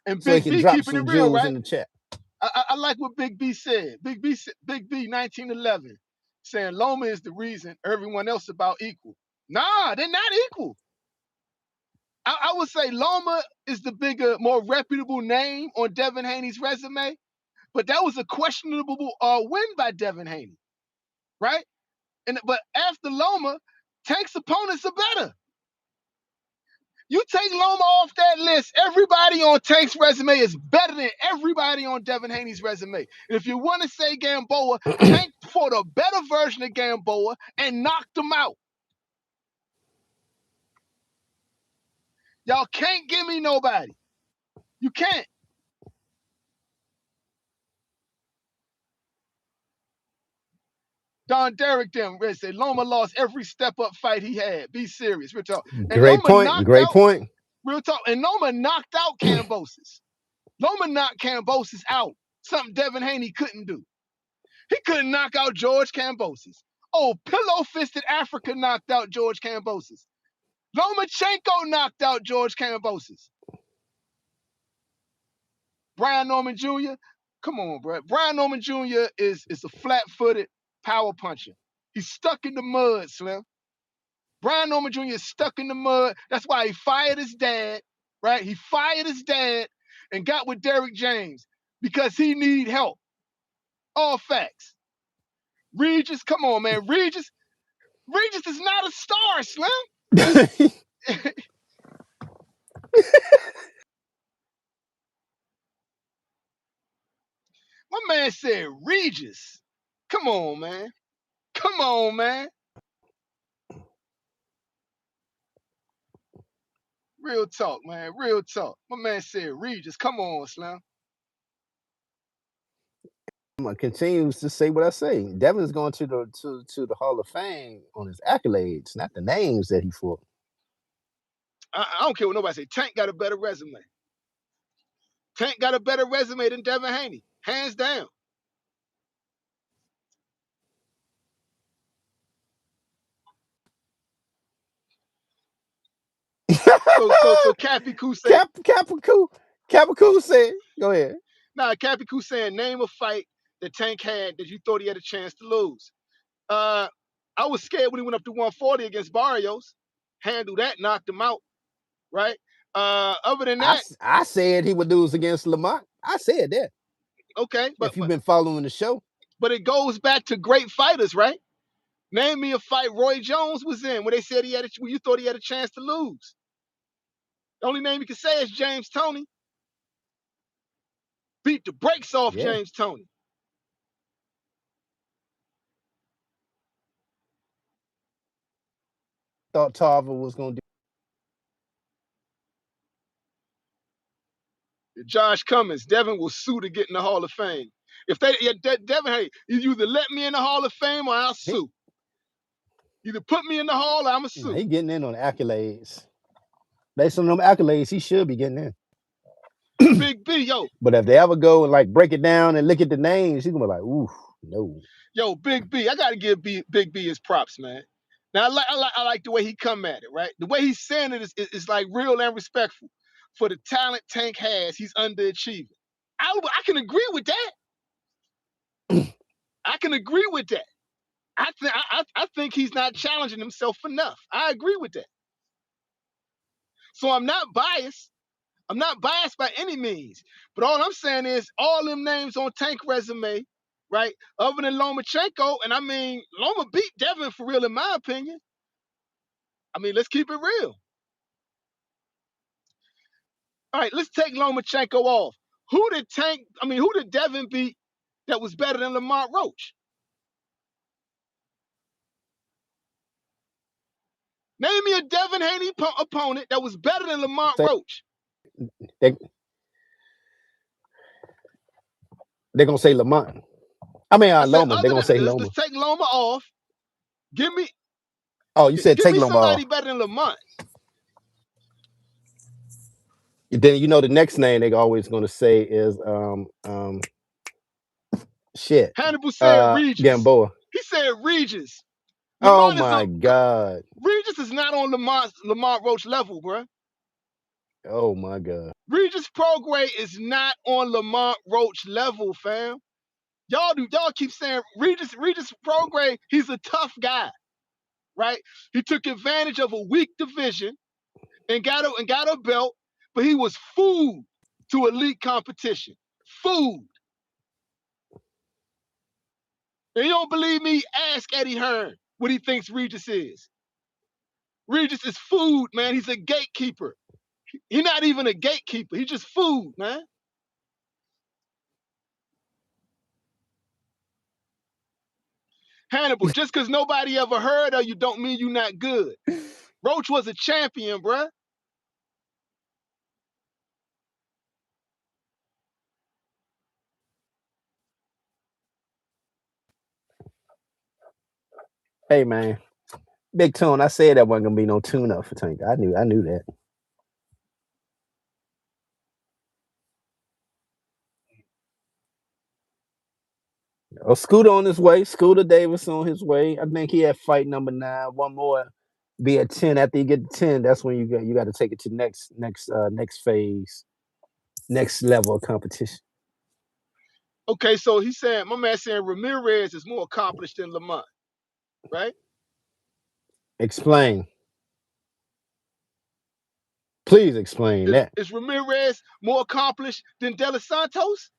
And So he Big can B drop keeping some it real, jewels right? in the chat. I like what Big B said. Big B 1911 saying Loma is the reason everyone else about equal. Nah, they're not equal. I would say Loma is the bigger, more reputable name on Devin Haney's resume, but that was a questionable win by Devin Haney, right? But after Loma, Tank's opponents are better. You take Loma off that list, everybody on Tank's resume is better than everybody on Devin Haney's resume. And if you want to say Gamboa, Tank fought a better version of Gamboa and knocked him out. Y'all can't give me nobody. You can't. Don Derrick them say Loma lost every step up fight he had. Be serious, real talk. And Great Loma point. knocked Great out, point. real talk. And Loma knocked out Kambosos. Loma knocked Kambosos out. Something Devin Haney couldn't do. He couldn't knock out George Kambosos. Oh, pillow-fisted Africa knocked out George Kambosos. Lomachenko knocked out George Kambosos. Brian Norman Jr., come on, bro. Brian Norman Jr. is a flat-footed power puncher. He's stuck in the mud, Slim. Brian Norman Jr. is stuck in the mud. That's why he fired his dad, right? He fired his dad and got with Derrick James because he need help. All facts. Regis, come on, man. Regis, Regis is not a star, Slim. My man said Regis. Come on, man. Come on, man. Real talk, man. Real talk. My man said Regis. Come on, Slim. I'm gonna continue to say what I say. Devin's going to the Hall of Fame on his accolades, not the names that he fought. I don't care what nobody say. Tank got a better resume. Tank got a better resume than Devin Haney, hands down. So Cappy Koo said, Capicu said, go ahead. Cappy Koo saying, name a fight that Tank had that you thought he had a chance to lose. I was scared when he went up to 140 against Barrios. Handled that, knocked him out. Right. Other than that, I said he would lose against Lamont. I said that. Okay, if you've been following the show. But it goes back to great fighters, right? Name me a fight Roy Jones was in when they said when you thought he had a chance to lose. The only name you can say is James Toney. Beat the brakes off James Toney. Thought Tarver was going to do. Josh Cummins, Devin will sue to get in the Hall of Fame. If Devin, hey, you either let me in the Hall of Fame or I'll sue. Either put me in the Hall or I'm a sue. He getting in on accolades. Based on them accolades, he should be getting in. Big B, yo. But if they ever go and like break it down and look at the names, he's gonna be like, ooh, no. Yo, Big B, I gotta give Big B his props, man. Now I like the way he come at it, right? The way he's saying it is like real and respectful. For the talent Tank has, he's underachieving. I can agree with that. I can agree with that. I think he's not challenging himself enough. I agree with that. So I'm not biased. I'm not biased by any means. But all I'm saying is all them names on Tank resume, right? Other than Lomachenko, and I mean, Loma beat Devin for real, in my opinion. I mean, let's keep it real. All right, let's take Lomachenko off. Who did Devin beat that was better than Lamont Roach? Name me a Devin Haney opponent that was better than Lamont Roach. They're going to say Lamont. I mean, Loma. They're going to say Loma. Let's take Loma off. Give me. Oh, you said take Loma off. Somebody better than Lamont. Then you know the next name they're always going to say is shit. Hannibal said Regis. Gamboa. He said Regis. Lamont my God. Regis is not on Lamont Roach level, bro. Oh my God. Regis Prograis is not on Lamont Roach level, fam. Y'all keep saying Regis Prograis, he's a tough guy, right? He took advantage of a weak division and got a belt, but he was food to elite competition. Food. And you don't believe me? Ask Eddie Hearn what he thinks Regis is. Regis is food, man. He's a gatekeeper. He's not even a gatekeeper. He's just food, man. Hannibal, just because nobody ever heard of you don't mean you're not good. Roach was a champion, bruh. Hey, man. Big Tone, I said that wasn't going to be no tune-up for Tank. I knew that. Oh, Scooter on his way. Scooter Davis on his way. I think he had fight number 9. One more be at 10. After you get to 10, that's when you got to take it to next phase, next level of competition. Okay, so he said, my man saying Ramirez is more accomplished than Lamont, right? Explain. Please explain that. Is Ramirez more accomplished than De Los Santos?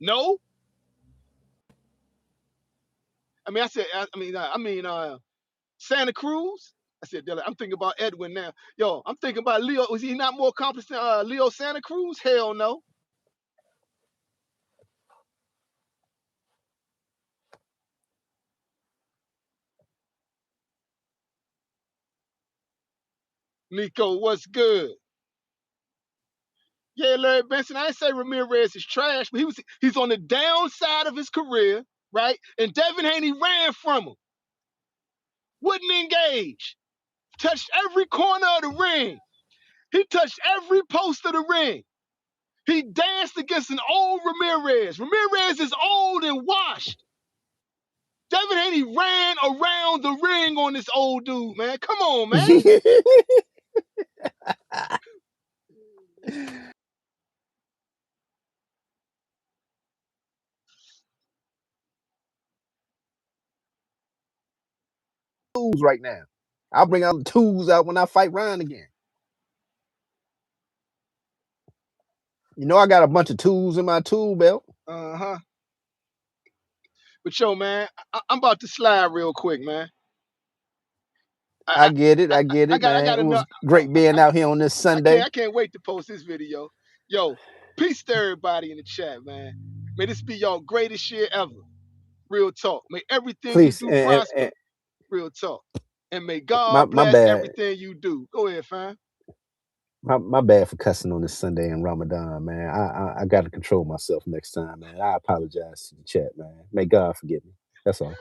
No. Santa Cruz. I said, Dylan, I'm thinking about Edwin now. Yo, I'm thinking about Leo. Was he not more accomplished than Leo Santa Cruz? Hell no. Nico, what's good? Yeah, Larry Benson. I didn't say Ramirez is trash, but he's on the downside of his career, right? And Devin Haney ran from him. Wouldn't engage. Touched every corner of the ring. He touched every post of the ring. He danced against an old Ramirez. Ramirez is old and washed. Devin Haney ran around the ring on this old dude, man. Come on, man. Tools right now. I'll bring out the tools out when I fight Ryan again. You know I got a bunch of tools in my tool belt. Uh-huh. But yo, man, I'm about to slide real quick, man. I get it, man. It was great being out here on this Sunday. I can't wait to post this video. Yo, peace to everybody in the chat, man. May this be y'all greatest year ever. Real talk. May everything you do prosper. Real talk. And may God bless everything you do. Go ahead, fam. My bad for cussing on this Sunday in Ramadan, man. I got to control myself next time, man. I apologize to the chat, man. May God forgive me. That's all.